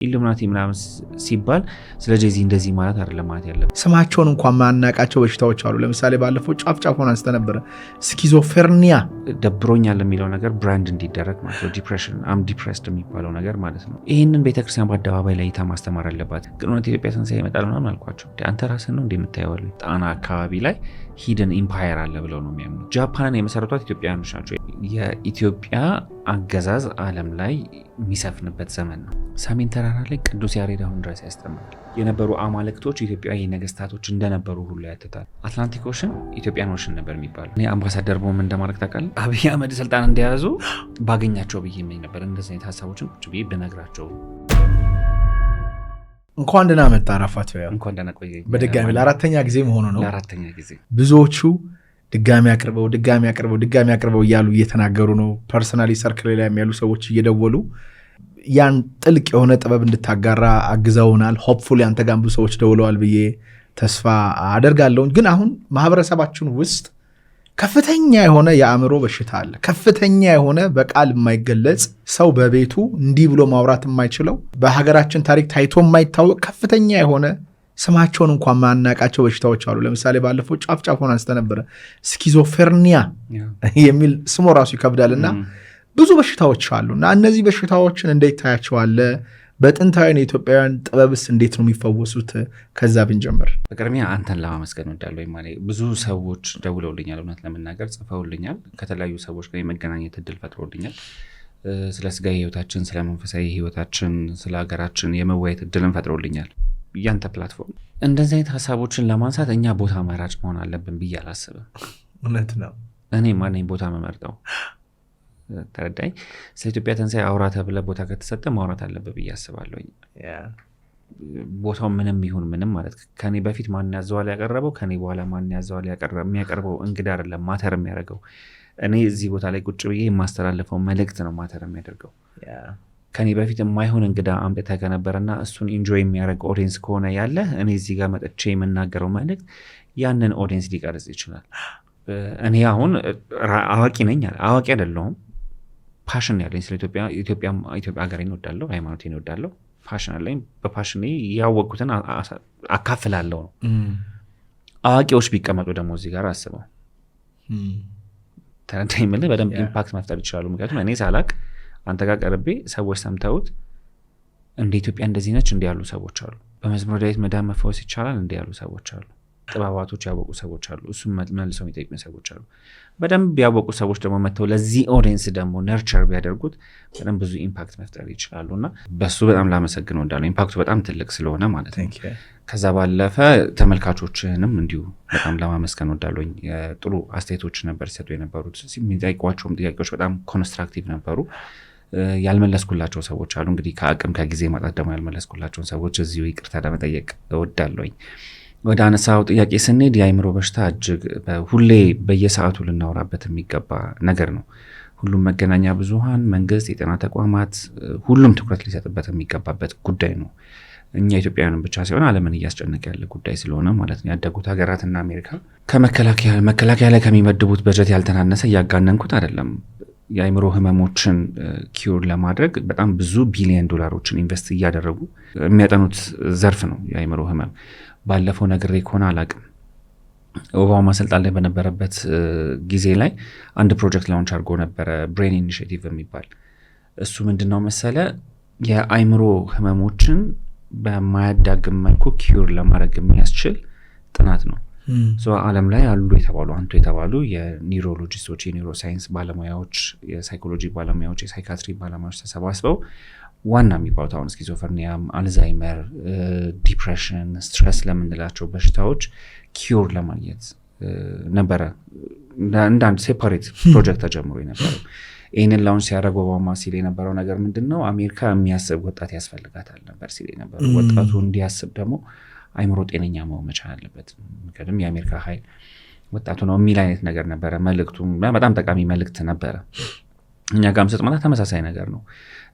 ኢሉሚናቲ ምናምን ሲባል ስለ ጄዚ እንደዚህ ማለት አይደለም ማለት ያለበት። ስማቸውን እንኳን ማናቃቸው በሽታዎች አሉ። ለምሳሌ ባለፈው ጫፍ አንስተ ነበር ስኪዞፍሬኒያ። ደብሮኛል የሚለው ነገር ብራንድ እንዲደረግ ማለት ነው። ዲፕሬሽን አም ዲፕሬስድ የሚባለው ነገር ማለት ነው። ይህንን ቤተክርስቲያን በአደባባይ ላይ ማስተማር አለባት። ግን እውነት ኢትዮጵያ ትንሣኤ ይመጣል ምናምን አልኳቸው። አንተ ራስህ ነው እንደምታየው ጣና አካባቢ ላይ ሂደን ኢምፓየር አለ ብለው ነው የሚያምኑት። ጃፓንን የመሰረቷት ኢትዮጵያውያኖች ናቸው። የኢትዮጵያ አገዛዝ ዓለም ላይ የሚሰፍንበት ዘመን ነው። ሰሜን ተራራ ላይ ቅዱስ ያሬድ አሁን ድረስ ያስተምራል። የነበሩ አማልክቶች ኢትዮጵያዊ ነገስታቶች እንደነበሩ ሁሉ ያትታል። አትላንቲክ ኦሽን ኢትዮጵያን ኦሽን ነበር የሚባለው። እኔ አምባሳደር ቦም እንደማለት ታውቃለህ፣ አብይ አህመድ ስልጣን እንደያዙ ባገኛቸው ብዬ ምን ነበር እንደዚህ አይነት ሀሳቦችን ቁጭ ብዬ ብነግራቸው። እንኳን ደህና መጣ አራፋት። እንኳን ደህና ቆየ። በድጋሚ ለአራተኛ ጊዜ መሆኑ ነው። ለአራተኛ ጊዜ ብዙዎቹ ድጋሚ አቅርበው እያሉ እየተናገሩ ነው። ፐርሰናሊ ሰርክል ላይ ያሉ ሰዎች እየደወሉ ያን ጥልቅ የሆነ ጥበብ እንድታጋራ አግዘውናል። ሆፕፉሊ አንተ ጋር ብዙ ሰዎች ደውለዋል ብዬ ተስፋ አደርጋለሁ። ግን አሁን ማህበረሰባችን ውስጥ ከፍተኛ የሆነ የአእምሮ በሽታ አለ። ከፍተኛ የሆነ በቃል የማይገለጽ ሰው በቤቱ እንዲህ ብሎ ማውራት የማይችለው በሀገራችን ታሪክ ታይቶ የማይታወቅ ከፍተኛ የሆነ ስማቸውን እንኳን ማናቃቸው በሽታዎች አሉ። ለምሳሌ ባለፈው ጫፍ አንስተ ነበር ስኪዞፍሬኒያ የሚል ስሙ ራሱ ይከብዳልና ብዙ በሽታዎች አሉና እነዚህ በሽታዎችን እንዴት ታያቸዋለህ? በጥንታዊን የኢትዮጵያውያን ጥበብስ እንዴት ነው የሚፈወሱት? ከዛ ብንጀምር። በቅድሚያ አንተን ለማመስገን እወዳለሁ። ማለት ብዙ ሰዎች ደውለውልኛል፣ እውነት ለመናገር ጽፈውልኛል፣ ከተለያዩ ሰዎች ጋር የመገናኘት እድል ፈጥሮልኛል። ስለ ስጋዊ ህይወታችን፣ ስለ መንፈሳዊ ህይወታችን፣ ስለ ሀገራችን የመወያየት እድልን ፈጥሮልኛል። ያንተ ፕላትፎርም እንደዚህ አይነት ሀሳቦችን ለማንሳት እኛ ቦታ መራጭ መሆን አለብን ብዬ አላስብም። እውነት ነው። እኔ ማንኝ ቦታ መመርጠው ተረዳኝ። ስለ ኢትዮጵያ ትንሣኤ አውራ ተብለህ ቦታ ከተሰጠ ማውራት አለብህ ብዬ አስባለሁ። ቦታው ምንም ይሁን ምንም ማለት ከኔ በፊት ማን ያዘዋል ያቀረበው፣ ከኔ በኋላ ማን ያዘዋል የሚያቀርበው እንግዳ አይደለም ማተር የሚያደርገው። እኔ እዚህ ቦታ ላይ ቁጭ ብዬ የማስተላለፈው መልእክት ነው ማተር የሚያደርገው። ከኔ በፊት የማይሆን እንግዳ አምጥተህ ከነበረና እሱን ኢንጆይ የሚያደርግ ኦዲየንስ ከሆነ ያለ እኔ እዚህ ጋር መጥቼ የምናገረው መልእክት ያንን ኦዲየንስ ሊቀርጽ ይችላል። እኔ አሁን አዋቂ ነኝ አዋቂ አይደለሁም። ፓሽን ያለኝ ስለ ኢትዮጵያ ሀገሬን እወዳለሁ፣ ሃይማኖቴን እወዳለሁ። ፓሽን አለኝ። በፓሽኔ ያወቅኩትን አካፍላለሁ ነው። አዋቂዎች ቢቀመጡ ደግሞ እዚህ ጋር አስበው ተረዳኝ የምልህ በደንብ ኢምፓክት መፍጠር ይችላሉ። ምክንያቱም እኔ ሳላቅ አንተ ጋር ቀርቤ ሰዎች ሰምተውት እንደ ኢትዮጵያ እንደዚህ ነች እንዲህ ያሉ ሰዎች አሉ። በመዝሙረ ዳዊት መዳን መፈወስ ይቻላል እንዲህ ያሉ ሰዎች አሉ። ጥበባቶች ያወቁ ሰዎች አሉ። እሱም መልሰው የሚጠይቁ ሰዎች አሉ። በደንብ ያወቁ ሰዎች ደግሞ መጥተው ለዚህ ኦዲየንስ ደግሞ ነርቸር ቢያደርጉት በደንብ ብዙ ኢምፓክት መፍጠር ይችላሉ እና በሱ በጣም ላመሰግን እወዳለሁ። ኢምፓክቱ በጣም ትልቅ ስለሆነ ማለት ነው። ከዛ ባለፈ ተመልካቾችንም እንዲሁ በጣም ለማመስገን እወዳለሁ። ጥሩ አስተያየቶች ነበር ሲሰጡ የነበሩት። የሚጠይቋቸውም ጥያቄዎች በጣም ኮንስትራክቲቭ ነበሩ። ያልመለስኩላቸው ሰዎች አሉ። እንግዲህ ከአቅም ከጊዜ ማጣት ደግሞ ያልመለስኩላቸውን ሰዎች እዚሁ ይቅርታ ለመጠየቅ እወዳለሁኝ። ወደ አነሳው ጥያቄ ስንሄድ የአእምሮ በሽታ እጅግ ሁሌ በየሰዓቱ ልናወራበት የሚገባ ነገር ነው። ሁሉም መገናኛ ብዙሃን፣ መንግስት፣ የጤና ተቋማት ሁሉም ትኩረት ሊሰጥበት የሚገባበት ጉዳይ ነው። እኛ ኢትዮጵያውያንን ብቻ ሳይሆን ዓለምን እያስጨነቀ ያለ ጉዳይ ስለሆነ ማለት ነው። ያደጉት ሀገራትና አሜሪካ መከላከያ ላይ ከሚመድቡት በጀት ያልተናነሰ እያጋነንኩት አይደለም። የአእምሮ ህመሞችን ኪዩር ለማድረግ በጣም ብዙ ቢሊዮን ዶላሮችን ኢንቨስት እያደረጉ የሚያጠኑት ዘርፍ ነው የአእምሮ ህመም። ባለፈው ነግሬ ከሆነ አላቅም፣ ኦባማ ስልጣን ላይ በነበረበት ጊዜ ላይ አንድ ፕሮጀክት ላውንች አድርጎ ነበረ፣ ብሬን ኢኒሽቲቭ የሚባል። እሱ ምንድነው መሰለ የአእምሮ ህመሞችን በማያዳግም መልኩ ኪዩር ለማድረግ የሚያስችል ጥናት ነው። ዓለም ላይ አሉ የተባሉ የኒውሮሎጂስቶች፣ የኒውሮሳይንስ ባለሙያዎች፣ የሳይኮሎጂ ባለሙያዎች፣ የሳይካትሪ ባለሙያዎች ተሰባስበው ዋና የሚባሉት አሁን ስኪዞፍሬኒያም፣ አልዛይመር፣ ዲፕሬሽን፣ ስትረስ ለምንላቸው በሽታዎች ኪዩር ለማግኘት ነበረ እንደ አንድ ሴፓሬት ፕሮጀክት ተጀምሮ የነበረው። ይህንን ላውንች ሲያደርግ ኦባማ ሲል የነበረው ነገር ምንድን ነው? አሜሪካ የሚያስብ ወጣት ያስፈልጋታል ነበር ሲል የነበረው። ወጣቱ እንዲያስብ ደግሞ አይምሮ ጤነኛ መሆን መቻል አለበት። ምክንያቱም የአሜሪካ ኃይል ወጣቱ ነው የሚል አይነት ነገር ነበረ። መልእክቱ በጣም ጠቃሚ መልእክት ነበረ። እኛ ጋርም ስትመጣ ተመሳሳይ ነገር ነው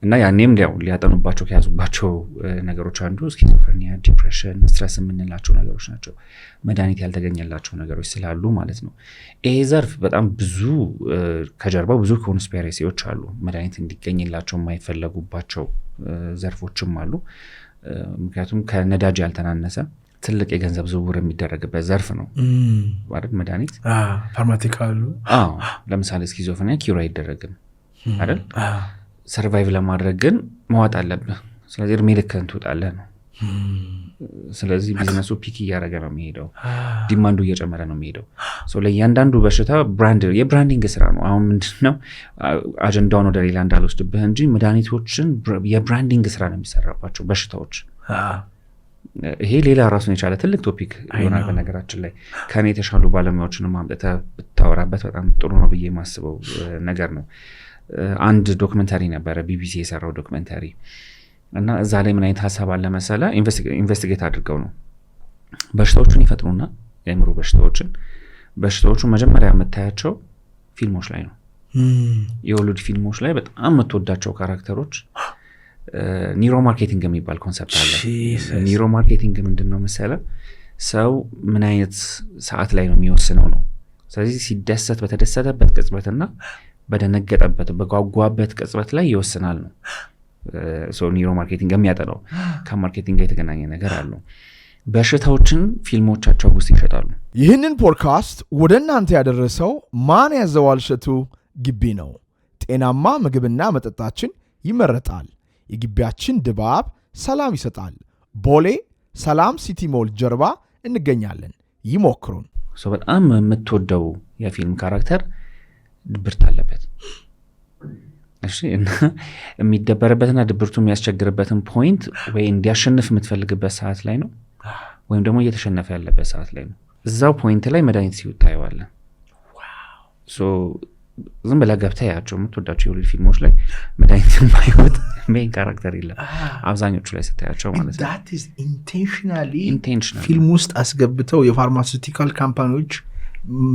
እና ያኔም ሊያጠኑባቸው ከያዙባቸው ነገሮች አንዱ ስኪዞፍሬኒያ፣ ዲፕሬሽን፣ ስትረስ የምንላቸው ነገሮች ናቸው። መድኃኒት ያልተገኘላቸው ነገሮች ስላሉ ማለት ነው። ይሄ ዘርፍ በጣም ብዙ ከጀርባው ብዙ ኮንስፒሬሲዎች አሉ። መድኃኒት እንዲገኝላቸው የማይፈለጉባቸው ዘርፎችም አሉ። ምክንያቱም ከነዳጅ ያልተናነሰ ትልቅ የገንዘብ ዝውውር የሚደረግበት ዘርፍ ነው አይደል? መድኃኒት ፋርማቲካሉ ለምሳሌ ስኪዞፍሬኒያ ኪውር አይደረግም አይደል? ሰርቫይቭ ለማድረግ ግን መዋጥ አለብህ። ስለዚህ እድሜ ልክህን ትውጣለህ ነው። ስለዚህ ቢዝነሱ ፒክ እያደረገ ነው የሚሄደው፣ ዲማንዱ እየጨመረ ነው የሚሄደው። ለእያንዳንዱ በሽታ የብራንዲንግ ስራ ነው። አሁን ምንድነው አጀንዳውን ወደ ሌላ እንዳልወስድብህ እንጂ መድኃኒቶችን የብራንዲንግ ስራ ነው የሚሰራባቸው በሽታዎች። ይሄ ሌላ ራሱን የቻለ ትልቅ ቶፒክ ይሆናል። በነገራችን ላይ ከኔ የተሻሉ ባለሙያዎችንም አምጥተህ ብታወራበት በጣም ጥሩ ነው ብዬ የማስበው ነገር ነው። አንድ ዶክመንታሪ ነበረ ቢቢሲ የሰራው ዶክመንታሪ እና እዛ ላይ ምን አይነት ሀሳብ አለ መሰለ፣ ኢንቨስቲጌት አድርገው ነው በሽታዎቹን ይፈጥሩና የአእምሮ በሽታዎቹን መጀመሪያ የምታያቸው ፊልሞች ላይ ነው። የሆሊውድ ፊልሞች ላይ በጣም የምትወዳቸው ካራክተሮች ኒውሮ ማርኬቲንግ የሚባል ኮንሰፕት አለ። ኒውሮ ማርኬቲንግ ምንድን ነው መሰለ፣ ሰው ምን አይነት ሰዓት ላይ ነው የሚወስነው ነው። ስለዚህ ሲደሰት በተደሰተበት ቅጽበትና በደነገጠበት በጓጓበት ቅጽበት ላይ ይወስናል ነው። ኒውሮ ማርኬቲንግ የሚያጠናው ከማርኬቲንግ ጋር የተገናኘ ነገር አለው። በሽታዎችን ፊልሞቻቸው ውስጥ ይሸጣሉ። ይህንን ፖድካስት ወደ እናንተ ያደረሰው ማን ያዘዋል እሸቱ ግቢ ነው። ጤናማ ምግብና መጠጣችን ይመረጣል። የግቢያችን ድባብ ሰላም ይሰጣል። ቦሌ ሰላም ሲቲ ሞል ጀርባ እንገኛለን። ይሞክሩን። በጣም የምትወደው የፊልም ካራክተር ድብርት አለበት። እሺ፣ እና የሚደበርበትና ድብርቱ የሚያስቸግርበትን ፖይንት ወይ እንዲያሸንፍ የምትፈልግበት ሰዓት ላይ ነው ወይም ደግሞ እየተሸነፈ ያለበት ሰዓት ላይ ነው። እዛው ፖይንት ላይ መድኃኒት ሲውጣ ታየዋለህ። ዝም ብለህ ገብተህ ያቸው የምትወዳቸው የሆሊውድ ፊልሞች ላይ መድኃኒት የማይወጥ ሜን ካራክተር የለም አብዛኞቹ ላይ ስታያቸው ማለት ነው። that is intentionally ፊልም ውስጥ አስገብተው የፋርማሲውቲካል ካምፓኒዎች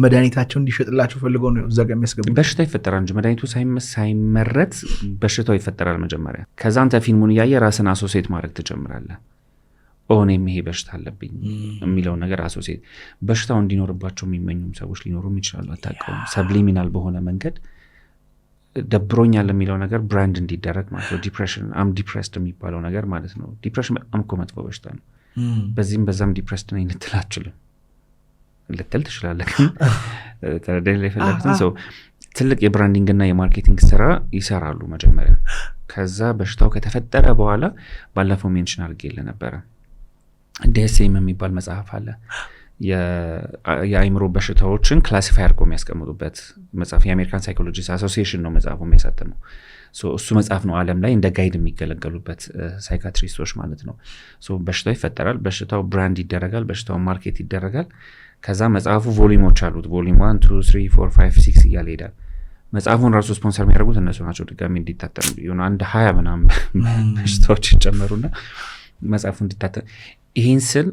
መድኃኒታቸው እንዲሸጥላቸው ፈልገው ነው እዛ ጋር የሚያስገቡት። በሽታ ይፈጠራል እንጂ መድኃኒቱ ሳይመረት በሽታው ይፈጠራል መጀመሪያ። ከዛ አንተ ፊልሙን እያየ ራስን አሶሴት ማድረግ ትጀምራለህ። እኔም ይሄ በሽታ አለብኝ የሚለው ነገር አሶሴት። በሽታው እንዲኖርባቸው የሚመኙም ሰዎች ሊኖሩም ይችላሉ፣ አታውቀውም። ሰብሊሚናል በሆነ መንገድ ደብሮኛል የሚለው ነገር ብራንድ እንዲደረግ ማለት ነው። ዲፕሬሽን ዲፕሬስድ የሚባለው ነገር ማለት ነው። ዲፕሬሽን በጣም እኮ መጥፎ በሽታ ነው። በዚህም በዛም ዲፕሬስድ ነኝ ልትል አትችልም። ልትል ትችላለህ፣ ግን ተረዳኝ ላይ ፈለግትን ሰው ትልቅ የብራንዲንግ እና የማርኬቲንግ ስራ ይሰራሉ መጀመሪያ። ከዛ በሽታው ከተፈጠረ በኋላ ባለፈው ሜንሽን አድርጌልህ ነበረ ዲኤስኤም የሚባል መጽሐፍ አለ። የአእምሮ በሽታዎችን ክላሲፋይ አድርጎ የሚያስቀምጡበት መጽሐፍ የአሜሪካን ሳይኮሎጂስት አሶሲዬሽን ነው መጽሐፉ የሚያሳትመው። እሱ መጽሐፍ ነው ዓለም ላይ እንደ ጋይድ የሚገለገሉበት ሳይካትሪስቶች ማለት ነው። በሽታው ይፈጠራል፣ በሽታው ብራንድ ይደረጋል፣ በሽታው ማርኬት ይደረጋል። ከዛ መጽሐፉ ቮሊሞች አሉት። ቮሊም 1 2 3 4 5 6 እያለ ሄዳል። መጽሐፉን ራሱ ስፖንሰር የሚያደርጉት እነሱ ናቸው። ድጋሚ እንዲታተም ይሁን አንድ 20 ምናምን በሽታዎች ይጨመሩና መጽሐፉ እንዲታተም። ይህን ስል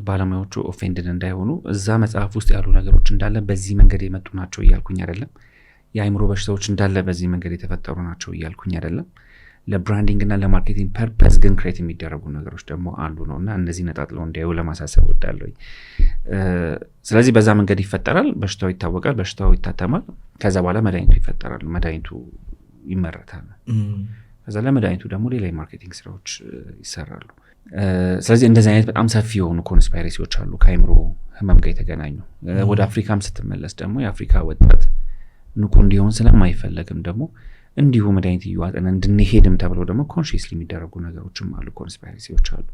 ባለሙያዎቹ ኦፌንድድ እንዳይሆኑ እዛ መጽሐፍ ውስጥ ያሉ ነገሮች እንዳለ በዚህ መንገድ የመጡ ናቸው እያልኩኝ አይደለም። የአእምሮ በሽታዎች እንዳለ በዚህ መንገድ የተፈጠሩ ናቸው እያልኩኝ አይደለም። ለብራንዲንግ እና ለማርኬቲንግ ፐርፐስ ግን ክሬት የሚደረጉ ነገሮች ደግሞ አሉ ነው እና እነዚህ ነጣጥለው እንዲያዩ ለማሳሰብ ወዳለሁ። ስለዚህ በዛ መንገድ ይፈጠራል፣ በሽታው ይታወቃል፣ በሽታው ይታተማል። ከዛ በኋላ መድኃኒቱ ይፈጠራል፣ መድኃኒቱ ይመረታል። ከዛ ለመድኃኒቱ ደግሞ ሌላ የማርኬቲንግ ስራዎች ይሰራሉ። ስለዚህ እንደዚህ አይነት በጣም ሰፊ የሆኑ ኮንስፓይሬሲዎች አሉ ከአእምሮ ህመም ጋር የተገናኙ። ወደ አፍሪካም ስትመለስ ደግሞ የአፍሪካ ወጣት ንቁ እንዲሆን ስለማይፈለግም ደግሞ እንዲሁ መድኃኒት እየዋጠን እንድንሄድም ተብለው ደግሞ ኮንሽስሊ የሚደረጉ ነገሮችም አሉ፣ ኮንስፓይሬሲዎች አሉ።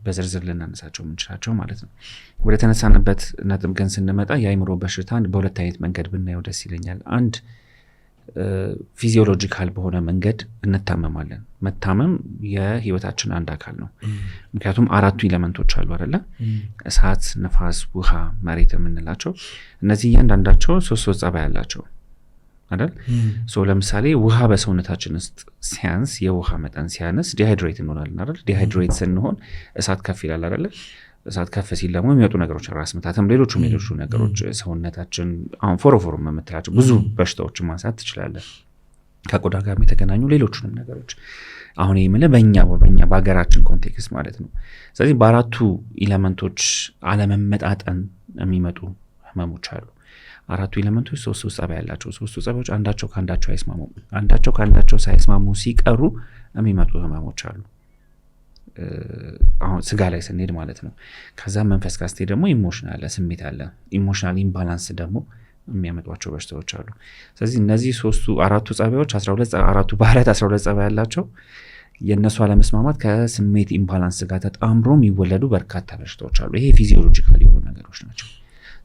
በዝርዝር ልናነሳቸው የምንችላቸው ማለት ነው። ወደ ተነሳንበት ነጥብ ግን ስንመጣ የአእምሮ በሽታን በሁለት አይነት መንገድ ብናየው ደስ ይለኛል። አንድ ፊዚዮሎጂካል በሆነ መንገድ እንታመማለን። መታመም የህይወታችን አንድ አካል ነው። ምክንያቱም 4ቱ ኤሌመንቶች አሉ አይደለ? እሳት፣ ነፋስ፣ ውሃ፣ መሬት የምንላቸው እነዚህ እያንዳንዳቸው ሶስት ጸባይ ያላቸው አይደል? ለምሳሌ ውሃ በሰውነታችን ውስጥ ሲያንስ፣ የውሃ መጠን ሲያንስ ዲሃይድሬት እንሆናለን አይደል? ዲሃይድሬት ስንሆን እሳት ከፍ ይላል አይደለ? እሳት ከፍ ሲል ደግሞ የሚወጡ ነገሮች ራስ ምታትም ሌሎቹ ነገሮች ሰውነታችን አሁን ፎሮፎርም የምትላቸው ብዙ በሽታዎችን ማንሳት ትችላለን፣ ከቆዳ ጋር የተገናኙ ሌሎቹንም ነገሮች። አሁን የምልህ በእኛ በሀገራችን ኮንቴክስት ማለት ነው። ስለዚህ በ4ቱ ኤሌመንቶች አለመመጣጠን የሚመጡ ህመሞች አሉ። 4ቱ ኤሌመንቶች 3 ጸባይ ያላቸው 3ቱ ጸባዮች አንዳቸው ከአንዳቸው አይስማሙም። አንዳቸው ከአንዳቸው ሳይስማሙ ሲቀሩ የሚመጡ ህመሞች አሉ። አሁን ስጋ ላይ ስንሄድ ማለት ነው። ከዛ መንፈስ ጋር ስትሄድ ደግሞ ኢሞሽናል አለ፣ ስሜት አለ። ኢሞሽናል ኢምባላንስ ደግሞ የሚያመጧቸው በሽታዎች አሉ። ስለዚህ እነዚህ 4ቱ ጸባዮች 4ቱ ባህሪያት 12 ጸባይ ያላቸው የእነሱ አለመስማማት ከስሜት ኢምባላንስ ጋር ተጣምሮ የሚወለዱ በርካታ በሽታዎች አሉ። ይሄ ፊዚዮሎጂካል የሆኑ ነገሮች ናቸው።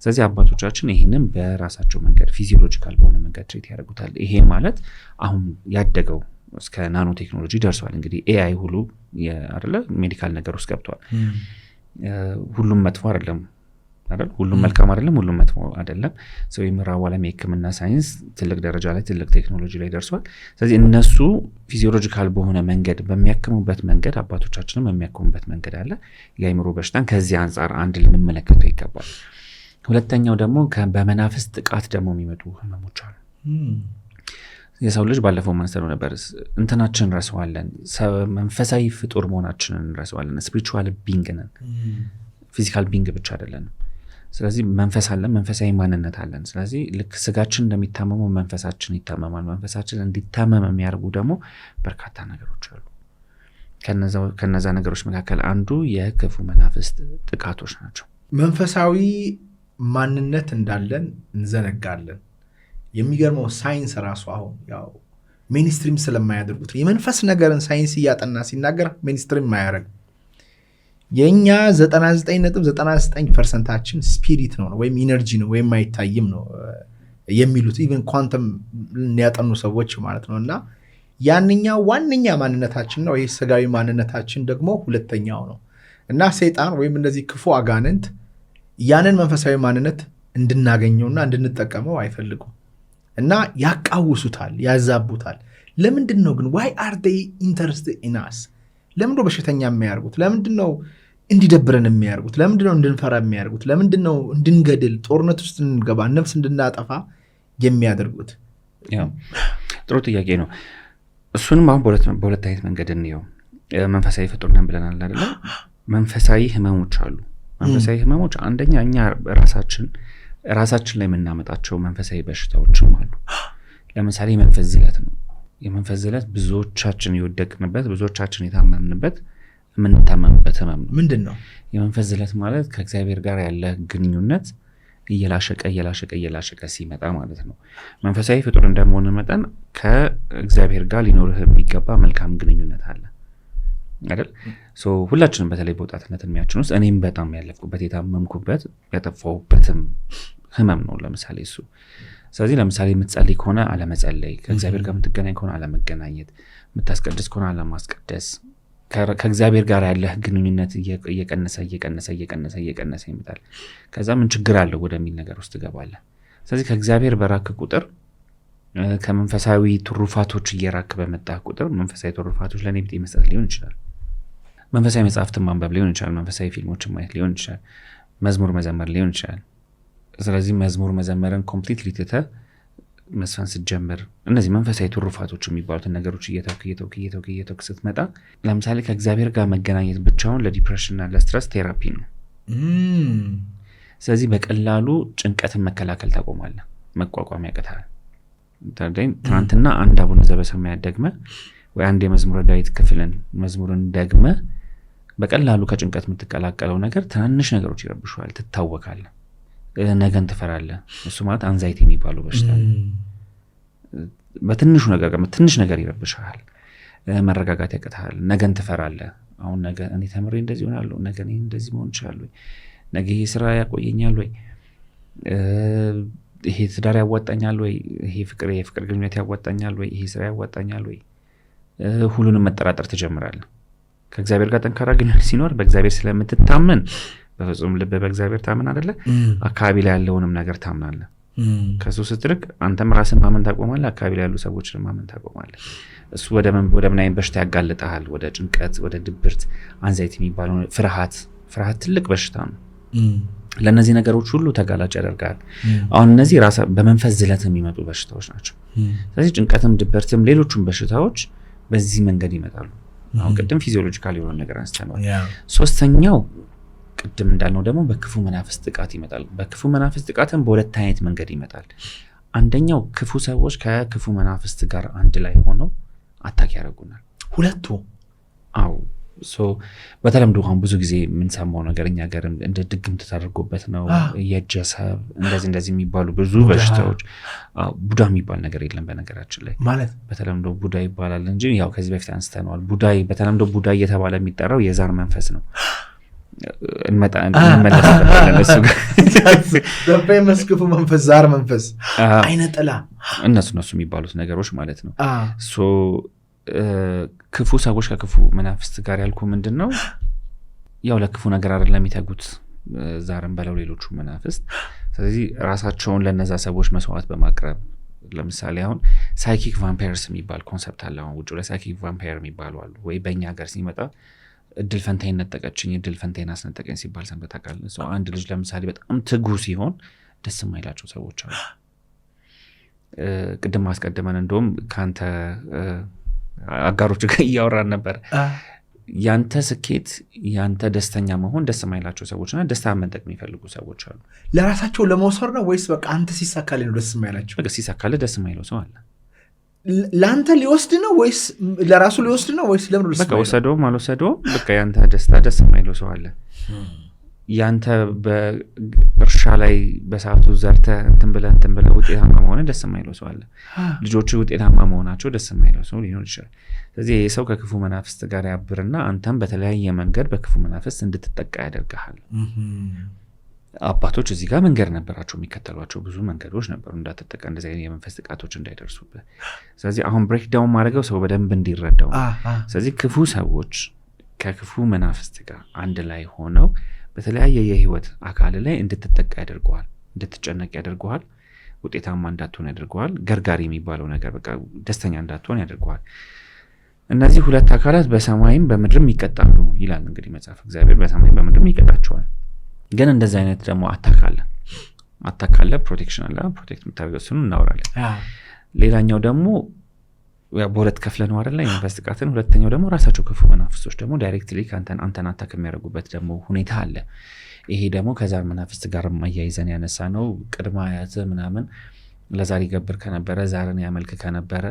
ስለዚህ አባቶቻችን ይህንን በራሳቸው መንገድ ፊዚዮሎጂካል በሆነ መንገድ ትሪት ያደርጉታል። ይሄ ማለት አሁን ያደገው እስከ ናኖ ቴክኖሎጂ ደርሷል። እንግዲህ ኤአይ ሁሉ አይደለ ሜዲካል ነገር ውስጥ ገብቷል። ሁሉም መጥፎ አይደለም አይደል? ሁሉም መልካም አይደለም፣ ሁሉም መጥፎ አይደለም። ሰው የምዕራቡ ዓለም የሕክምና ሳይንስ ትልቅ ደረጃ ላይ ትልቅ ቴክኖሎጂ ላይ ደርሷል። ስለዚህ እነሱ ፊዚዮሎጂካል በሆነ መንገድ በሚያክሙበት መንገድ አባቶቻችንም የሚያክሙበት መንገድ አለ። የአእምሮ በሽታን ከዚህ አንጻር አንድ ልንመለከተው ይገባል። ሁለተኛው ደግሞ በመናፍስት ጥቃት ደግሞ የሚመጡ ህመሞች አሉ። የሰው ልጅ ባለፈው ማንስተር ነበር፣ እንትናችን እንረሳዋለን፣ መንፈሳዊ ፍጡር መሆናችንን እንረሳዋለን። ስፒሪቹዋል ቢንግ ነን፣ ፊዚካል ቢንግ ብቻ አይደለንም። ስለዚህ መንፈስ አለን፣ መንፈሳዊ ማንነት አለን። ስለዚህ ልክ ስጋችን እንደሚታመመው መንፈሳችን ይታመማል። መንፈሳችን እንዲታመም የሚያደርጉ ደግሞ በርካታ ነገሮች አሉ። ከነዛ ነገሮች መካከል አንዱ የክፉ መናፍስት ጥቃቶች ናቸው። መንፈሳዊ ማንነት እንዳለን እንዘነጋለን። የሚገርመው ሳይንስ ራሱ አሁን ያው ሜንስትሪም ስለማያደርጉት የመንፈስ ነገርን ሳይንስ እያጠና ሲናገር ሜንስትሪም ማያደርግ የኛ 99.99% ስፒሪት ነው ወይም ኢነርጂ ነው ወይም አይታይም ነው የሚሉት ኢቭን ኳንተም ያጠኑ ሰዎች ማለት ነው። እና ያንኛው ዋነኛ ማንነታችን ነው፣ ይሄ ስጋዊ ማንነታችን ደግሞ ሁለተኛው ነው። እና ሰይጣን ወይም እንደዚህ ክፉ አጋንንት ያንን መንፈሳዊ ማንነት እንድናገኘውና እንድንጠቀመው አይፈልጉም እና ያቃውሱታል፣ ያዛቡታል። ለምንድን ነው ግን why are they interested in us? ለምንድነው በሽተኛ የሚያርጉት? ለምንድነው እንዲደብረን የሚያርጉት? ለምንድነው እንድንፈራ የሚያርጉት? ለምንድነው እንድንገድል፣ ጦርነት ውስጥ እንድንገባ፣ ነፍስ እንድናጠፋ የሚያደርጉት? ጥሩ ጥያቄ ነው። እሱንም አሁን በሁለት አይነት መንገድ እንየው። መንፈሳዊ ፍጡር ነን ብለናል አይደለ? መንፈሳዊ ህመሞች አሉ። መንፈሳዊ ህመሞች አንደኛ እኛ ራሳችን ላይ የምናመጣቸው መንፈሳዊ በሽታዎችም አሉ። ለምሳሌ የመንፈስ ዝለት ነው። የመንፈስ ዝለት ብዙዎቻችን የወደቅንበት፣ ብዙዎቻችን የታመምንበት፣ የምንታመምበት ህመም ነው። ምንድን ነው የመንፈስ ዝለት ማለት? ከእግዚአብሔር ጋር ያለ ግንኙነት እየላሸቀ ሲመጣ ማለት ነው። መንፈሳዊ ፍጡር እንደመሆን መጠን ከእግዚአብሔር ጋር ሊኖርህ የሚገባ መልካም ግንኙነት አለ አይደል? ሁላችንም በተለይ በወጣትነት እድሜያችን ውስጥ እኔም በጣም ያለፍኩበት፣ የታመምኩበት፣ ያጠፋሁበትም ህመም ነው ለምሳሌ እሱ። ስለዚህ ለምሳሌ የምትጸልይ ከሆነ አለመጸለይ፣ ከእግዚአብሔር ጋር የምትገናኝ ከሆነ አለመገናኘት፣ የምታስቀድስ ከሆነ አለማስቀደስ፣ ከእግዚአብሔር ጋር ያለህ ግንኙነት እየቀነሰ ይመጣል። ከዛ ምን ችግር አለው ወደሚል ነገር ውስጥ ትገባለህ። ስለዚህ ከእግዚአብሔር በራክ ቁጥር፣ ከመንፈሳዊ ትሩፋቶች እየራክ በመጣህ ቁጥር፣ መንፈሳዊ ትሩፋቶች ለእኔ ቢጤ መስጠት ሊሆን ይችላል፣ መንፈሳዊ መጽሐፍትን ማንበብ ሊሆን ይችላል፣ መንፈሳዊ ፊልሞችን ማየት ሊሆን ይችላል፣ መዝሙር መዘመር ሊሆን ይችላል። ስለዚህ መዝሙር መዘመርን ኮምፕሊትሊ ትተህ መስፈን ስትጀምር እነዚህ መንፈሳዊ ትሩፋቶች የሚባሉትን ነገሮች እየተውክ ስትመጣ፣ ለምሳሌ ከእግዚአብሔር ጋር መገናኘት ብቻውን ለዲፕሬሽንና ለስትረስ ቴራፒ ነው። ስለዚህ በቀላሉ ጭንቀትን መከላከል ታቆማለህ፣ መቋቋም ያቅታል። ትናንትና አንድ አቡነ ዘበሰማያት ደግመ ወይ አንድ የመዝሙረ ዳዊት ክፍልን መዝሙርን ደግመ በቀላሉ ከጭንቀት የምትቀላቀለው ነገር ትናንሽ ነገሮች ይረብሹሃል፣ ትታወካለህ፣ ነገን ትፈራለህ። እሱ ማለት አንዛይቲ የሚባለው በሽታ ነው። በትንሹ ነገር ትንሽ ነገር ይረብሻል፣ መረጋጋት ያቅታል፣ ነገን ትፈራለህ። አሁን ነገ እኔ ተምሬ እንደዚህ ሆናለሁ፣ ነገ እኔ እንደዚህ መሆን እችላለሁ፣ ነገ ይሄ ስራ ያቆየኛል ወይ፣ ይሄ ትዳር ያዋጣኛል ወይ፣ ይሄ የፍቅር ግንኙነት ያዋጣኛል ወይ፣ ይሄ ስራ ያዋጣኛል ወይ፣ ሁሉንም መጠራጠር ትጀምራለህ። ከእግዚአብሔር ጋር ጠንካራ ግንኙነት ሲኖር በእግዚአብሔር ስለምትታመን በፍጹም ልብ በእግዚአብሔር ታመን አይደለ? አካባቢ ላይ ያለውንም ነገር ታምናለህ። ከሱ ስትርቅ አንተም ራስን ማመን ታቆማለህ፣ አካባቢ ላይ ያሉ ሰዎችን ማመን ታቆማለህ። እሱ ወደ ምን አይነት በሽታ ያጋልጣል? ወደ ጭንቀት፣ ወደ ድብርት፣ አንዛይቲ የሚባለው ፍርሃት ትልቅ በሽታ ነው። ለእነዚህ ነገሮች ሁሉ ተጋላጭ ያደርጋል። አሁን እነዚህ በመንፈስ ዝለት የሚመጡ በሽታዎች ናቸው። ስለዚህ ጭንቀትም፣ ድብርትም ሌሎቹም በሽታዎች በዚህ መንገድ ይመጣሉ። አሁን ቅድም ፊዚዮሎጂካል የሆነ ነገር አንስተናል። ሶስተኛው ቅድም እንዳልነው ደግሞ በክፉ መናፍስት ጥቃት ይመጣል። በክፉ መናፍስት ጥቃትም በሁለት አይነት መንገድ ይመጣል። አንደኛው ክፉ ሰዎች ከክፉ መናፍስት ጋር አንድ ላይ ሆነው አታክ ያደርጉናል። ሁለቱ አው በተለምዶ አሁን ብዙ ጊዜ የምንሰማው ነገር እኛ ሀገር እንደ ድግምት ተደርጎበት ነው። የጀሰብ እንደዚህ የሚባሉ ብዙ በሽታዎች። ቡዳ የሚባል ነገር የለም በነገራችን ላይ ማለት በተለምዶ ቡዳ ይባላል እንጂ ያው ከዚህ በፊት አንስተነዋል። በተለምዶ ቡዳ እየተባለ የሚጠራው የዛር መንፈስ ነው። እንመለስበታለን እሱ ጋር በመስክፉ መንፈስ፣ ዛር መንፈስ፣ አይነ ጥላ እነሱ የሚባሉት ነገሮች ማለት ነው። ክፉ ሰዎች ከክፉ መናፍስት ጋር ያልኩ ምንድን ነው ያው ለክፉ ነገር አይደለም የሚተጉት ዛርም በለው ሌሎቹ መናፍስት። ስለዚህ ራሳቸውን ለነዛ ሰዎች መስዋዕት በማቅረብ ለምሳሌ አሁን ሳይኪክ ቫምፓየርስ የሚባል ኮንሰፕት አለ። አሁን ውጭ ላይ ሳይኪክ ቫምፓየር የሚባሉ አሉ ወይ በእኛ ሀገር ሲመጣ እድል ፈንታይን ነጠቀችኝ፣ እድል ፈንታይን አስነጠቀኝ ሲባል ሰንበት ታውቃለህ። አንድ ልጅ ለምሳሌ በጣም ትጉ ሲሆን ደስ የማይላቸው ሰዎች አሉ። ቅድም አስቀድመን እንደውም ከአንተ አጋሮች ጋር እያወራን ነበር። ያንተ ስኬት ያንተ ደስተኛ መሆን ደስ የማይላቸው ሰዎችና ደስታ መንጠቅ የሚፈልጉ ሰዎች አሉ። ለራሳቸው ለመውሰድ ነው ወይስ በቃ አንተ ሲሳካልህ ነው ደስ የማይላቸው? በቃ ሲሳካልህ ደስ የማይለው ሰው አለ። ለአንተ ሊወስድ ነው ወይስ ለራሱ ሊወስድ ነው ወይስ ለምን በቃ ወሰደውም አልወሰደውም በቃ ያንተ ደስታ ደስ የማይለው ሰው አለ። ያንተ በእርሻ ላይ በሰዓቱ ዘርተ እንትን ብለህ ውጤታማ መሆን ደስ የማይለው ሰው አለ። ልጆች ውጤታማ መሆናቸው ደስ የማይለው ሰው ሊኖር ይችላል። ስለዚህ ይህ ሰው ከክፉ መናፍስት ጋር ያብርና አንተም በተለያየ መንገድ በክፉ መናፍስት እንድትጠቃ ያደርግሃል። አባቶች እዚህ ጋር መንገድ ነበራቸው፣ የሚከተሏቸው ብዙ መንገዶች ነበሩ እንዳትጠቃ እንደዚህ አይነት የመንፈስ ጥቃቶች እንዳይደርሱብህ። ስለዚህ አሁን ብሬክዳውን ማድረገው ሰው በደንብ እንዲረዳው። ስለዚህ ክፉ ሰዎች ከክፉ መናፍስት ጋር አንድ ላይ ሆነው በተለያየ የህይወት አካል ላይ እንድትጠቃ ያደርገዋል፣ እንድትጨነቅ ያደርገዋል፣ ውጤታማ እንዳትሆን ያደርገዋል። ገርጋሪ የሚባለው ነገር በቃ ደስተኛ እንዳትሆን ያደርገዋል። እነዚህ ሁለት አካላት በሰማይም በምድርም ይቀጣሉ ይላል እንግዲህ መጽሐፍ። እግዚአብሔር በሰማይም በምድርም ይቀጣቸዋል። ግን እንደዚህ አይነት ደግሞ አታካለ ፕሮቴክሽን አለ። ፕሮቴክት የምታደርገው እሱን እናወራለን። ሌላኛው ደግሞ በሁለት ከፍለ ነው አይደል የመንፈስ ጥቃትን። ሁለተኛው ደግሞ ራሳቸው ክፉ መናፍስቶች ደግሞ ዳይሬክትሊ አንተን አታክ የሚያደርጉበት ደግሞ ሁኔታ አለ። ይሄ ደግሞ ከዛር መናፍስት ጋር ማያይዘን ያነሳ ነው። ቅድመ አያት ምናምን ለዛር ይገብር ከነበረ ዛርን ያመልክ ከነበረ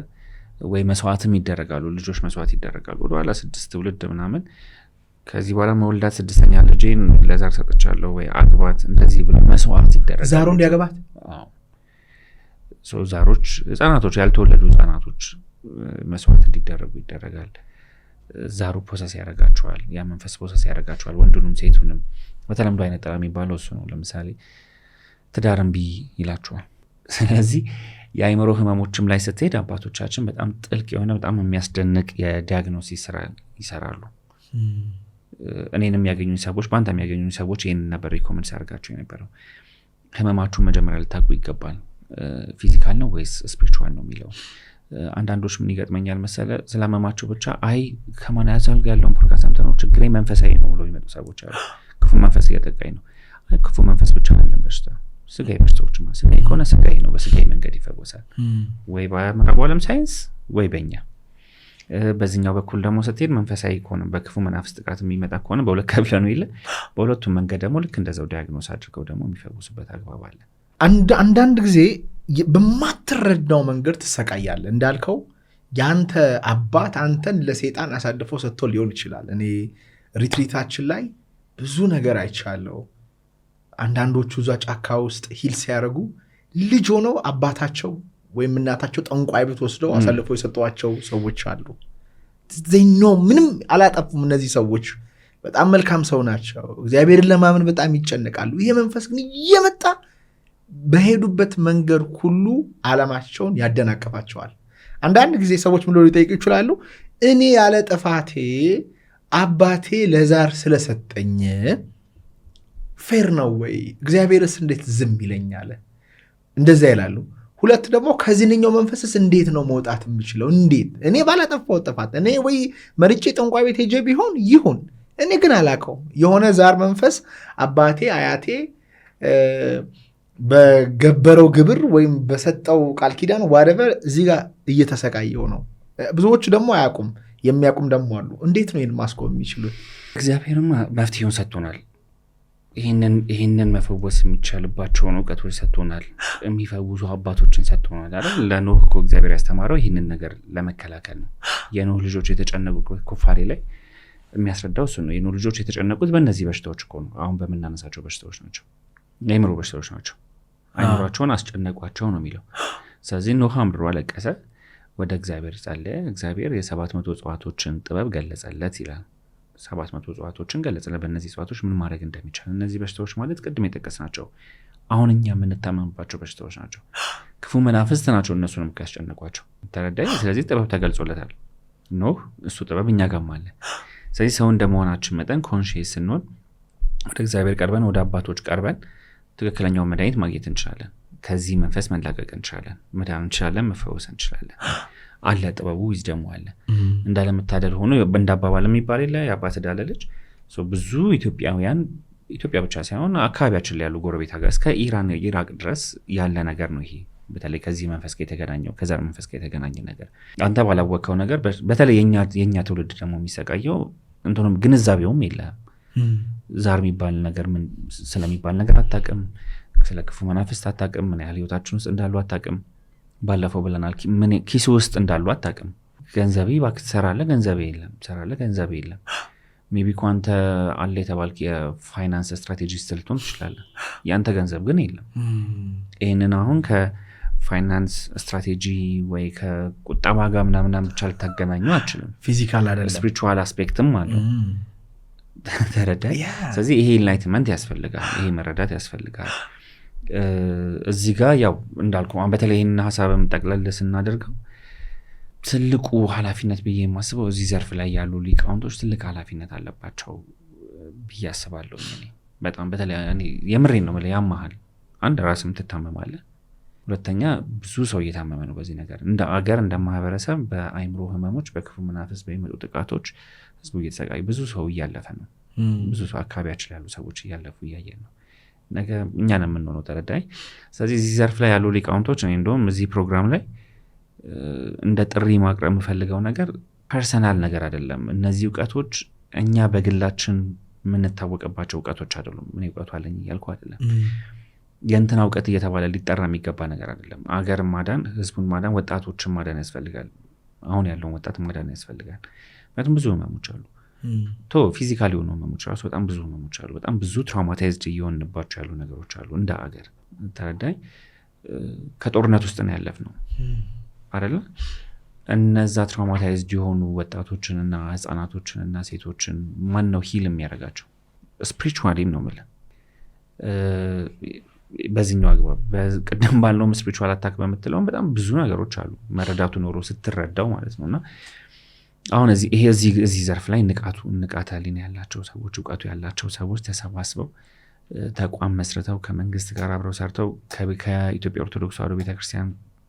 ወይ መስዋዕትም ይደረጋሉ፣ ልጆች መስዋዕት ይደረጋሉ ወደኋላ 6 ትውልድ ምናምን። ከዚህ በኋላ መወልዳት 6ኛ ልጄን ለዛር ሰጥቻለሁ ወይ አግባት እንደዚህ ብሎ መስዋዕት ይደረጋል። ዛሩ እንዲያገባት ዛሮች ህፃናቶች፣ ያልተወለዱ ህፃናቶች መስዋዕት እንዲደረጉ ይደረጋል። ዛሩ ፕሮሰስ ያደርጋቸዋል፣ ያ መንፈስ ፕሮሰስ ያደርጋቸዋል፣ ወንዱንም ሴቱንም። በተለምዶ አይነት ጠላ የሚባለው እሱ ነው። ለምሳሌ ትዳር እምቢ ይላቸዋል። ስለዚህ የአይምሮ ህመሞችም ላይ ስትሄድ አባቶቻችን በጣም ጥልቅ የሆነ በጣም የሚያስደንቅ የዲያግኖሲስ ስራ ይሰራሉ። እኔንም ያገኙ ሰዎች በአንተ የሚያገኙ ሰዎች ይህን ነበር ሪኮመንድ ሲያደርጋቸው የነበረው። ህመማችሁን መጀመሪያ ልታውቁ ይገባል። ፊዚካል ነው ወይስ ስፒሪቹዋል ነው የሚለው። አንዳንዶች ምን ይገጥመኛል መሰለ ስላመማቸው ብቻ አይ ከማን ያዛል ጋር ያለውን ፖድካስት ሰምተህ ነው ችግሬ መንፈሳዊ ነው ብለው ይመጡ ሰዎች አሉ። ክፉ መንፈስ እያጠቃኝ ነው። አይ ክፉ መንፈስ ብቻ አይደለም በሽታ፣ ስጋዊ በሽታዎች ማለት ስጋዊ ከሆነ ስጋዊ ነው፣ በስጋዊ መንገድ ይፈወሳል። ወይ በምዕራቡ ዓለም ሳይንስ ወይ በእኛ። በዚህኛው በኩል ደግሞ ስትሄድ መንፈሳዊ ከሆነ በክፉ መናፍስት ጥቃት የሚመጣ ከሆነ በሁለት ከፍለ ነው ይለ በሁለቱም መንገድ ደግሞ ልክ እንደዛው ዲያግኖስ አድርገው ደግሞ የሚፈውሱበት አግባብ አለ። አንዳንድ ጊዜ በማትረዳው መንገድ ትሰቃያለህ። እንዳልከው ያንተ አባት አንተን ለሰይጣን አሳልፎ ሰጥቶ ሊሆን ይችላል። እኔ ሪትሪታችን ላይ ብዙ ነገር አይቻለሁ። አንዳንዶቹ እዛ ጫካ ውስጥ ሂል ሲያደርጉ ልጅ ሆነው አባታቸው ወይም እናታቸው ጠንቋይ ቤት ወስደው አሳልፎ የሰጧቸው ሰዎች አሉ። ምንም አላጠፉም። እነዚህ ሰዎች በጣም መልካም ሰው ናቸው። እግዚአብሔርን ለማመን በጣም ይጨነቃሉ። ይሄ መንፈስ ግን እየመጣ በሄዱበት መንገድ ሁሉ ዓላማቸውን ያደናቀፋቸዋል። አንዳንድ ጊዜ ሰዎች ምን ሊጠይቁ ይችላሉ? እኔ ያለ ጥፋቴ አባቴ ለዛር ስለሰጠኝ ፌር ነው ወይ? እግዚአብሔርስ እንዴት ዝም ይለኛል? እንደዛ ይላሉ። ሁለት ደግሞ ከዚህኛው መንፈስስ እንዴት ነው መውጣት የምችለው? እንዴት እኔ ባላጠፋው ጥፋት እኔ ወይ መርጬ ጠንቋይ ቤት ሄጄ ቢሆን ይሁን፣ እኔ ግን አላውቀው የሆነ ዛር መንፈስ አባቴ አያቴ በገበረው ግብር ወይም በሰጠው ቃል ኪዳን ዋደቨር እዚህ ጋር እየተሰቃየው ነው። ብዙዎች ደግሞ አያውቁም፣ የሚያውቁም ደግሞ አሉ። እንዴት ነው ይህን ማስቆም የሚችሉት? እግዚአብሔርም መፍትሄውን ሰጥቶናል። ይህንን መፈወስ የሚቻልባቸውን እውቀቶች ሰጥቶናል። የሚፈውሱ አባቶችን ሰጥቶናል አይደል? ለኖህ እኮ እግዚአብሔር ያስተማረው ይህንን ነገር ለመከላከል ነው። የኖህ ልጆች የተጨነቁት ኩፋሌ ላይ የሚያስረዳው እሱ ነው። የኖህ ልጆች የተጨነቁት በእነዚህ በሽታዎች እኮ ነው። አሁን በምናነሳቸው በሽታዎች ናቸው፣ የአእምሮ በሽታዎች ናቸው። አእምሯቸውን አስጨነቋቸው ነው የሚለው። ስለዚህ ኖህ አምርሮ አለቀሰ፣ ወደ እግዚአብሔር ጸለየ። እግዚአብሔር የ700 እጽዋቶችን ጥበብ ገለጸለት ይላል። 700 እጽዋቶችን ገለጸለት። በእነዚህ እጽዋቶች ምን ማድረግ እንደሚቻል። እነዚህ በሽታዎች ማለት ቅድም የጠቀስናቸው አሁን እኛ የምንታመምባቸው በሽታዎች ናቸው። ክፉ መናፍስት ናቸው እነሱንም ያስጨነቋቸው። ተረዳይ? ስለዚህ ጥበብ ተገልጾለታል ኖህ። እሱ ጥበብ እኛ ጋርም አለ። ስለዚህ ሰው እንደመሆናችን መጠን ኮንሽየስ ስንሆን ወደ እግዚአብሔር ቀርበን ወደ አባቶች ቀርበን ትክክለኛውን መድኃኒት ማግኘት እንችላለን። ከዚህ መንፈስ መላቀቅ እንችላለን፣ መዳን እንችላለን፣ መፈወስ እንችላለን። አለ ጥበቡ ይዝደሙ አለ። እንዳለመታደል ሆኖ እንዳባባል የሚባል የለ የአባት ዳለ ልጅ ብዙ ኢትዮጵያውያን ኢትዮጵያ ብቻ ሳይሆን አካባቢያችን ላይ ያሉ ጎረቤት ሀገር እስከ ኢራን ኢራቅ ድረስ ያለ ነገር ነው ይሄ። በተለይ ከዚህ መንፈስ ጋር የተገናኘው ከዛር መንፈስ ጋር የተገናኘ ነገር አንተ ባላወቀው ነገር በተለይ የኛ ትውልድ ደግሞ የሚሰቃየው እንትንም ግንዛቤውም የለም። ዛር የሚባል ነገር ምን ስለሚባል ነገር አታውቅም። ስለ ክፉ መናፍስት አታውቅም። ምን ያህል ህይወታችን ውስጥ እንዳሉ አታውቅም። ባለፈው ብለናል፣ ምን ኪስ ውስጥ እንዳሉ አታውቅም። ገንዘቤ እባክህ ትሰራለህ፣ ገንዘቤ የለም፣ ትሰራለህ፣ ገንዘቤ የለም። ሜቢ እኮ አንተ አለ የተባልክ የፋይናንስ ስትራቴጂስት ልትሆን ትችላለህ፣ የአንተ ገንዘብ ግን የለም። ይህንን አሁን ከፋይናንስ ስትራቴጂ ወይ ከቁጠባ ጋር ምናምን ብቻ ልታገናኙ አችልም። ፊዚካል አይደለም፣ ስፒሪቹዋል አስፔክትም አለው። ተረዳ? ስለዚህ ይሄ ኢንላይትመንት ያስፈልጋል፣ ይሄ መረዳት ያስፈልጋል። እዚህ ጋር ያው እንዳልኩ በተለይ ይህን ሀሳብም ጠቅለል ስናደርገው ትልቁ ኃላፊነት ብዬ የማስበው እዚህ ዘርፍ ላይ ያሉ ሊቃውንቶች ትልቅ ኃላፊነት አለባቸው ብዬ አስባለሁ። በጣም በተለይ የምሬን ነው ማለት ያማሃል። አንድ ራስም ትታመማለህ፣ ሁለተኛ ብዙ ሰው እየታመመ ነው በዚህ ነገር። እንደ አገር እንደ ማህበረሰብ በአይምሮ ህመሞች፣ በክፉ መናፍስት በሚመጡ ጥቃቶች ህዝቡ እየተሰቃየ ብዙ ሰው እያለፈ ነው። ብዙ ሰው አካባቢያችን ያሉ ሰዎች እያለፉ እያየን ነው። ነገ እኛ ነው የምንሆነው። ተረዳይ? ስለዚህ እዚህ ዘርፍ ላይ ያሉ ሊቃውንቶች እኔ እንደውም እዚህ ፕሮግራም ላይ እንደ ጥሪ ማቅረብ የምፈልገው ነገር ፐርሰናል ነገር አይደለም። እነዚህ እውቀቶች እኛ በግላችን የምንታወቅባቸው እውቀቶች አይደሉም። ምን እውቀቱ አለኝ እያልኩ አይደለም። የእንትና እውቀት እየተባለ ሊጠራ የሚገባ ነገር አይደለም። አገር ማዳን፣ ህዝቡን ማዳን፣ ወጣቶችን ማዳን ያስፈልጋል። አሁን ያለውን ወጣት ማዳን ያስፈልጋል። ምክንያቱም ብዙ ህመሞች አሉ። ፊዚካሊ የሆኑ ህመሞች ራሱ በጣም ብዙ ህመሞች አሉ። በጣም ብዙ ትራውማታይዝድ እየሆንባቸው ያሉ ነገሮች አሉ እንደ አገር። ተረዳኝ? ከጦርነት ውስጥ ነው ያለፍነው አይደለ? እነዛ ትራውማታይዝድ የሆኑ ወጣቶችንና ህፃናቶችንና ሴቶችን ማን ነው ሂል የሚያደርጋቸው? ስፒሪቹዋሊም ነው የምልህ። በዚህኛው አግባብ ቅድም ባልነውም ስፒሪቹዋል አታክ በምትለውም በጣም ብዙ ነገሮች አሉ መረዳቱ ኖሮ ስትረዳው ማለት ነው። እና አሁን እዚህ ዘርፍ ላይ ንቃተ ህሊና ያላቸው ሰዎች፣ እውቀቱ ያላቸው ሰዎች ተሰባስበው ተቋም መስርተው ከመንግስት ጋር አብረው ሰርተው ከኢትዮጵያ ኦርቶዶክስ ተዋሕዶ ቤተክርስቲያን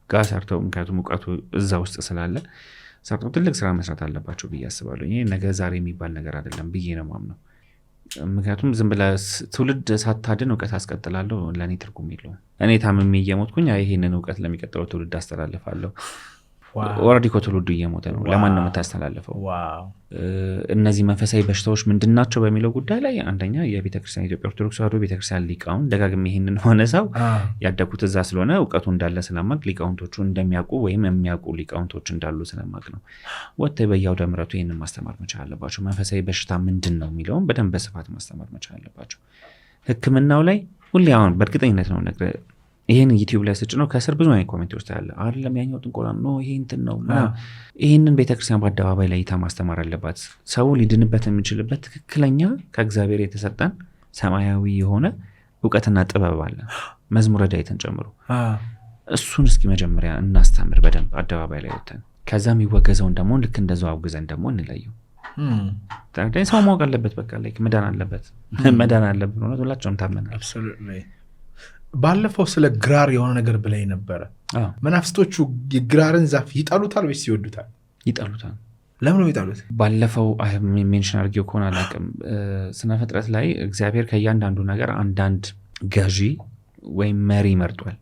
ጋር ሰርተው፣ ምክንያቱም እውቀቱ እዛ ውስጥ ስላለ ሰርተው ትልቅ ስራ መስራት አለባቸው ብዬ አስባለሁ። ይሄ ነገ ዛሬ የሚባል ነገር አይደለም ብዬ ነው ማምነው። ምክንያቱም ዝም ብለህ ትውልድ ሳታድን እውቀት አስቀጥላለሁ ለእኔ ትርጉም የለውም። እኔ ታምሜ እየሞትኩኝ ይሄንን እውቀት ለሚቀጥለው ትውልድ አስተላልፋለሁ። ኦልሬዲ እኮ ትውልዱ እየሞተ ነው። ለማን ነው የምታስተላልፈው? እነዚህ መንፈሳዊ በሽታዎች ምንድን ናቸው በሚለው ጉዳይ ላይ አንደኛ የቤተክርስቲያን ኢትዮጵያ ኦርቶዶክስ ተዋሕዶ ቤተክርስቲያን ሊቃውንት ደጋግሜ ይህንን ሆነ ሰው ያደኩት እዛ ስለሆነ እውቀቱ እንዳለ ስለማቅ ሊቃውንቶቹ እንደሚያውቁ ወይም የሚያውቁ ሊቃውንቶች እንዳሉ ስለማቅ ነው። ወጥተው በየአውደ ምሕረቱ ይህንን ማስተማር መቻል አለባቸው። መንፈሳዊ በሽታ ምንድን ነው የሚለውን በደንብ በስፋት ማስተማር መቻል አለባቸው። ሕክምናው ላይ ሁሌ አሁን በእርግጠኝነት ነው ነገር ይሄን ዩቲዩብ ላይ ስጭ ነው ከስር ብዙ አይነት ኮሜንቶች ታያለ። አይደለም ያኛው ጥንቆላ ነው ይሄ እንትን ነው። ይሄንን ቤተክርስቲያን በአደባባይ ላይ ማስተማር አለባት። ሰው ሊድንበት የሚችልበት ትክክለኛ ከእግዚአብሔር የተሰጠን ሰማያዊ የሆነ እውቀትና ጥበብ አለ፣ መዝሙረ ዳዊትን ጨምሮ። እሱን እስኪ መጀመሪያ እናስተምር በደንብ አደባባይ ላይ ወተን፣ ከዛ የሚወገዘውን ደግሞ ልክ እንደዛው አውግዘን ደግሞ እንለየው። ታዲያ ሰው ማወቅ አለበት። በቃ ላይ መዳን አለበት፣ መዳን አለብን። ሆነ ሁላችንም ታመናል። ባለፈው ስለ ግራር የሆነ ነገር ብላይ ነበረ። መናፍስቶቹ የግራርን ዛፍ ይጣሉታል ወይስ ይወዱታል? ይጣሉታል። ለምን ነው ይጣሉት? ባለፈው ሜንሽን አድርጌው ከሆነ አላውቅም። ስነ ፍጥረት ላይ እግዚአብሔር ከእያንዳንዱ ነገር አንዳንድ ገዢ ወይም መሪ መርጧል።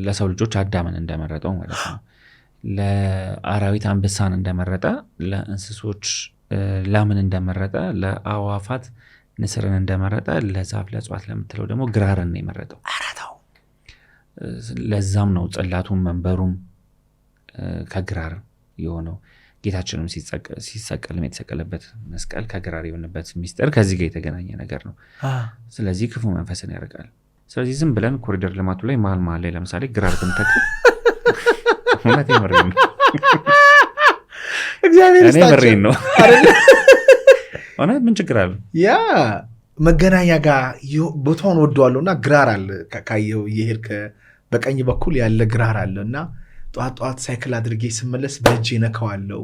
ለሰው ልጆች አዳምን እንደመረጠው ማለት ነው። ለአራዊት አንበሳን እንደመረጠ፣ ለእንስሶች ላምን እንደመረጠ፣ ለአዋፋት ንስርን እንደመረጠ ለዛፍ ለእጽዋት ለምትለው ደግሞ ግራርን ነው የመረጠው። አራታው ለዛም ነው ጽላቱም መንበሩም ከግራር የሆነው። ጌታችንም ሲሰቀልም የተሰቀለበት መስቀል ከግራር የሆነበት ሚስጥር ከዚህ ጋር የተገናኘ ነገር ነው። ስለዚህ ክፉ መንፈስን ያርቃል። ስለዚህ ዝም ብለን ኮሪደር ልማቱ ላይ መሀል ላይ ለምሳሌ ግራር ብንተክል እውነት የምሬን ነው እግዚአብሔር ይስጣቸው ነው እውነት ምን ችግር አለ? ያ መገናኛ ጋር ቦታውን ወደዋለሁና ግራር አለ ካየው እየሄድክ በቀኝ በኩል ያለ ግራር አለ እና ጠዋት ሳይክል አድርጌ ስመለስ በእጄ ነካዋለሁ።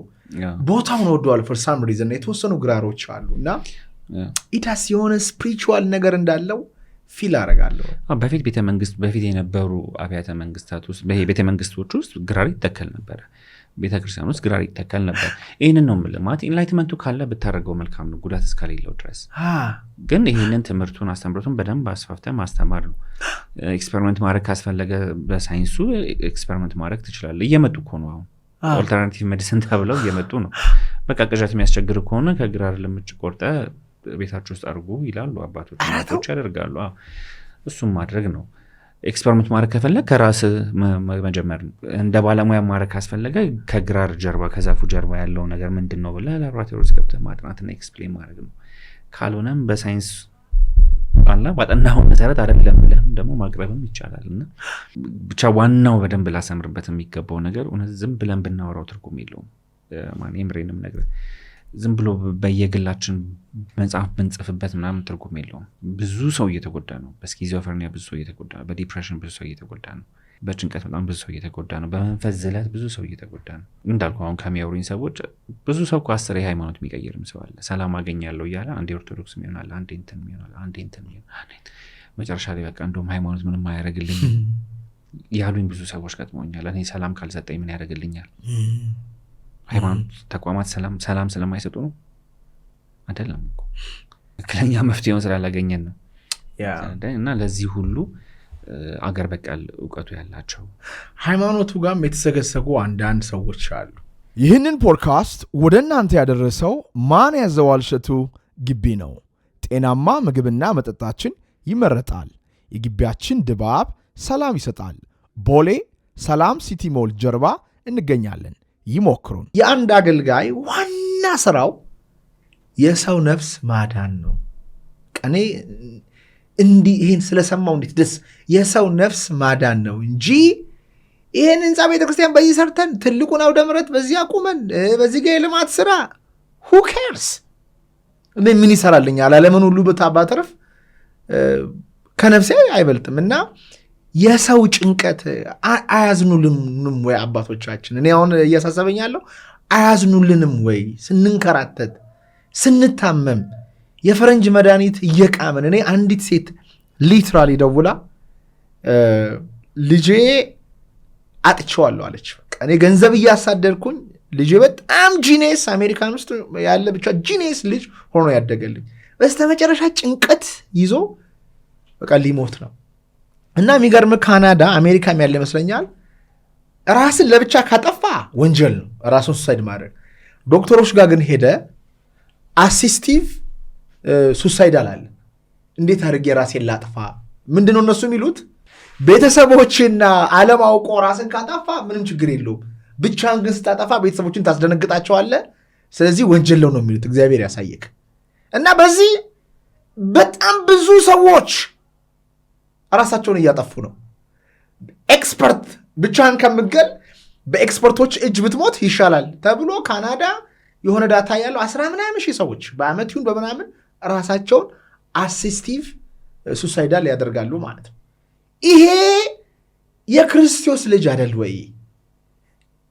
ቦታውን ወደዋለሁ for some reason የተወሰኑ ግራሮች አሉ እና ኢታስ የሆነ ስፒሪቹዋል ነገር እንዳለው ፊል አደርጋለሁ። በፊት የነበሩ አብያተ መንግስታት ውስጥ ቤተመንግስቶች ውስጥ ግራር ይተከል ነበር። ቤተክርስቲያን ውስጥ ግራር ይተከል ነበር። ይህንን ነው የምልህ ማለት ኢንላይትመንቱ ካለ ብታደርገው መልካም ነው ጉዳት እስካሌለው ድረስ። ግን ይህንን ትምህርቱን አስተምሮቱን በደንብ አስፋፍተህ ማስተማር ነው። ኤክስፐሪመንት ማድረግ ካስፈለገ በሳይንሱ ኤክስፐሪመንት ማድረግ ትችላለህ። እየመጡ እኮ ነው አሁን ኦልተርናቲቭ ሜዲሲን ተብለው እየመጡ ነው። በቃ ቅዠት የሚያስቸግር ከሆነ ከግራር ልምጭ ቆርጠህ ቤታችሁ ውስጥ አድርጉ ይላሉ አባቶች እናቶች ያደርጋሉ። እሱም ማድረግ ነው። ኤክስፐሪመንት ማድረግ ከፈለግ ከራስ መጀመር ነው። እንደ ባለሙያ ማድረግ ካስፈለገ ከግራር ጀርባ ከዛፉ ጀርባ ያለው ነገር ምንድን ነው ብለህ ላቦራቶሪ ውስጥ ገብተህ ማጥናትና ኤክስፕሌን ማድረግ ነው። ካልሆነም በሳይንስ ባጠናው መሰረት አይደለም ብለህም ደግሞ ማቅረብም ይቻላል። እና ብቻ ዋናው በደንብ ላሰምርበት የሚገባው ነገር እውነት ዝም ብለን ብናወራው ትርጉም የለውም። የምሬንም ነገር ዝም ብሎ በየግላችን መጽሐፍ ብንጽፍበት ምናምን ትርጉም የለውም። ብዙ ሰው እየተጎዳ ነው። በስኪዞፍሬኒያ ብዙ ሰው እየተጎዳ ነው። በዲፕሬሽን ብዙ ሰው እየተጎዳ ነው። በጭንቀት በጣም ብዙ ሰው እየተጎዳ ነው። በመንፈስ ዝለት ብዙ ሰው እየተጎዳ ነው። እንዳልኩ አሁን ከሚያወሩኝ ሰዎች ብዙ ሰው እኮ 10 ሃይማኖት የሚቀይርም ሰው አለ። ሰላም አገኛለሁ እያለ አንዴ ኦርቶዶክስ ይሆናል፣ አንዴ እንትን ይሆናል፣ አንዴ እንትን ይሆናል። መጨረሻ ላይ በቃ እንደውም ሃይማኖት ምንም አያደርግልኝ ያሉኝ ብዙ ሰዎች ገጥሞኛል። እኔ ሰላም ካልሰጠኝ ምን ያደርግልኛል? ሃይማኖት ተቋማት ሰላም ስለማይሰጡ ነው አይደለም እኮ ትክክለኛ መፍትሄውን ስላላገኘን ነው። እና ለዚህ ሁሉ አገር በቀል እውቀቱ ያላቸው ሃይማኖቱ ጋርም የተሰገሰጉ አንዳንድ ሰዎች አሉ። ይህንን ፖድካስት ወደ እናንተ ያደረሰው ማን ያዘዋል እሸቱ ግቢ ነው። ጤናማ ምግብና መጠጣችን ይመረጣል። የግቢያችን ድባብ ሰላም ይሰጣል። ቦሌ ሰላም ሲቲ ሞል ጀርባ እንገኛለን። ይሞክሩን። የአንድ አገልጋይ ዋና ስራው የሰው ነፍስ ማዳን ነው። ቀኔ እንዲህ ይህን ስለሰማው እንዴት ደስ የሰው ነፍስ ማዳን ነው እንጂ ይህን ህንፃ ቤተክርስቲያን በዚህ ሰርተን ትልቁን አውደ ምሕረት በዚህ አቁመን በዚህ ጋር የልማት ስራ who cares ምን ይሰራልኛል? ዓለምን ሁሉ ባተርፍ ከነፍሴ አይበልጥም። እና የሰው ጭንቀት አያዝኑልንም ወይ አባቶቻችን? እኔ አሁን እያሳሰበኛለሁ አያዝኑልንም ወይ? ስንንከራተት ስንታመም የፈረንጅ መድኃኒት እየቃመን። እኔ አንዲት ሴት ሊትራሊ ደውላ ልጄ አጥቼዋለሁ አለች። እኔ ገንዘብ እያሳደድኩኝ ልጄ በጣም ጂኔስ አሜሪካን ውስጥ ያለ ብቻ ጂኔስ ልጅ ሆኖ ያደገልኝ በስተመጨረሻ ጭንቀት ይዞ በቃ ሊሞት ነው። እና የሚገርም ካናዳ አሜሪካም ያለ ይመስለኛል ራስን ለብቻ ካጠፋ ወንጀል ነው ራሱን ሱሳይድ ማድረግ። ዶክተሮች ጋር ግን ሄደ አሲስቲቭ ሱሳይዳል አለ። እንዴት አድርጌ ራሴን ላጥፋ? ምንድነው እነሱ የሚሉት? ቤተሰቦችና ዓለም አውቆ ራስን ካጠፋ ምንም ችግር የለውም፣ ብቻን ግን ስታጠፋ ቤተሰቦችን ታስደነግጣቸዋለ፣ ስለዚህ ወንጀል ነው የሚሉት። እግዚአብሔር ያሳየክ። እና በዚህ በጣም ብዙ ሰዎች ራሳቸውን እያጠፉ ነው። ኤክስፐርት ብቻን ከምገል በኤክስፐርቶች እጅ ብትሞት ይሻላል ተብሎ ካናዳ የሆነ ዳታ ያለው 10 ሰዎች በአመት ይሁን በምናምን ራሳቸውን አሲስቲቭ ሱሳይዳል ያደርጋሉ ማለት ነው። ይሄ የክርስቶስ ልጅ አይደል ወይ?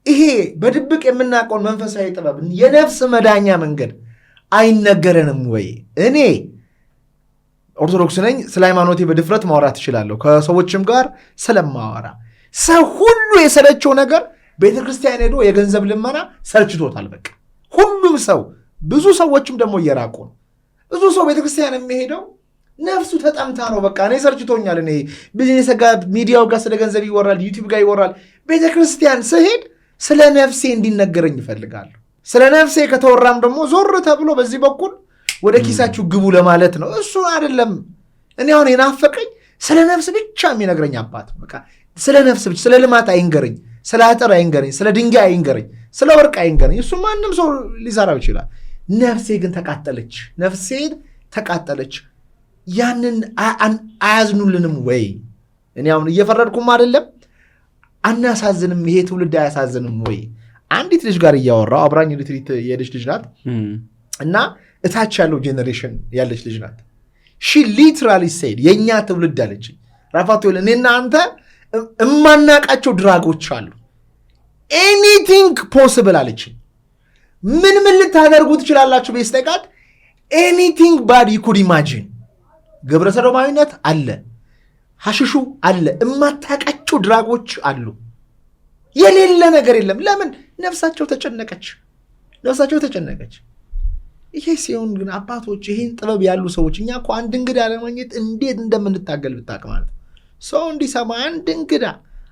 ይሄ በድብቅ የምናውቀውን መንፈሳዊ ጥበብ የነፍስ መዳኛ መንገድ አይነገረንም ወይ? እኔ ኦርቶዶክስ ነኝ፣ ስለ ሃይማኖቴ በድፍረት ማውራት እችላለሁ ከሰዎችም ጋር ስለማወራ። ሰው ሁሉ የሰለቸው ነገር ቤተክርስቲያን ሄዶ የገንዘብ ልመና ሰልችቶታል። በቃ ሁሉም ሰው፣ ብዙ ሰዎችም ደግሞ እየራቁ ነው። ብዙ ሰው ቤተክርስቲያን የሚሄደው ነፍሱ ተጠምታ ነው። በቃ እኔ ሰልችቶኛል፣ እኔ ቢዝነስ ጋር ሚዲያው ጋር ስለ ገንዘብ ይወራል፣ ዩቲዩብ ጋር ይወራል። ቤተክርስቲያን ስሄድ ስለ ነፍሴ እንዲነገረኝ ይፈልጋሉ። ስለ ነፍሴ ከተወራም ደግሞ ዞር ተብሎ በዚህ በኩል ወደ ኪሳችሁ ግቡ ለማለት ነው። እሱ አይደለም። እኔ አሁን የናፈቀኝ ስለ ነፍስ ብቻ የሚነግረኝ አባት በቃ ስለ ነፍስ ብቻ፣ ስለ ልማት አይንገረኝ፣ ስለ አጥር አይንገረኝ፣ ስለ ድንጋይ አይንገረኝ፣ ስለ ወርቅ አይንገረኝ። እሱ ማንም ሰው ሊሰራው ይችላል። ነፍሴ ግን ተቃጠለች፣ ነፍሴ ተቃጠለች። ያንን አያዝኑልንም ወይ? እኔ አሁን እየፈረድኩም አይደለም፣ አናሳዝንም? ይሄ ትውልድ አያሳዝንም ወይ? አንዲት ልጅ ጋር እያወራው አብራኝ ሪትሪት የሄደች ልጅ ናት እና እታች ያለው ጄኔሬሽን ያለች ልጅ ናት። ሺ ሊትራሊ ሴድ የእኛ ትውልድ አለች ራፋቶል፣ እኔና አንተ እማናቃቸው ድራጎች አሉ፣ ኤኒቲንግ ፖስብል አለች። ምን ልታደርጉ ትችላላችሁ? ቤስጠቃት ኤኒቲንግ ባድ ዩ ኩድ ኢማጂን። ግብረ ሰዶማዊነት አለ፣ ሐሽሹ አለ፣ እማታቃቸው ድራጎች አሉ። የሌለ ነገር የለም። ለምን? ነፍሳቸው ተጨነቀች፣ ነፍሳቸው ተጨነቀች። ይሄ ሲሆን ግን አባቶች፣ ይሄን ጥበብ ያሉ ሰዎች፣ እኛ እኮ አንድ እንግዳ ለማግኘት እንዴት እንደምንታገል ብታውቅ ማለት ሰው እንዲሰማ አንድ እንግዳ፣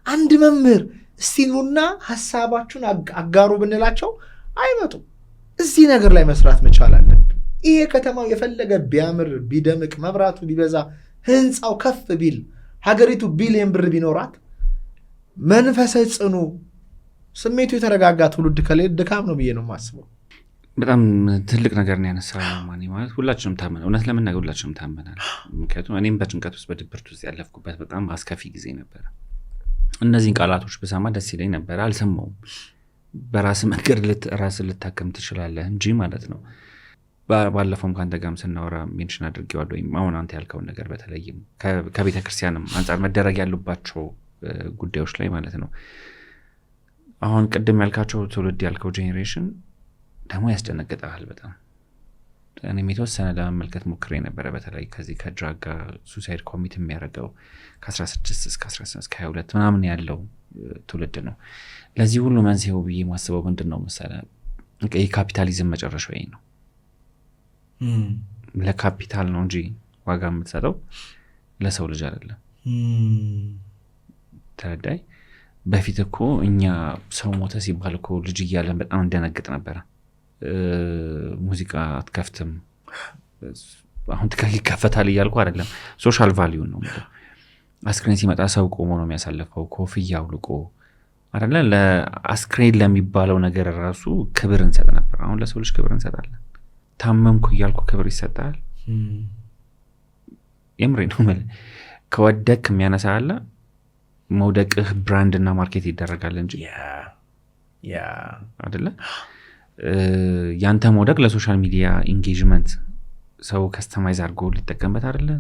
አንድ መምህር እስቲ ኑና ሐሳባችሁን አጋሩ ብንላቸው አይመጡም። እዚህ ነገር ላይ መስራት መቻል አለብን። ይሄ ከተማው የፈለገ ቢያምር ቢደምቅ፣ መብራቱ ቢበዛ፣ ህንፃው ከፍ ቢል፣ ሀገሪቱ ቢሊየን ብር ቢኖራት መንፈሰ ጽኑ ስሜቱ የተረጋጋ ትውልድ ከሌለ ድካም ነው ብዬ ነው የማስበው። በጣም ትልቅ ነገር ነው ያነሳው ማን ማለት ሁላችንም ታመናል። እውነት ለመናገር ሁላችንም ታመናል። ምክንያቱም እኔም በጭንቀት ውስጥ በድብርት ውስጥ ያለፍኩበት በጣም አስከፊ ጊዜ ነበር። እነዚህን ቃላቶች ብሰማ ደስ ይለኝ ነበር፣ አልሰማውም። በራስ መንገድ ራስን ልታከም ትችላለህ እንጂ ማለት ነው። ባለፈውም ከአንተ ጋርም ስናወራ ሜንሽን አድርጌዋለሁ። አሁን አንተ ያልከውን ነገር በተለይም ከቤተ ክርስቲያንም አንጻር መደረግ ያሉባቸው ጉዳዮች ላይ ማለት ነው። አሁን ቅድም ያልካቸው ትውልድ ያልከው ጄኔሬሽን ደግሞ ያስደነግጣል በጣም። እኔም የተወሰነ ለመመልከት ሞክሬ ነበረ። በተለይ ከዚህ ከድራግ ጋር ሱሳይድ ኮሚት የሚያደርገው ከ16 እስከ 18 እስከ 22 ምናምን ያለው ትውልድ ነው። ለዚህ ሁሉ መንስኤው ብዬ ማስበው ምንድን ነው መሰለህ? የካፒታሊዝም መጨረሻው ይሄ ነው። ለካፒታል ነው እንጂ ዋጋ የምትሰጠው ለሰው ልጅ አይደለም። ተረዳይ? በፊት እኮ እኛ ሰው ሞተ ሲባል እኮ ልጅ እያለን በጣም እንደነግጥ ነበረ። ሙዚቃ አትከፍትም፣ አሁን ይከፈታል እያልኩ አይደለም። ሶሻል ቫሊዩ ነው። አስክሬን ሲመጣ ሰው ቆሞ ነው የሚያሳልፈው፣ ኮፍያ አውልቆ አይደለ? ለአስክሬን ለሚባለው ነገር ራሱ ክብር እንሰጥ ነበር። አሁን ለሰው ልጅ ክብር እንሰጣለን። ታመምኩ እያልኩ ክብር ይሰጣል። የምሬ ነው ማለት ከወደቅ የሚያነሳ አለ። መውደቅህ ብራንድ እና ማርኬት ይደረጋል እንጂ አይደለ? ያንተ መውደቅ ለሶሻል ሚዲያ ኢንጌጅመንት ሰው ከስተማይዝ አድርጎ ሊጠቀምበት አይደለ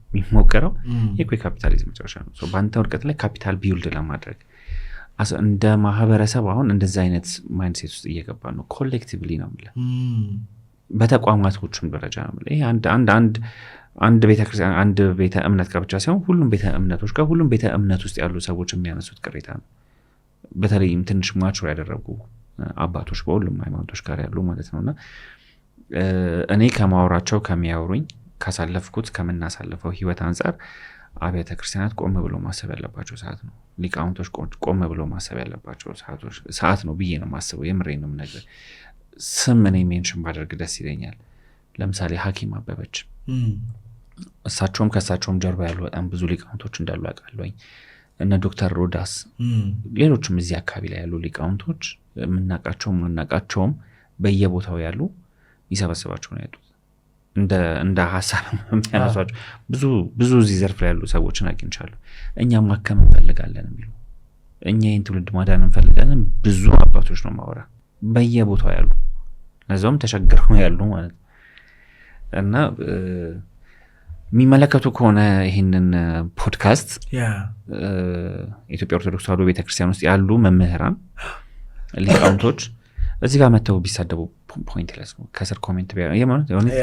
የሚሞከረው። ይህ የካፒታሊዝም መጨረሻ ነው። በአንተ ውድቀት ላይ ካፒታል ቢውልድ ለማድረግ እንደ ማህበረሰብ አሁን እንደዚህ አይነት ማይንድሴት ውስጥ እየገባ ነው። ኮሌክቲቭሊ ነው የምልህ፣ በተቋማቶችም ደረጃ ነው የምልህ። ይሄ አንድ ቤተክርስቲያን አንድ ቤተ እምነት ጋር ብቻ ሳይሆን ሁሉም ቤተ እምነቶች ጋር ሁሉም ቤተ እምነት ውስጥ ያሉ ሰዎች የሚያነሱት ቅሬታ ነው። በተለይም ትንሽ ማቹር ያደረጉ አባቶች በሁሉም ሃይማኖቶች ጋር ያሉ ማለት ነውና እኔ ከማወራቸው ከሚያወሩኝ ካሳለፍኩት ከምናሳልፈው ህይወት አንጻር አብያተ ክርስቲያናት ቆም ብሎ ማሰብ ያለባቸው ሰዓት ነው። ሊቃውንቶች ቆም ብሎ ማሰብ ያለባቸው ሰዓት ነው ብዬ ነው ማስበው። የምሬን ነው ነገር ስም እኔ ሜንሽን ባደርግ ደስ ይለኛል። ለምሳሌ ሐኪም አበበች፣ እሳቸውም ከእሳቸውም ጀርባ ያሉ በጣም ብዙ ሊቃውንቶች እንዳሉ አውቃለሁኝ። እነ ዶክተር ሮዳስ፣ ሌሎችም እዚህ አካባቢ ላይ ያሉ ሊቃውንቶች የምናውቃቸውም ማናውቃቸውም በየቦታው ያሉ ይሰበስባቸው ነው ያሉት። እንደ ሀሳብ የሚያነሷቸው ብዙ እዚህ ዘርፍ ላይ ያሉ ሰዎችን አግኝቻለሁ። እኛ ማከም እንፈልጋለን የሚሉ እኛ ይህን ትውልድ ማዳን እንፈልጋለን ብዙ አባቶች ነው ማወራ በየቦታው ያሉ፣ ለዛውም ተቸግረው ያሉ ማለት ነው። እና የሚመለከቱ ከሆነ ይህንን ፖድካስት ኢትዮጵያ ኦርቶዶክስ ተዋሕዶ ቤተክርስቲያን ውስጥ ያሉ መምህራን፣ ሊቃውንቶች እዚህ ጋር መተው ቢሳደቡ ፖይንትለስ ነው። ከስር ኮሜንት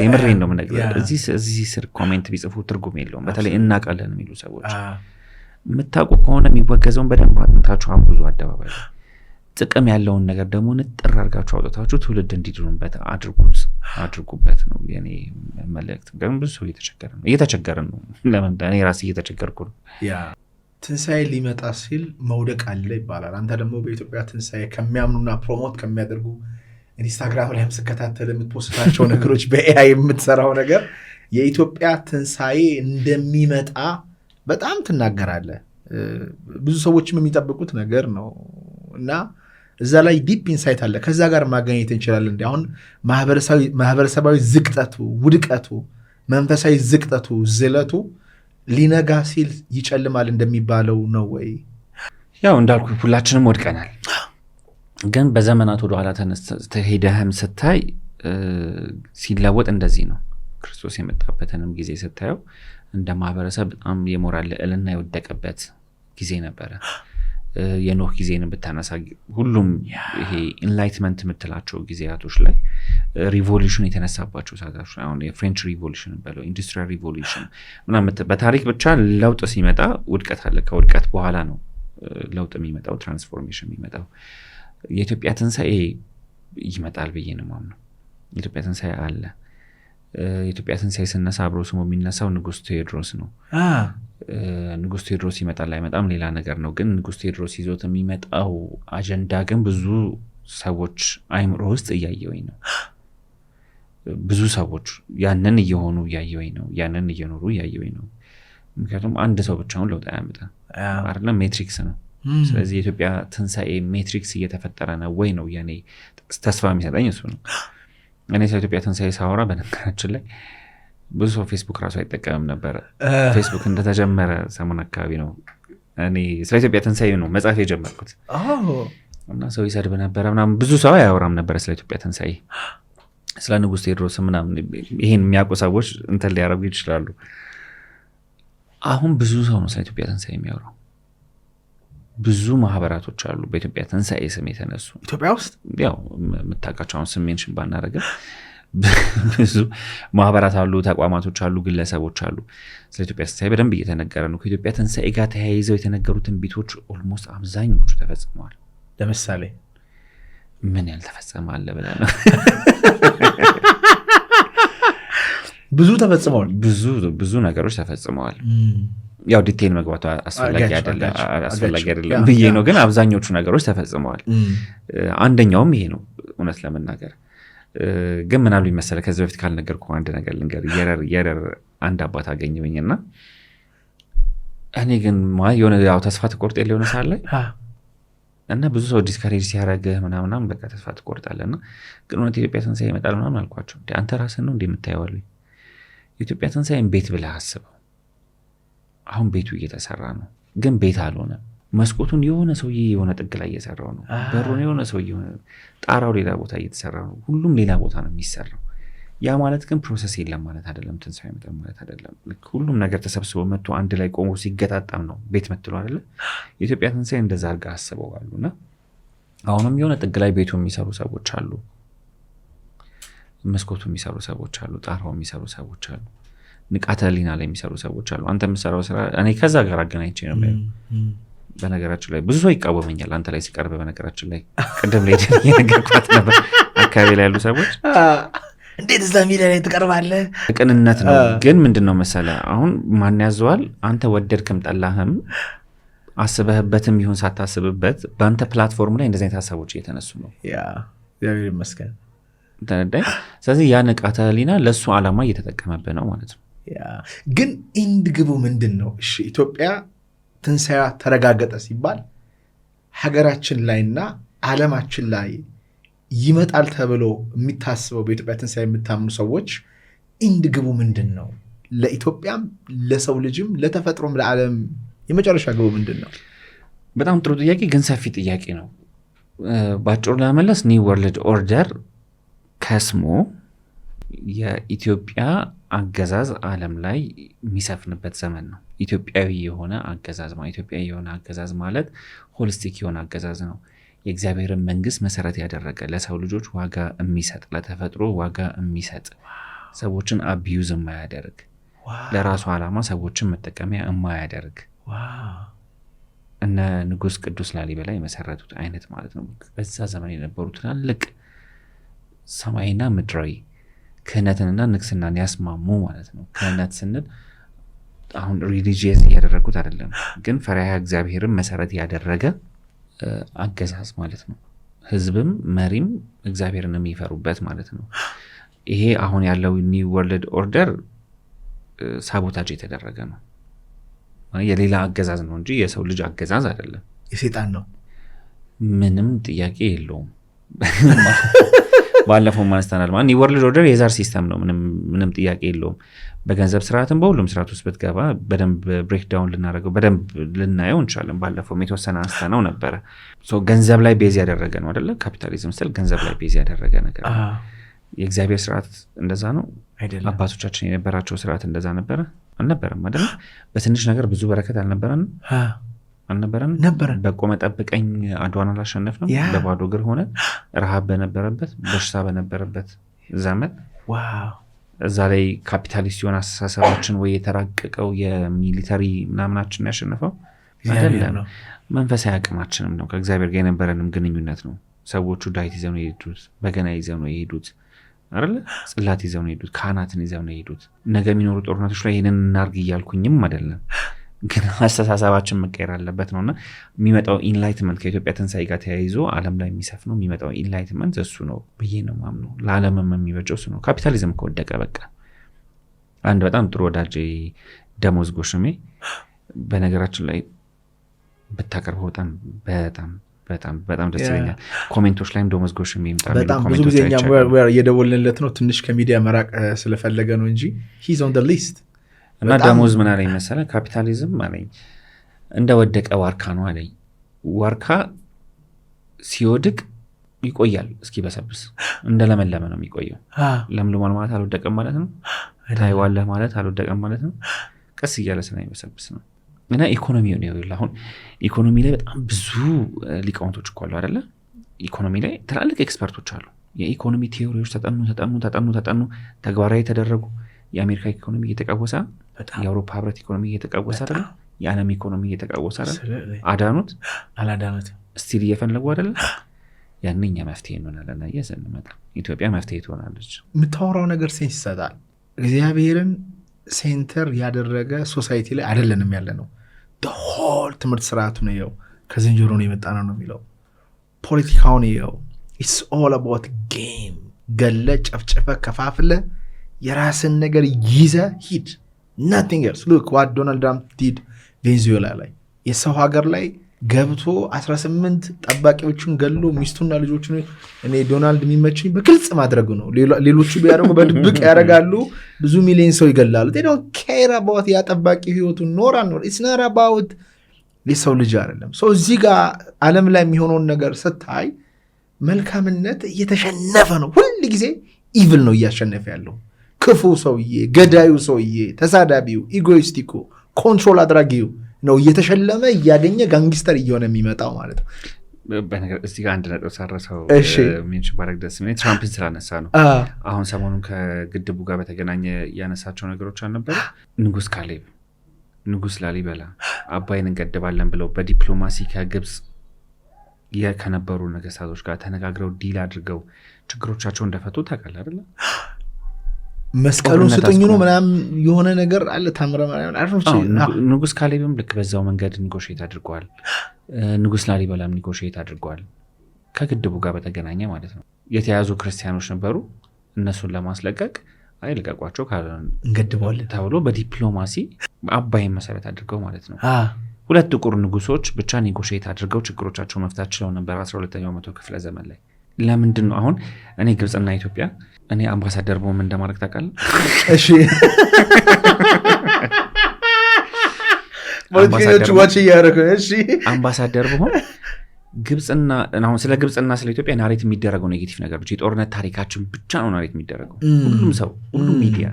የምሬን ነው የምነግርህ። እዚህ ስር ኮሜንት ቢጽፉ ትርጉም የለውም። በተለይ እናውቃለን የሚሉ ሰዎች የምታውቁ ከሆነ የሚወገዘውን በደንብ አጥንታችሁ አንብዙ። አደባባይ ጥቅም ያለውን ነገር ደግሞ ንጥር አድርጋችሁ አውጥታችሁ ትውልድ እንዲድኑበት አድርጉበት ነው የኔ መልእክት። ግን ብዙ ሰው እየተቸገረ ነው። ለምን እኔ ራሴ እየተቸገርኩ ነው። ትንሣኤ ሊመጣ ሲል መውደቅ አለ ይባላል። አንተ ደግሞ በኢትዮጵያ ትንሣኤ ከሚያምኑና ፕሮሞት ከሚያደርጉ ኢንስታግራም ላይ የምትከታተል የምትፖስታቸው ነገሮች በኤአይ የምትሰራው ነገር የኢትዮጵያ ትንሣኤ እንደሚመጣ በጣም ትናገራለህ። ብዙ ሰዎችም የሚጠብቁት ነገር ነው እና እዛ ላይ ዲፕ ኢንሳይት አለ። ከዛ ጋር ማገኘት እንችላለን። እንዲ አሁን ማህበረሰባዊ ዝቅጠቱ፣ ውድቀቱ፣ መንፈሳዊ ዝቅጠቱ፣ ዝለቱ ሊነጋ ሲል ይጨልማል እንደሚባለው ነው ወይ? ያው እንዳልኩ ሁላችንም ወድቀናል። ግን በዘመናት ወደኋላ ሄደህም ስታይ ሲለወጥ እንደዚህ ነው። ክርስቶስ የመጣበትንም ጊዜ ስታየው እንደ ማህበረሰብ በጣም የሞራል ልዕልና የወደቀበት ጊዜ ነበረ። የኖህ ጊዜን ብታነሳ ሁሉም ይሄ ኢንላይትመንት የምትላቸው ጊዜያቶች ላይ ሪቮሉሽን የተነሳባቸው ሰዓቶች፣ አሁን የፍሬንች ሪቮሉሽን በለው ኢንዱስትሪያል ሪቮሉሽን ምናምን በታሪክ ብቻ ለውጥ ሲመጣ ውድቀት አለ። ከውድቀት በኋላ ነው ለውጥ የሚመጣው፣ ትራንስፎርሜሽን የሚመጣው። የኢትዮጵያ ትንሣኤ ይመጣል ብዬ ነው የማምነው። የኢትዮጵያ ትንሣኤ አለ። የኢትዮጵያ ትንሣኤ ስነሳ አብሮ ስሙ የሚነሳው ንጉሥ ቴዎድሮስ ነው። ንጉሥ ቴዎድሮስ ይመጣል አይመጣም ሌላ ነገር ነው። ግን ንጉሥ ቴዎድሮስ ይዞት የሚመጣው አጀንዳ ግን ብዙ ሰዎች አይምሮ ውስጥ እያየወኝ ነው። ብዙ ሰዎች ያንን እየሆኑ እያየወኝ ነው። ያንን እየኖሩ እያየወኝ ነው። ምክንያቱም አንድ ሰው ብቻውን ለውጥ አያመጣም አይደለም፣ ሜትሪክስ ነው። ስለዚህ የኢትዮጵያ ትንሣኤ ሜትሪክስ እየተፈጠረ ነው ወይ ነው የኔ ተስፋ የሚሰጠኝ እሱ ነው። እኔ ስለ ኢትዮጵያ ትንሣኤ ሳወራ በነገራችን ላይ ብዙ ሰው ፌስቡክ ራሱ አይጠቀምም ነበረ። ፌስቡክ እንደተጀመረ ሰሞን አካባቢ ነው እኔ ስለ ኢትዮጵያ ትንሣኤ ነው መጽሐፍ የጀመርኩት እና ሰው ይሰድብ ነበረ ምናምን። ብዙ ሰው አያወራም ነበረ ስለ ኢትዮጵያ ትንሣኤ፣ ስለ ንጉሥ ቴዎድሮስ ምናምን። ይሄን የሚያውቁ ሰዎች እንትን ሊያረጉ ይችላሉ። አሁን ብዙ ሰው ነው ስለ ኢትዮጵያ ትንሣኤ የሚያወራው። ብዙ ማህበራቶች አሉ በኢትዮጵያ ትንሣኤ ስም የተነሱ ኢትዮጵያ ውስጥ ያው የምታውቃቸው አሁን ስም ሜንሽን ባናደርግም ብዙ ማህበራት አሉ፣ ተቋማቶች አሉ፣ ግለሰቦች አሉ። ስለ ኢትዮጵያ ትንሣኤ በደንብ እየተነገረ ነው። ከኢትዮጵያ ትንሣኤ ጋር ተያይዘው የተነገሩትን ቤቶች ኦልሞስት አብዛኞቹ ተፈጽመዋል። ለምሳሌ ምን ያልተፈጸመ አለ ብለህ ነው? ብዙ ተፈጽመዋል። ብዙ ነገሮች ተፈጽመዋል። ያው ዲቴይል መግባቱ አስፈላጊ አይደለም ብዬ ነው። ግን አብዛኞቹ ነገሮች ተፈጽመዋል። አንደኛውም ይሄ ነው እውነት ለመናገር። ግን ምን አሉ ይመሰለ ከዚህ በፊት ካልነገርኩ አንድ ነገር ልንገር። የረር አንድ አባት አገኘሁኝና እኔ ግን የሆነ ያው ተስፋ ትቆርጥ የለ የሆነ ሰዓት ላይ እና ብዙ ሰው ዲስካሬጅ ሲያደርግህ ምናምናም በቃ ተስፋ ትቆርጣለና ግን እውነት የኢትዮጵያ ትንሣኤ ይመጣል ምናምን አልኳቸው። አንተ ራስህን ነው እንደምታየዋለኝ የኢትዮጵያ ትንሣኤን ቤት ብለህ አስበው። አሁን ቤቱ እየተሰራ ነው፣ ግን ቤት አልሆነም። መስኮቱን የሆነ ሰውዬ የሆነ ጥግ ላይ እየሰራው ነው። በሩን የሆነ ሰውዬ የሆነ ጣራው ሌላ ቦታ እየተሰራ ነው። ሁሉም ሌላ ቦታ ነው የሚሰራው። ያ ማለት ግን ፕሮሰስ የለም ማለት አይደለም። ትንሣኤ ይመጣል ማለት አይደለም። ሁሉም ነገር ተሰብስቦ መጥቶ አንድ ላይ ቆሞ ሲገጣጣም ነው ቤት መጥቶ አይደለ? የኢትዮጵያ ትንሣኤ እንደዛ አድርጋ አስበዋሉና አሁንም የሆነ ጥግ ላይ ቤቱ የሚሰሩ ሰዎች አሉ፣ መስኮቱ የሚሰሩ ሰዎች አሉ፣ ጣራው የሚሰሩ ሰዎች አሉ፣ ንቃተ ህሊና ላይ የሚሰሩ ሰዎች አሉ። አንተ የምትሰራው ስራ እኔ ከዛ ጋር አገናኝቼ ነው ማለት ነው። በነገራችን ላይ ብዙ ሰው ይቃወመኛል አንተ ላይ ሲቀርብ። በነገራችን ላይ ቅድም ላይ የነገርኳት ነበር አካባቢ ላይ ያሉ ሰዎች እንዴት እዛ ሚዲያ ላይ ትቀርባለህ? ቅንነት ነው። ግን ምንድነው መሰለህ አሁን ማን ያዘዋል? አንተ ወደድክም ጠላህም አስበህበትም ይሁን ሳታስብበት በአንተ ፕላትፎርም ላይ እንደዚህ አይነት ሀሳቦች እየተነሱ ነው። እግዚአብሔር ይመስገን። ስለዚህ ያ ንቃተ ህሊና ለእሱ ዓላማ እየተጠቀመብህ ነው ማለት ነው። ግን ኢንድ ግቡ ምንድን ነው? እሺ ኢትዮጵያ ትንሣኤዋ ተረጋገጠ ሲባል ሀገራችን ላይና ዓለማችን ላይ ይመጣል ተብሎ የሚታስበው በኢትዮጵያ ትንሣኤ የምታምኑ ሰዎች ኢንድ ግቡ ምንድን ነው? ለኢትዮጵያም ለሰው ልጅም ለተፈጥሮም ለዓለም የመጨረሻ ግቡ ምንድን ነው? በጣም ጥሩ ጥያቄ፣ ግን ሰፊ ጥያቄ ነው። በአጭሩ ለመመለስ ኒው ወርልድ ኦርደር ከስሞ የኢትዮጵያ አገዛዝ ዓለም ላይ የሚሰፍንበት ዘመን ነው። ኢትዮጵያዊ የሆነ አገዛዝ ማለት ኢትዮጵያዊ የሆነ አገዛዝ ማለት ሆሊስቲክ የሆነ አገዛዝ ነው። የእግዚአብሔርን መንግስት መሰረት ያደረገ ለሰው ልጆች ዋጋ የሚሰጥ ለተፈጥሮ ዋጋ የሚሰጥ ሰዎችን አቢዩዝ የማያደርግ ለራሱ ዓላማ ሰዎችን መጠቀሚያ የማያደርግ እነ ንጉሥ ቅዱስ ላሊበላ የመሰረቱት አይነት ማለት ነው። በዛ ዘመን የነበሩ ትላልቅ ሰማይና ምድራዊ ክህነትንና ንግስናን ያስማሙ ማለት ነው። ክህነት ስንል አሁን ሪሊጂየስ እያደረጉት አይደለም፣ ግን ፈሪሃ እግዚአብሔርን መሰረት ያደረገ አገዛዝ ማለት ነው። ህዝብም መሪም እግዚአብሔርን የሚፈሩበት ማለት ነው። ይሄ አሁን ያለው ኒው ወርልድ ኦርደር ሳቦታጅ የተደረገ ነው። የሌላ አገዛዝ ነው እንጂ የሰው ልጅ አገዛዝ አይደለም። የሰይጣን ነው፣ ምንም ጥያቄ የለውም። ባለፈው ማንስተናል ማለት ኒው ወርልድ ኦርደር የዛር ሲስተም ነው፣ ምንም ጥያቄ የለውም። በገንዘብ ስርዓትም በሁሉም ስርዓት ውስጥ ብትገባ በደንብ ብሬክዳውን ልናደርገው በደንብ ልናየው እንችላለን። ባለፈው የተወሰነ አንስተነው ነበረ። ገንዘብ ላይ ቤዝ ያደረገ ነው አይደለ? ካፒታሊዝም ስል ገንዘብ ላይ ቤዝ ያደረገ ነገር። የእግዚአብሔር ስርዓት እንደዛ ነው አይደለም? አባቶቻችን የነበራቸው ስርዓት እንደዛ ነበረ አልነበረም? አይደለ? በትንሽ ነገር ብዙ በረከት አልነበረንም? አልነበረን? በቆመ ጠብቀኝ አድዋን አላሸነፍንም? በባዶ እግር ሆነ ረሃብ በነበረበት በሽታ በነበረበት ዘመን እዛ ላይ ካፒታሊስት የሆነ አስተሳሰባችን ወይ የተራቀቀው የሚሊተሪ ምናምናችን ያሸነፈው አይደለም። መንፈሳዊ አቅማችንም ነው፣ ከእግዚአብሔር ጋር የነበረንም ግንኙነት ነው። ሰዎቹ ዳዊት ይዘው ነው የሄዱት፣ በገና ይዘው ነው የሄዱት አይደለ? ጽላት ይዘው ነው የሄዱት፣ ካህናትን ይዘው ነው የሄዱት። ነገ የሚኖሩ ጦርነቶች ላይ ይህንን እናርግ እያልኩኝም አይደለም፣ ግን አስተሳሰባችን መቀየር አለበት ነውና የሚመጣው ኢንላይትመንት ከኢትዮጵያ ትንሣኤ ጋር ተያይዞ ዓለም ላይ የሚሰፍነው የሚመጣው ኢንላይትመንት እሱ ነው ብዬ ነው ማምነው። ለዓለምም የሚበጀው እሱ ነው። ካፒታሊዝም ከወደቀ በቃ። አንድ በጣም ጥሩ ወዳጅ ደሞዝ ጎሽሜ በነገራችን ላይ ብታቀርበው በጣም ደስ ይለኛል። ኮሜንቶች ላይም ደሞዝ ጎሽሜ ይምጣ በጣም ብዙ ጊዜ እኛ እየደወልንለት ነው። ትንሽ ከሚዲያ መራቅ ስለፈለገ ነው እንጂ ሂዝ ኦን ዘ ሊስት። እና ደሞዝ ምን አለኝ መሰለህ? ካፒታሊዝም አለኝ እንደወደቀ ዋርካ ነው አለኝ። ዋርካ ሲወድቅ ይቆያል እስኪበሰብስ፣ እንደለመለመ ነው የሚቆየው። ለምልሟል ማለት አልወደቀም ማለት ነው። ታይዋለህ ማለት አልወደቀም ማለት ነው። ቀስ እያለ ስለሚበሰብስ ነው። እና ኢኮኖሚው ነው ይኸውልህ። አሁን ኢኮኖሚ ላይ በጣም ብዙ ሊቃውንቶች እኮ አሉ አይደለ? ኢኮኖሚ ላይ ትላልቅ ኤክስፐርቶች አሉ። የኢኮኖሚ ቲዮሪዎች ተጠኑ፣ ተግባራዊ ተደረጉ። የአሜሪካ ኢኮኖሚ እየተቃወሰ፣ የአውሮፓ ህብረት ኢኮኖሚ እየተቃወሰ አይደለ? የዓለም ኢኮኖሚ እየተቃወሰ አይደለ? አዳኑት አላዳኑት ስቲል እየፈለጉ አይደለ? ያንኛ መፍትሄ እንሆናለን። እየዘንመጣ ኢትዮጵያ መፍትሄ ትሆናለች። የምታወራው ነገር ሴንስ ይሰጣል። እግዚአብሔርን ሴንተር ያደረገ ሶሳይቲ ላይ አይደለንም ያለ ነው። ሆል ትምህርት ስርዓቱ ነው ይኸው ከዝንጀሮ ነው የመጣ ነው የሚለው። ፖለቲካውን ይኸው ኢትስ ኦል አባውት ጌም። ገለ ጨፍጨፈ ከፋፍለ የራስን ነገር ይዘ ሂድ። ናቲንግ ኤልስ። ሉክ ዋት ዶናልድ ትራምፕ ዲድ ቬንዙዌላ ላይ። የሰው ሀገር ላይ ገብቶ 18 ጠባቂዎቹን ገሎ ሚስቱና ልጆቹን። እኔ ዶናልድ የሚመችኝ በግልጽ ማድረጉ ነው። ሌሎቹ ቢያደርጉ በድብቅ ያደርጋሉ፣ ብዙ ሚሊዮን ሰው ይገላሉ። they don't care about ያ ጠባቂ ህይወቱን ኖር it's not about የሰው ልጅ አይደለም። እዚህ ጋር ዓለም ላይ የሚሆነውን ነገር ስታይ መልካምነት እየተሸነፈ ነው። ሁል ጊዜ ኢቭል ነው እያሸነፈ ያለው። ክፉ ሰውዬ፣ ገዳዩ ሰውዬ፣ ተሳዳቢው፣ ኢጎይስቲኩ፣ ኮንትሮል አድራጊው ነው እየተሸለመ እያገኘ ጋንግስተር እየሆነ የሚመጣው ማለት ነው። በነገር እዚህ ጋር አንድ ነጥብ ሳረሰው ሜንሽን ባረግ ደስ የሚለኝ ትራምፕን ስላነሳ ነው። አሁን ሰሞኑን ከግድቡ ጋር በተገናኘ ያነሳቸው ነገሮች አልነበሩ? ንጉስ ካሌብ፣ ንጉስ ላሊበላ አባይን እንገድባለን ብለው በዲፕሎማሲ ከግብፅ ከነበሩ ነገስታቶች ጋር ተነጋግረው ዲል አድርገው ችግሮቻቸው እንደፈቱ ታውቃለህ አይደለ? መስቀሉን ስጠኝ ነው ምናምን የሆነ ነገር አለ ታምረ ንጉስ ካሌብም ልክ በዛው መንገድ ኒጎሽየት አድርገዋል። ንጉስ ላሊበላም ኒጎሽየት አድርገዋል ከግድቡ ጋር በተገናኘ ማለት ነው። የተያዙ ክርስቲያኖች ነበሩ፣ እነሱን ለማስለቀቅ አይልቀቋቸው እንገድበዋለን ተብሎ በዲፕሎማሲ አባይን መሰረት አድርገው ማለት ነው። ሁለት ጥቁር ንጉሶች ብቻ ኒጎሽየት አድርገው ችግሮቻቸው መፍታት ችለው ነበር 12ኛው መቶ ክፍለ ዘመን ላይ። ለምንድን ነው አሁን እኔ ግብፅና ኢትዮጵያ እኔ አምባሳደር በሆን እንደማድረግ ታውቃለህ? እሺ ፖለቲከኞቹ ዋች እያደረጉ እሺ አምባሳደር በሆን ግብፅና አሁን ስለ ግብፅና ስለ ኢትዮጵያ ናሬት የሚደረገው ኔጌቲቭ ነገሮች የጦርነት ታሪካችን ብቻ ነው ናሬት የሚደረገው። ሁሉም ሰው ሁሉም ሚዲያ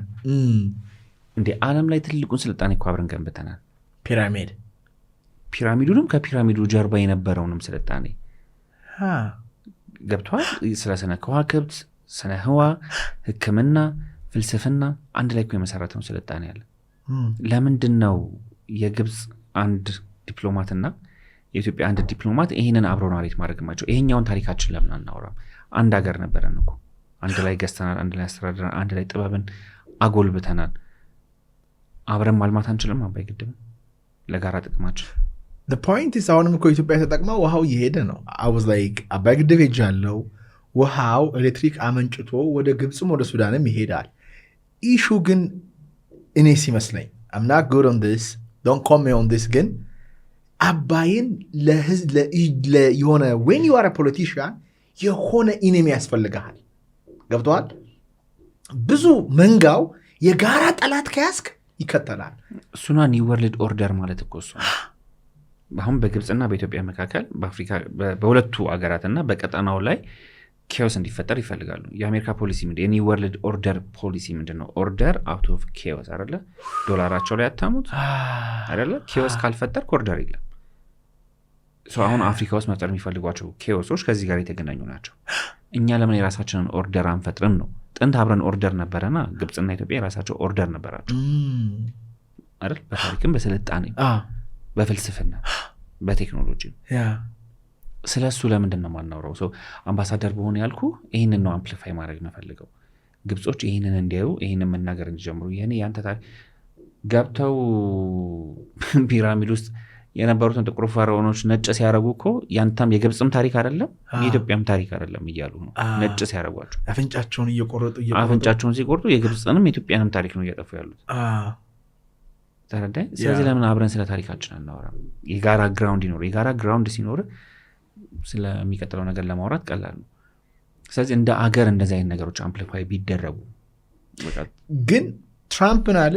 እንደ ዓለም ላይ ትልቁን ስልጣኔ እኮ አብረን ገንብተናል። ፒራሚዱንም ከፒራሚዱ ጀርባ የነበረውንም ስልጣኔ ገብቷል። ስለ ስነ ከዋክብት፣ ስነ ህዋ፣ ሕክምና፣ ፍልስፍና አንድ ላይ የመሰረተው ስልጣኔ ያለ። ለምንድን ነው የግብፅ አንድ ዲፕሎማትና የኢትዮጵያ አንድ ዲፕሎማት ይሄንን አብረው ናሬት ማድረግ ማቸው? ይሄኛውን ታሪካችን ለምን አናወራም? አንድ ሀገር ነበረን እኮ፣ አንድ ላይ ገዝተናል፣ አንድ ላይ አስተዳድረናል፣ አንድ ላይ ጥበብን አጎልብተናል። አብረን ማልማት አንችልም? አባይ ግድብን ለጋራ ጥቅማችን the point is አሁንም እኮ ኢትዮጵያ ተጠቅማ ውሃው እየሄደ ነው። I was like አባይ ግድብ ሄጃለሁ። ውሃው ኤሌክትሪክ አመንጭቶ ወደ ግብፅም ወደ ሱዳንም ይሄዳል። ኢሹ ግን እኔ ሲመስለኝ I'm not good on this, don't call me on this ግን አባይን ለህዝብ የሆነ when you are a politician የሆነ ኢኔሚ ያስፈልግሃል። ገብቶሃል? ብዙ መንጋው የጋራ ጠላት ከያዝክ ይከተላል። እሱና ኒው ወርልድ ኦርደር ማለት እኮ እሱ አሁን በግብፅና በኢትዮጵያ መካከል በአፍሪካ በሁለቱ አገራትና በቀጠናው ላይ ኬዎስ እንዲፈጠር ይፈልጋሉ። የአሜሪካ ፖሊሲ ምንድነው? የኒው ወርልድ ኦርደር ፖሊሲ ምንድነው? ኦርደር አውት ኦፍ ኬዎስ አይደለ? ዶላራቸው ላይ ያታሙት አይደለ? ኬዎስ ካልፈጠር ኦርደር የለም። አሁን አፍሪካ ውስጥ መፍጠር የሚፈልጓቸው ኬዎሶች ከዚህ ጋር የተገናኙ ናቸው። እኛ ለምን የራሳችንን ኦርደር አንፈጥርም ነው? ጥንት አብረን ኦርደር ነበረና ግብፅና ኢትዮጵያ የራሳቸው ኦርደር ነበራቸው አይደል? በታሪክም በስልጣኔም በፍልስፍና በቴክኖሎጂ ስለሱ ለምንድን ነው ማናወራው? አምባሳደር በሆነ ያልኩ ይህንን ነው አምፕሊፋይ ማድረግ መፈልገው። ግብጾች ይህንን እንዲያዩ ይህንን መናገር እንዲጀምሩ ይህን ያንተ ታሪክ ገብተው ፒራሚድ ውስጥ የነበሩትን ጥቁር ፈርዖኖች ነጭ ሲያረጉ እኮ ያንተም የግብፅም ታሪክ አይደለም የኢትዮጵያም ታሪክ አይደለም እያሉ ነው ነጭ ሲያረጓቸው አፍንጫቸውን እየቆረጡ አፍንጫቸውን ሲቆርጡ የግብፅንም የኢትዮጵያንም ታሪክ ነው እያጠፉ ያሉት። ተረዳኝ? ስለዚህ ለምን አብረን ስለ ታሪካችን አናወራም? የጋራ ግራውንድ ይኖር። የጋራ ግራውንድ ሲኖር ስለሚቀጥለው ነገር ለማውራት ቀላል ነው። ስለዚህ እንደ አገር እንደዚህ አይነት ነገሮች አምፕሊፋይ ቢደረጉ ግን ትራምፕን አለ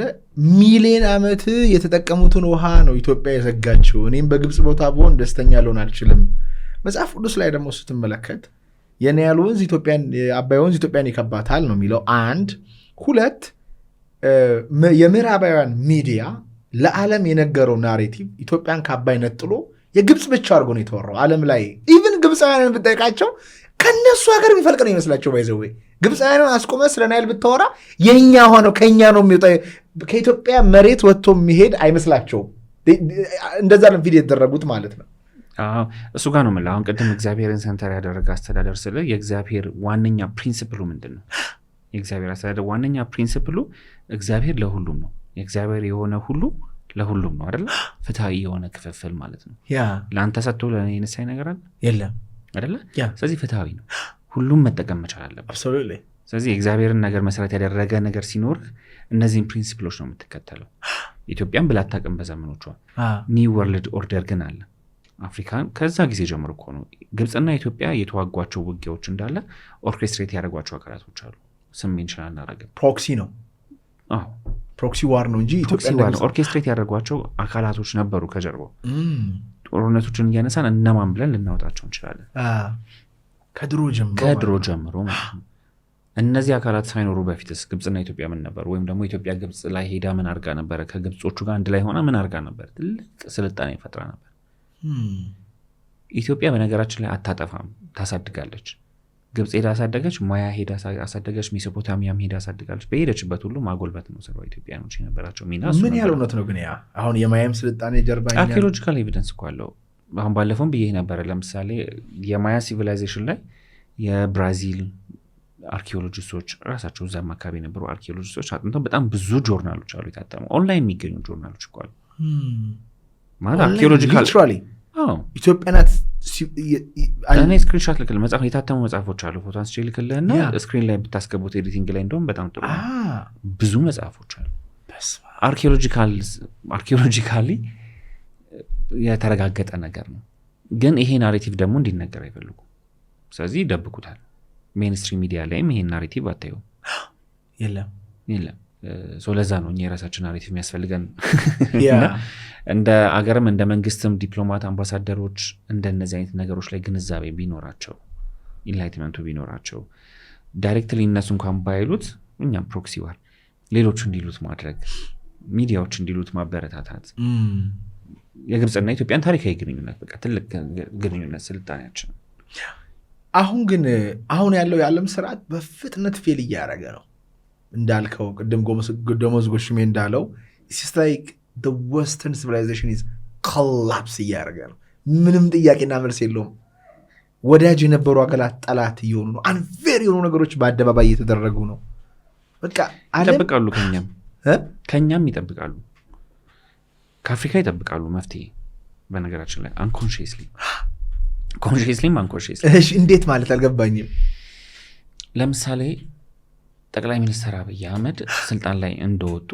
ሚሊዮን ዓመት የተጠቀሙትን ውሃ ነው ኢትዮጵያ የዘጋችው። እኔም በግብፅ ቦታ ብሆን ደስተኛ ልሆን አልችልም። መጽሐፍ ቅዱስ ላይ ደግሞ ስትመለከት የናይል ወንዝ ኢትዮጵያን የአባይ ወንዝ ኢትዮጵያን ይከባታል ነው የሚለው። አንድ ሁለት የምዕራባውያን ሚዲያ ለዓለም የነገረው ናሬቲቭ ኢትዮጵያን ከአባይ ነጥሎ የግብፅ ብቻ አድርጎ ነው የተወራው ዓለም ላይ። ኢቭን ግብፃውያንን ብጠይቃቸው ከነሱ ሀገር የሚፈልቅ ነው ይመስላቸው። ባይዘዌ ግብፃውያንን አስቆመ ስለ ናይል ብታወራ የኛ ሆነው ከኛ ነው የሚወጣ ከኢትዮጵያ መሬት ወጥቶ የሚሄድ አይመስላቸውም። እንደዛ ነው ቪዲዮ የተደረጉት ማለት ነው። እሱ ጋር ነው የምልህ። አሁን ቅድም እግዚአብሔርን ሰንተር ያደረገ አስተዳደር ስለ የእግዚአብሔር ዋነኛ ፕሪንሲፕሉ ምንድን ነው? የእግዚአብሔር አስተዳደር ዋነኛ ፕሪንሲፕሉ እግዚአብሔር ለሁሉም ነው። የእግዚአብሔር የሆነ ሁሉ ለሁሉም ነው አይደለ? ፍትሃዊ የሆነ ክፍፍል ማለት ነው። ለአንተ ሰጥቶ ለእኔ የነሳኝ ነገር አለ የለም አይደለ? ስለዚህ ፍትሃዊ ነው። ሁሉም መጠቀም መቻል አለበት። ስለዚህ የእግዚአብሔርን ነገር መሰረት ያደረገ ነገር ሲኖር እነዚህን ፕሪንሲፕሎች ነው የምትከተለው። ኢትዮጵያን ብላ አታውቅም በዘመኖቿ። ኒው ወርልድ ኦርደር ግን አለ። አፍሪካን ከዛ ጊዜ ጀምሮ እኮ ነው ግብፅና ኢትዮጵያ የተዋጓቸው ውጊያዎች እንዳለ ኦርኬስትሬት ያደረጓቸው አካላቶች አሉ። ስም እንችላል እናደርገን ፕሮክሲ ነው። ፕሮክሲ ዋር ነው እንጂ ኢትዮጵያ ኦርኬስትሬት ያደረጓቸው አካላቶች ነበሩ ከጀርባው። ጦርነቶችን እያነሳን እነማን ብለን ልናወጣቸው እንችላለን። ከድሮ ጀምሮ ማለት ነው። እነዚህ አካላት ሳይኖሩ በፊትስ ግብፅና ኢትዮጵያ ምን ነበር? ወይም ደግሞ ኢትዮጵያ ግብፅ ላይ ሄዳ ምን አርጋ ነበረ? ከግብጾቹ ጋር አንድ ላይ ሆና ምን አርጋ ነበር? ትልቅ ስልጣኔ ፈጥራ ነበር። ኢትዮጵያ በነገራችን ላይ አታጠፋም፣ ታሳድጋለች። ግብፅ ሄዳ አሳደገች፣ ማያ ሄዳ አሳደገች፣ ሜሶፖታሚያም ሄዳ አሳድጋለች። በሄደችበት ሁሉ ማጎልበት ነው ስራው። ኢትዮጵያኖች የነበራቸው ሚና ምን ያህል እውነት ነው? ግን ያ አሁን የማያም ስልጣኔ ጀርባ አርኪኦሎጂካል ኤቪደንስ እኮ አለው። አሁን ባለፈውም ብዬ ነበረ። ለምሳሌ የማያ ሲቪላይዜሽን ላይ የብራዚል አርኪኦሎጂስቶች ራሳቸው እዛም አካባቢ የነበሩ አርኪኦሎጂስቶች አጥንተው በጣም ብዙ ጆርናሎች አሉ የታተሙ። ኦንላይን የሚገኙ ጆርናሎች እኮ አሉ ማለት አርኪኦሎጂካል ኢትዮጵያ ናት። እኔ ስክሪንሾት ልክል መጽሐፍ የታተሙ መጽሐፎች አሉ። ፎቶ አንስቼ ልክልህና ስክሪን ላይ ብታስገቡት ኤዲቲንግ ላይ እንደውም በጣም ጥሩ ብዙ መጽሐፎች አሉ። አርኪኦሎጂካሊ የተረጋገጠ ነገር ነው። ግን ይሄ ናሬቲቭ ደግሞ እንዲነገር አይፈልጉ። ስለዚህ ይደብቁታል። ሜንስትሪም ሚዲያ ላይም ይሄን ናሬቲቭ አታዩ። የለም ለዛ ነው እኛ የራሳችን ናሬቲቭ የሚያስፈልገን። እንደ አገርም እንደ መንግስትም ዲፕሎማት፣ አምባሳደሮች እንደነዚህ አይነት ነገሮች ላይ ግንዛቤ ቢኖራቸው፣ ኢንላይትመንቱ ቢኖራቸው፣ ዳይሬክትሊ እነሱ እንኳን ባይሉት እኛም ፕሮክሲ ዋር ሌሎቹ እንዲሉት ማድረግ፣ ሚዲያዎች እንዲሉት ማበረታታት፣ የግብፅና ኢትዮጵያን ታሪካዊ ግንኙነት በቃ ትልቅ ግንኙነት ስልጣኔያችን። አሁን ያለው የዓለም ስርዓት በፍጥነት ፌል እያደረገ ነው። እንዳልከው ቅድም ደሞዝ ጎሽሜ እንዳለው the western civilization is collapse እያደረገ ነው። ምንም ጥያቄና መልስ የለውም። ወዳጅ የነበሩ አገላት ጠላት እየሆኑ ነው። አንፌር የሆኑ ነገሮች በአደባባይ እየተደረጉ ነው። በቃ ይጠብቃሉ፣ ከኛም ይጠብቃሉ፣ ከአፍሪካ ይጠብቃሉ መፍትሄ። በነገራችን ላይ አንኮንሺየስሊ እሺ እንዴት ማለት አልገባኝም። ለምሳሌ ጠቅላይ ሚኒስትር አብይ አህመድ ስልጣን ላይ እንደወጡ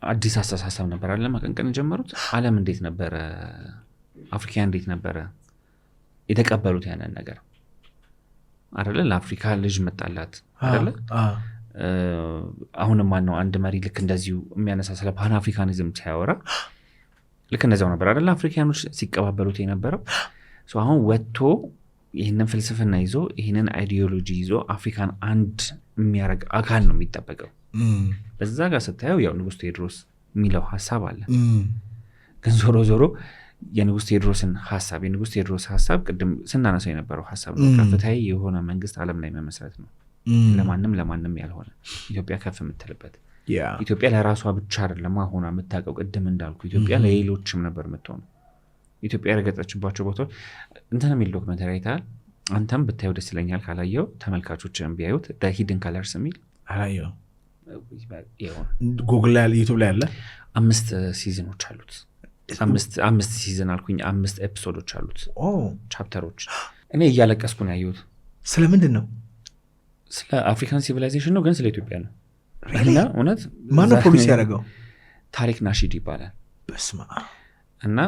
አዲስ አስተሳሰብ ነበር አለ ማቀንቀን ጀመሩት። ዓለም እንዴት ነበረ አፍሪካ እንዴት ነበረ የተቀበሉት ያንን ነገር አይደለ? ለአፍሪካ ልጅ መጣላት አይደለ? አሁንም ማነው አንድ መሪ ልክ እንደዚሁ የሚያነሳ ስለ ፓን አፍሪካኒዝም ሲያወራ ልክ እንደዛው ነበር አይደለ? አፍሪካኖች ሲቀባበሉት የነበረው አሁን ወጥቶ ይህንን ፍልስፍና ይዞ ይህንን አይዲዮሎጂ ይዞ አፍሪካን አንድ የሚያደርግ አካል ነው የሚጠበቀው። በዛ ጋር ስታየው ያው ንጉስ ቴዎድሮስ የሚለው ሀሳብ አለ። ግን ዞሮ ዞሮ የንጉስ ቴዎድሮስን ሀሳብ ቅድም ስናነሳው የነበረው ሀሳብ ነው። ከፍታዊ የሆነ መንግስት ዓለም ላይ መመስረት ነው። ለማንም ያልሆነ ኢትዮጵያ ከፍ የምትልበት ኢትዮጵያ ለራሷ ብቻ አይደለም ሆና የምታውቀው። ቅድም እንዳልኩ ኢትዮጵያ ለሌሎችም ነበር የምትሆነው። ኢትዮጵያ የረገጠችባቸው ቦታዎች እንትን የሚል ዶክመንተሪ አይተሃል? አንተም ብታየው ደስ ይለኛል። ካላየው ተመልካቾችን ቢያዩት ሂድን ከለርስ የሚል አላየው። ጉግል ላይ ዩቲዩብ ላይ አለ። 5 ሲዝኖች አሉት። 5 ሲዝን አልኩኝ፣ 5 ኤፒሶዶች አሉት ቻፕተሮች። እኔ እያለቀስኩ ነው ያየሁት። ስለምንድን ነው? ስለ አፍሪካን ሲቪላይዜሽን ነው፣ ግን ስለ ኢትዮጵያ ነው። እና እውነት ማነው ፕሮዲስ ያደረገው? ታሪክ ናሺድ ይባላል። በስመ አብ። እና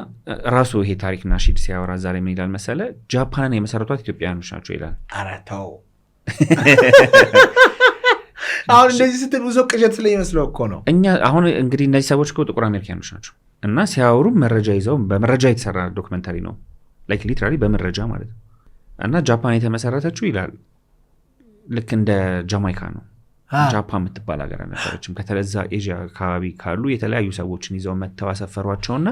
ራሱ ይሄ ታሪክ ናሺድ ሲያወራ ዛሬ ምን ይላል መሰለ? ጃፓንን የመሰረቷት ኢትዮጵያውያኖች ናቸው ይላል። ኧረ ተው። አሁን እንደዚህ ስትል ብዙ ቅዠት ስለሚመስለው እኮ ነው። እኛ አሁን እንግዲህ እነዚህ ሰዎች እኮ ጥቁር አሜሪካኖች ናቸው እና ሲያወሩ መረጃ ይዘው በመረጃ የተሰራ ዶክመንታሪ ነው። ላይክ ሊትራሊ በመረጃ ማለት ነው። እና ጃፓን የተመሰረተችው ይላል ልክ እንደ ጃማይካ ነው። ጃፓን የምትባል ሀገር ነበረችም። ከተለዛ ኤዥያ አካባቢ ካሉ የተለያዩ ሰዎችን ይዘው መተው አሰፈሯቸውና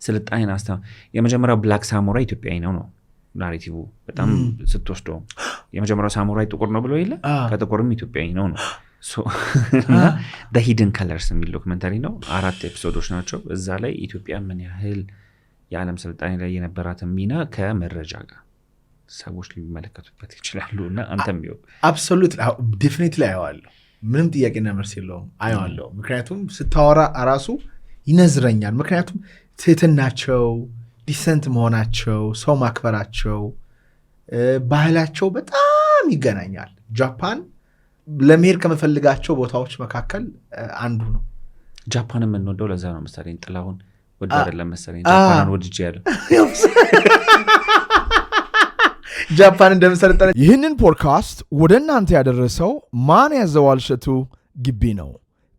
ስልጣኔን የመጀመሪያው ብላክ ሳሙራይ ኢትዮጵያዊ ነው ናሬቲቭ በጣም ስትወስደው የመጀመሪያው ሳሙራይ ጥቁር ነው ብሎ የለ ከጥቁርም ኢትዮጵያዊ ነው። ሂድን ከለርስ የሚል ዶክመንታሪ ነው። 4 ኤፒሶዶች ናቸው። እዛ ላይ ኢትዮጵያ ምን ያህል የዓለም ስልጣኔ ላይ የነበራትን ሚና ከመረጃ ጋር ሰዎች ሊመለከቱበት ይችላሉ። እና አንተም ይኸው አብሶሉት ዴፊኒትሊ አየዋለሁ። ምንም ጥያቄና መልስ የለውም። አየዋለሁ። ምክንያቱም ስታወራ እራሱ ይነዝረኛል። ምክንያቱም ትህትናቸው፣ ዲሰንት መሆናቸው፣ ሰው ማክበራቸው፣ ባህላቸው በጣም ይገናኛል። ጃፓን ለመሄድ ከመፈልጋቸው ቦታዎች መካከል አንዱ ነው። ጃፓን የምንወደው ለዛ ነው መሰለኝ። ጥላሁን ወደ አይደለም መሰለኝ ጃፓንን ወድጄ ያለው ጃፓን እንደምሰለጠነ። ይህንን ፖድካስት ወደ እናንተ ያደረሰው ማን ያዘዋል እሸቱ ግቢ ነው።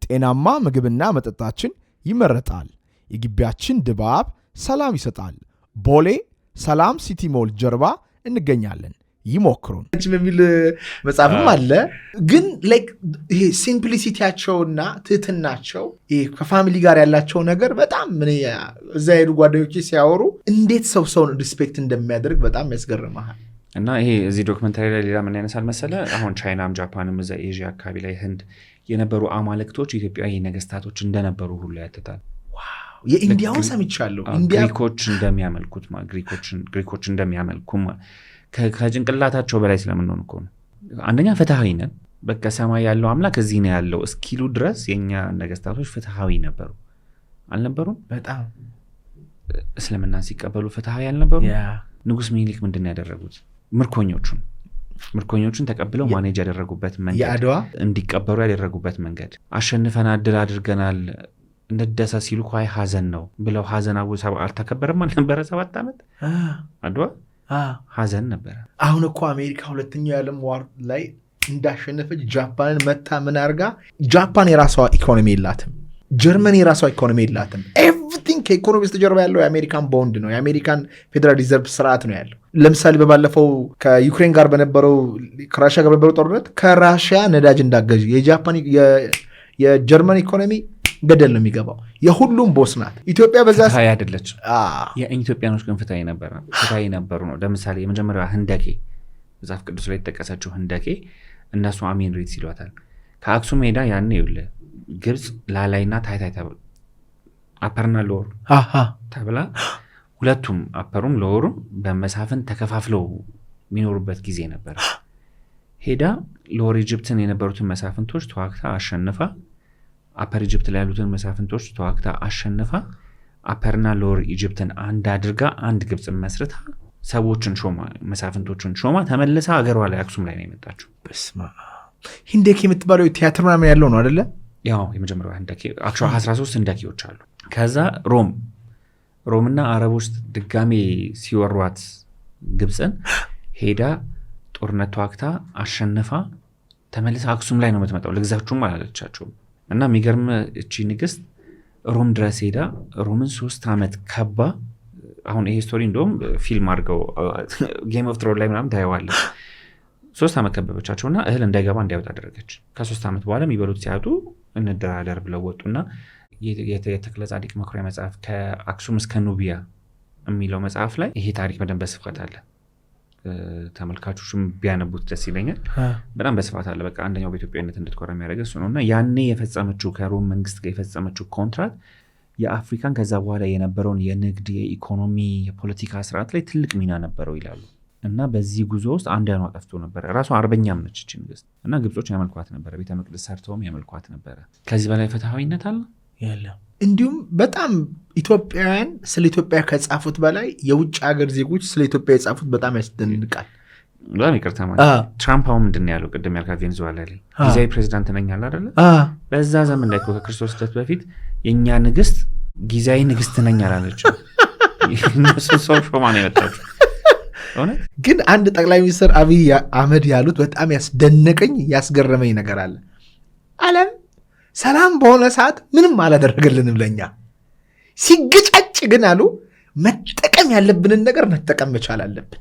ጤናማ ምግብና መጠጣችን ይመረጣል። የግቢያችን ድባብ ሰላም ይሰጣል። ቦሌ ሰላም ሲቲ ሞል ጀርባ እንገኛለን። ይሞክሩን የሚል መጽሐፍም አለ። ግን ይሄ ሲምፕሊሲቲያቸውና ትህትናቸው ከፋሚሊ ጋር ያላቸው ነገር በጣም እዛ ሄዱ ጓደኞቼ ሲያወሩ እንዴት ሰውን ሪስፔክት እንደሚያደርግ በጣም ያስገርመሃል። እና ይሄ እዚህ ዶክመንታሪ ላይ ሌላ ምን ያነሳል መሰለ? አሁን ቻይናም ጃፓንም እዛ ኤዥያ አካባቢ ላይ ህንድ የነበሩ አማልክቶች ኢትዮጵያዊ ነገስታቶች እንደነበሩ ሁሉ ያትታል። የኢንዲያውን ሰምቻለሁ። ግሪኮች እንደሚያመልኩት ግሪኮች እንደሚያመልኩ ከጭንቅላታቸው በላይ ስለምንሆን እኮ ነው። አንደኛ ፍትሐዊ ነን። በቃ ሰማይ ያለው አምላክ እዚህ ነው ያለው እስኪሉ ድረስ የኛ ነገስታቶች ፍትሐዊ ነበሩ አልነበሩም? በጣም እስልምናን ሲቀበሉ ፍትሐዊ አልነበሩ? ንጉስ ሚኒሊክ ምንድን ነው ያደረጉት? ምርኮኞቹን ተቀብለው ማኔጅ ያደረጉበት መንገድ፣ የአድዋ እንዲቀበሩ ያደረጉበት መንገድ፣ አሸንፈናል ድል አድርገናል እንደደሳ ሲሉ ኳይ ሀዘን ነው ብለው ሀዘን አልተከበረም አልነበረ? 7 ዓመት አድዋ ሀዘን ነበረ። አሁን እኮ አሜሪካ ሁለተኛው የዓለም ዋር ላይ እንዳሸነፈች ጃፓንን መታ ምን አርጋ? ጃፓን የራሷ ኢኮኖሚ የላትም። ጀርመን የራሷ ኢኮኖሚ የላትም። ኤቭሪቲንግ ከኢኮኖሚ በስተጀርባ ያለው የአሜሪካን ቦንድ ነው። የአሜሪካን ፌዴራል ሪዘርቭ ስርዓት ነው ያለው። ለምሳሌ በባለፈው ከዩክሬን ጋር ከራሽያ ጋር በነበረው ጦርነት ከራሽያ ነዳጅ እንዳገዥ የጀርመን ኢኮኖሚ ገደል ነው የሚገባው። የሁሉም ቦስ ናት ኢትዮጵያ። በዛ ፍትሃዊ አይደለች። የኢትዮጵያኖች ግን ፍትሃዊ ነበሩ ነው። ለምሳሌ የመጀመሪያ ህንደኬ መጽሐፍ ቅዱስ ላይ የተጠቀሰችው ህንደኬ እነሱ አሜን ሬት ይሏታል። ከአክሱም ሄዳ ያኔ ይኸውልህ ግብፅ ላላይና ታይታይ አፐርና ሎወር ተብላ ሁለቱም አፐሩም ሎወሩም በመሳፍን ተከፋፍለው የሚኖሩበት ጊዜ ነበር። ሄዳ ሎወር ኢጅፕትን የነበሩትን መሳፍንቶች ተዋግታ አሸንፋ አፐር ኢጅፕት ላይ ያሉትን መሳፍንቶች ተዋግታ አሸንፋ አፐርና ሎወር ኢጅፕትን አንድ አድርጋ አንድ ግብፅን መስርታ ሰዎችን ሾማ፣ መሳፍንቶችን ሾማ ተመልሳ ሀገሯ ላይ አክሱም ላይ ነው የመጣችው። በስመ አብ። ህንደኬ የምትባለው ቲያትር ምናምን ያለው ነው አይደለ? ያው የመጀመሪያው ህንደኬ 13 ህንደኬዎች አሉ። ከዛ ሮምና አረቦች ድጋሜ ሲወሯት ግብፅን ሄዳ ጦርነት ተዋግታ አሸንፋ ተመልሳ አክሱም ላይ ነው የምትመጣው። ልግዛችሁም አላለቻቸውም። እና የሚገርም እቺ ንግስት ሮም ድረስ ሄዳ ሮምን 3 ዓመት ከባ። አሁን ይሄ ስቶሪ እንደውም ፊልም አድርገው ጌም ኦፍ ትሮን ላይ ምናምን ታየዋለህ። 3 ዓመት ከበበቻቸውና እህል እንዳይገባ እንዲያወጣ አደረገች። ከ3 ዓመት በኋላ የሚበሉት ሲያጡ እንደራደር ብለው ወጡና የተክለ ጻዲቅ መኩሪያ መጽሐፍ ከአክሱም እስከ ኑቢያ የሚለው መጽሐፍ ላይ ይሄ ታሪክ በደንብ በስፋት አለ። ተመልካቾችም ቢያነቡት ደስ ይለኛል። በጣም በስፋት አለ። በቃ አንደኛው በኢትዮጵያዊነት እንድትኮራ የሚያደርገው እሱ ነው። እና ያኔ የፈጸመችው ከሮም መንግስት ጋር የፈጸመችው ኮንትራት የአፍሪካን ከዛ በኋላ የነበረውን የንግድ፣ የኢኮኖሚ፣ የፖለቲካ ስርዓት ላይ ትልቅ ሚና ነበረው ይላሉ። እና በዚህ ጉዞ ውስጥ አንድ ያኗ ጠፍቶ ነበረ። ራሷ አርበኛም ነች እቺ ንግስት። እና ግብጾች ያመልኳት ነበረ፣ ቤተ መቅደስ ሰርተውም ያመልኳት ነበረ። ከዚህ በላይ ፍትሃዊነት አለ የለም። እንዲሁም በጣም ኢትዮጵያውያን ስለ ኢትዮጵያ ከጻፉት በላይ የውጭ ሀገር ዜጎች ስለ ኢትዮጵያ የጻፉት በጣም ያስደንቃል። በጣም ይቅርታ ማለት ትራምፕ አሁን ምንድን ነው ያለው? ቅድም ያልካት ቬኔዙዌላ ላይ ጊዜያዊ ፕሬዚዳንት ነኝ አለ አይደለ? በዛ ዘመን ላይ ከክርስቶስ ልደት በፊት የእኛ ንግስት ጊዜያዊ ንግስት ነኝ አላለች። እነሱ ሰው ሾማ ነው የመጣችው። ግን አንድ ጠቅላይ ሚኒስትር አብይ አህመድ ያሉት በጣም ያስደነቀኝ ያስገረመኝ ነገር አለ። ዓለም ሰላም በሆነ ሰዓት ምንም አላደረገልንም ለኛ፣ ሲገጫጭ ግን አሉ መጠቀም ያለብንን ነገር መጠቀም መቻል አለብን።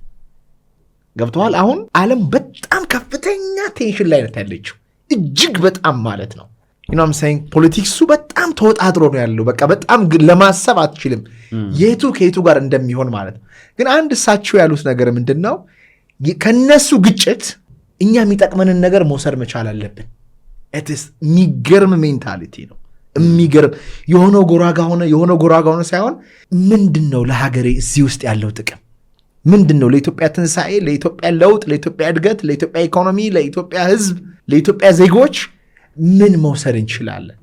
ገብተዋል። አሁን ዓለም በጣም ከፍተኛ ቴንሽን ላይ ነው ያለችው፣ እጅግ በጣም ማለት ነው። ዩኖም ሳይንግ ፖለቲክሱ በጣም ተወጣጥሮ ነው ያለው። በቃ በጣም ለማሰብ አትችልም የቱ ከየቱ ጋር እንደሚሆን ማለት ነው። ግን አንድ እሳቸው ያሉት ነገር ምንድን ነው? ከነሱ ግጭት እኛ የሚጠቅመንን ነገር መውሰድ መቻል አለብን። የሚገርም ሜንታሊቲ ነው። የሚገርም የሆነው ጎራጋ ሆነ ሳይሆን ምንድን ነው ለሀገሬ እዚህ ውስጥ ያለው ጥቅም ምንድን ነው? ለኢትዮጵያ ትንሣኤ፣ ለኢትዮጵያ ለውጥ፣ ለኢትዮጵያ እድገት፣ ለኢትዮጵያ ኢኮኖሚ፣ ለኢትዮጵያ ሕዝብ፣ ለኢትዮጵያ ዜጎች ምን መውሰድ እንችላለን?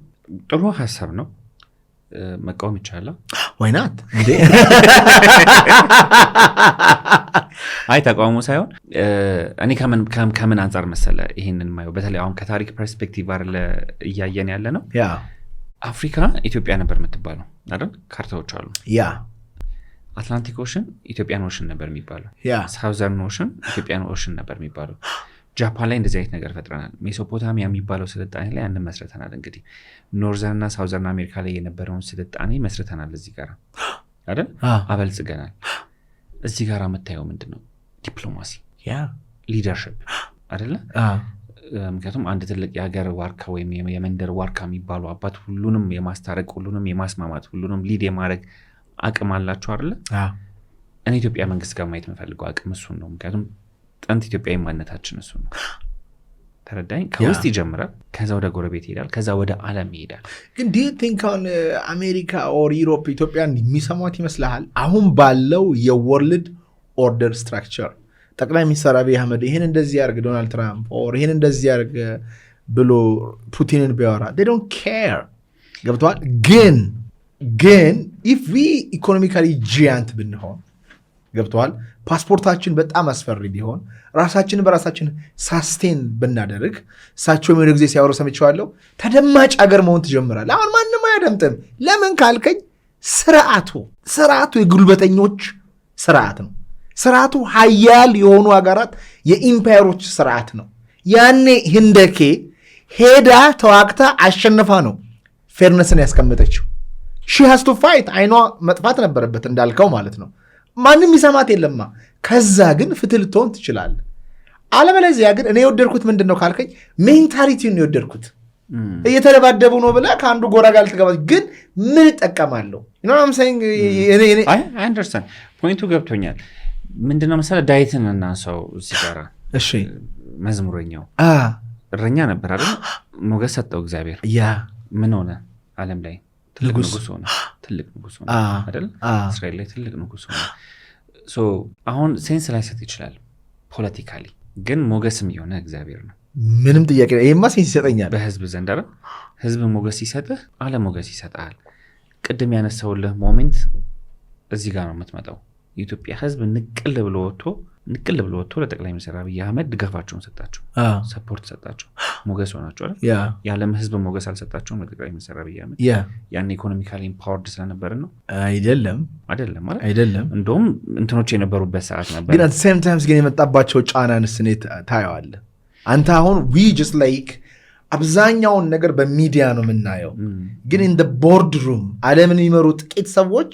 ጥሩ ሀሳብ ነው። መቃወም ይቻላል። ወይናት እንዴ? አይ ተቃውሞ ሳይሆን እኔ ከምን አንጻር መሰለ ይሄንን ማየው፣ በተለይ አሁን ከታሪክ ፐርስፔክቲቭ አይደለ እያየን ያለ ነው። አፍሪካ ኢትዮጵያ ነበር የምትባለው አይደል? ካርታዎች አሉ። አትላንቲክ ኦሽን ኢትዮጵያን ኦሽን ነበር የሚባለው። ሳውዘርን ኦሽን ኢትዮጵያን ኦሽን ነበር የሚባለው። ጃፓን ላይ እንደዚህ አይነት ነገር ፈጥረናል። ሜሶፖታሚያ የሚባለው ስልጣኔ ላይ አንድ መስርተናል። እንግዲህ ኖርዘርንና ሳውዘርን አሜሪካ ላይ የነበረውን ስልጣኔ መስርተናል። እዚህ ጋር አይደል አበልጽገናል። እዚህ ጋር የምታየው ምንድን ነው? ዲፕሎማሲ፣ ሊደርሽፕ አይደለ? ምክንያቱም አንድ ትልቅ የሀገር ዋርካ ወይም የመንደር ዋርካ የሚባሉ አባት ሁሉንም የማስታረቅ ሁሉንም የማስማማት ሁሉንም ሊድ የማድረግ አቅም አላቸው አይደለ? እኔ ኢትዮጵያ መንግስት ጋር ማየት የምፈልገው አቅም እሱን ነው። ምክንያቱም ጥንት ኢትዮጵያዊ ማንነታችን እሱ ነው። ተረዳኝ። ከውስጥ ይጀምራል፣ ከዛ ወደ ጎረቤት ይሄዳል፣ ከዛ ወደ ዓለም ይሄዳል። ግን ዱ ዩ ቲንክ አሁን አሜሪካ ኦር ዩሮፕ ኢትዮጵያን የሚሰሟት ይመስልሃል? አሁን ባለው የወርልድ ኦርደር ስትራክቸር ጠቅላይ ሚኒስትር አብይ አህመድ ይህን እንደዚህ ያርግ ዶናልድ ትራምፕ ኦር ይህን እንደዚህ ያርግ ብሎ ፑቲንን ቢያወራ they don't care። ገብተዋል። ግን if we economically giant ብንሆን ገብተዋል፣ ፓስፖርታችን በጣም አስፈሪ ቢሆን ራሳችንን በራሳችን ሳስቴን ብናደርግ፣ እሳቸውም የሆነ ጊዜ ሲያወሩ ሰምቼዋለሁ፣ ተደማጭ ሀገር መሆን ትጀምራል። አሁን ማንም አያደምጥም። ለምን ካልከኝ ስርዓቱ የጉልበተኞች ስርዓት ነው። ስርዓቱ ሀያል የሆኑ ሀገራት የኢምፓየሮች ስርዓት ነው። ያኔ ህንደኬ ሄዳ ተዋግታ አሸንፋ ነው ፌርነስን ያስቀመጠችው። ሺ ሃዝ ቱ ፋይት። አይኗ መጥፋት ነበረበት እንዳልከው ማለት ነው። ማንም ይሰማት የለማ። ከዛ ግን ፍትህ ልትሆን ትችላለህ። አለበለዚያ ግን እኔ የወደድኩት ምንድን ነው ካልከኝ ሜንታሊቲውን የወደድኩት እየተደባደቡ ነው ብለህ ከአንዱ ጎራ ጋር ልትገባ፣ ግን ምን እጠቀማለሁ? አንደርስታንድ ፖይንቱ ገብቶኛል። ምንድነው መሰለህ ዳዊትን እናንሳው እዚህ ጋር። እሺ መዝሙረኛው እረኛ ነበር አይደል? ሞገስ ሰጠው እግዚአብሔር። ምን ሆነ? ዓለም ላይ ትልቅ ንጉስ ሆነ አይደል? እስራኤል ላይ ትልቅ ንጉስ ሆነ። አሁን ሴንስ ላይ ሰጥ ይችላል ፖለቲካሊ፣ ግን ሞገስም የሆነ እግዚአብሔር ነው። ምንም ጥያቄ ይሄማ ሴንስ ይሰጠኛል በህዝብ ዘንድ አይደል? ህዝብ ሞገስ ሲሰጥህ ዓለም ሞገስ ይሰጣል። ቅድም ያነሳውልህ ሞሜንት እዚህ ጋር ነው የምትመጣው። የኢትዮጵያ ህዝብ ንቅል ብሎ ወጥቶ ለጠቅላይ ሚኒስትር አብይ አህመድ ድጋፋቸውን ሰጣቸው፣ ሰፖርት ሰጣቸው፣ ሞገስ ሆናቸው አይደል? የዓለም ህዝብ ሞገስ አልሰጣቸውም ለጠቅላይ ሚኒስትር አብይ አህመድ። ያን ኢኮኖሚካሊ ኢምፓወርድ ስለነበርን ነው አይደለም ማለት አይደለም። እንደውም እንትኖች የነበሩበት ሰዓት ነበር። ግን at the same time ግን የመጣባቸው ጫናንስ ታየዋለህ አንተ። አሁን we just like አብዛኛውን ነገር በሚዲያ ነው የምናየው፣ ግን in the boardroom ዓለምን የሚመሩ ጥቂት ሰዎች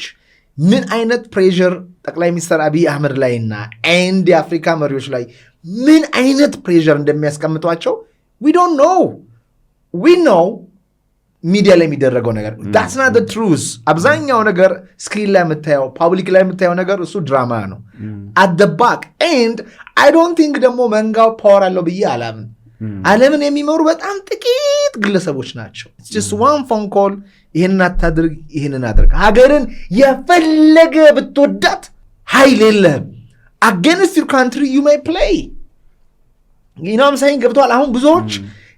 ምን አይነት ፕሬሸር ጠቅላይ ሚኒስትር አብይ አህመድ ላይና ኤንድ የአፍሪካ መሪዎች ላይ ምን አይነት ፕሬሸር እንደሚያስቀምጧቸው we don't know. we know ሚዲያ ላይ የሚደረገው ነገር that's not the truth. አብዛኛው ነገር ስክሪን ላይ የምታየው ፓብሊክ ላይ የምታየው ነገር እሱ ድራማ ነው at the back. and I don't think ደግሞ መንጋው ፓወር አለው ብዬ አላምን። ዓለምን የሚመሩ በጣም ጥቂት ግለሰቦች ናቸው። it's just one phone call ይሄንን አታድርግ ይሄንን አድርግ። ሀገርን የፈለገ ብትወዳት ኃይል የለህም። against your country you may play. you know what I'm saying? ገብቷል። አሁን ብዙዎች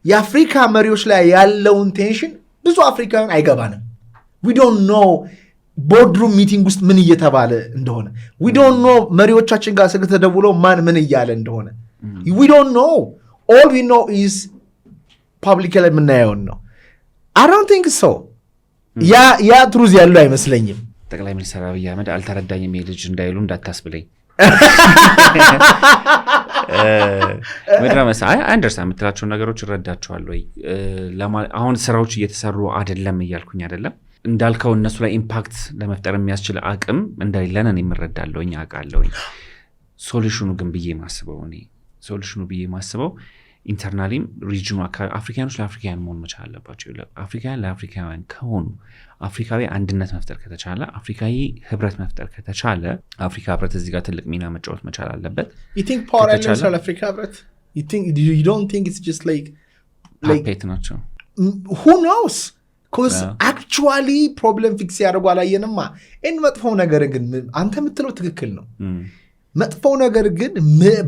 የአፍሪካ መሪዎች ላይ ያለውን ቴንሽን ብዙ አፍሪካውያን አይገባንም። we don't know ቦርድሩም ሚቲንግ ውስጥ ምን እየተባለ እንደሆነ we don't know መሪዎቻችን ጋር ስልክ ተደውሎ ማን ምን እያለ እንደሆነ we don't know. all we know is public ላይ የምናየውን ነው። I don't think so. ያ ትሩዝ ያለው አይመስለኝም። ጠቅላይ ሚኒስትር አብይ አህመድ አልተረዳኝም ልጅ እንዳይሉ እንዳታስብለኝ። ምድረመሳ አንደርስታንድ የምትላቸውን ነገሮች እረዳቸዋለሁ ወይ? አሁን ስራዎች እየተሰሩ አይደለም እያልኩኝ አይደለም። እንዳልከው እነሱ ላይ ኢምፓክት ለመፍጠር የሚያስችል አቅም እንዳይለን እኔ እረዳለሁኝ አውቃለሁኝ። ሶሉሽኑ ግን ብዬ ማስበው ኢንተርናሊም ሪጅኑ አካባቢ አፍሪካኖች ለአፍሪካውያን መሆን መቻል አለባቸው። አፍሪካውያን ለአፍሪካውያን ከሆኑ አፍሪካዊ አንድነት መፍጠር ከተቻለ፣ አፍሪካዊ ህብረት መፍጠር ከተቻለ አፍሪካ ህብረት እዚህ ጋር ትልቅ ሚና መጫወት መቻል አለበት። you think power alliance አለ አፍሪካ ህብረት? you don't think it's just like ፔት ናቸው? who knows? cause actually problem fix ያደርጉ አላየንማ። መጥፎው ነገር ግን አንተ የምትለው ትክክል ነው። መጥፎው ነገር ግን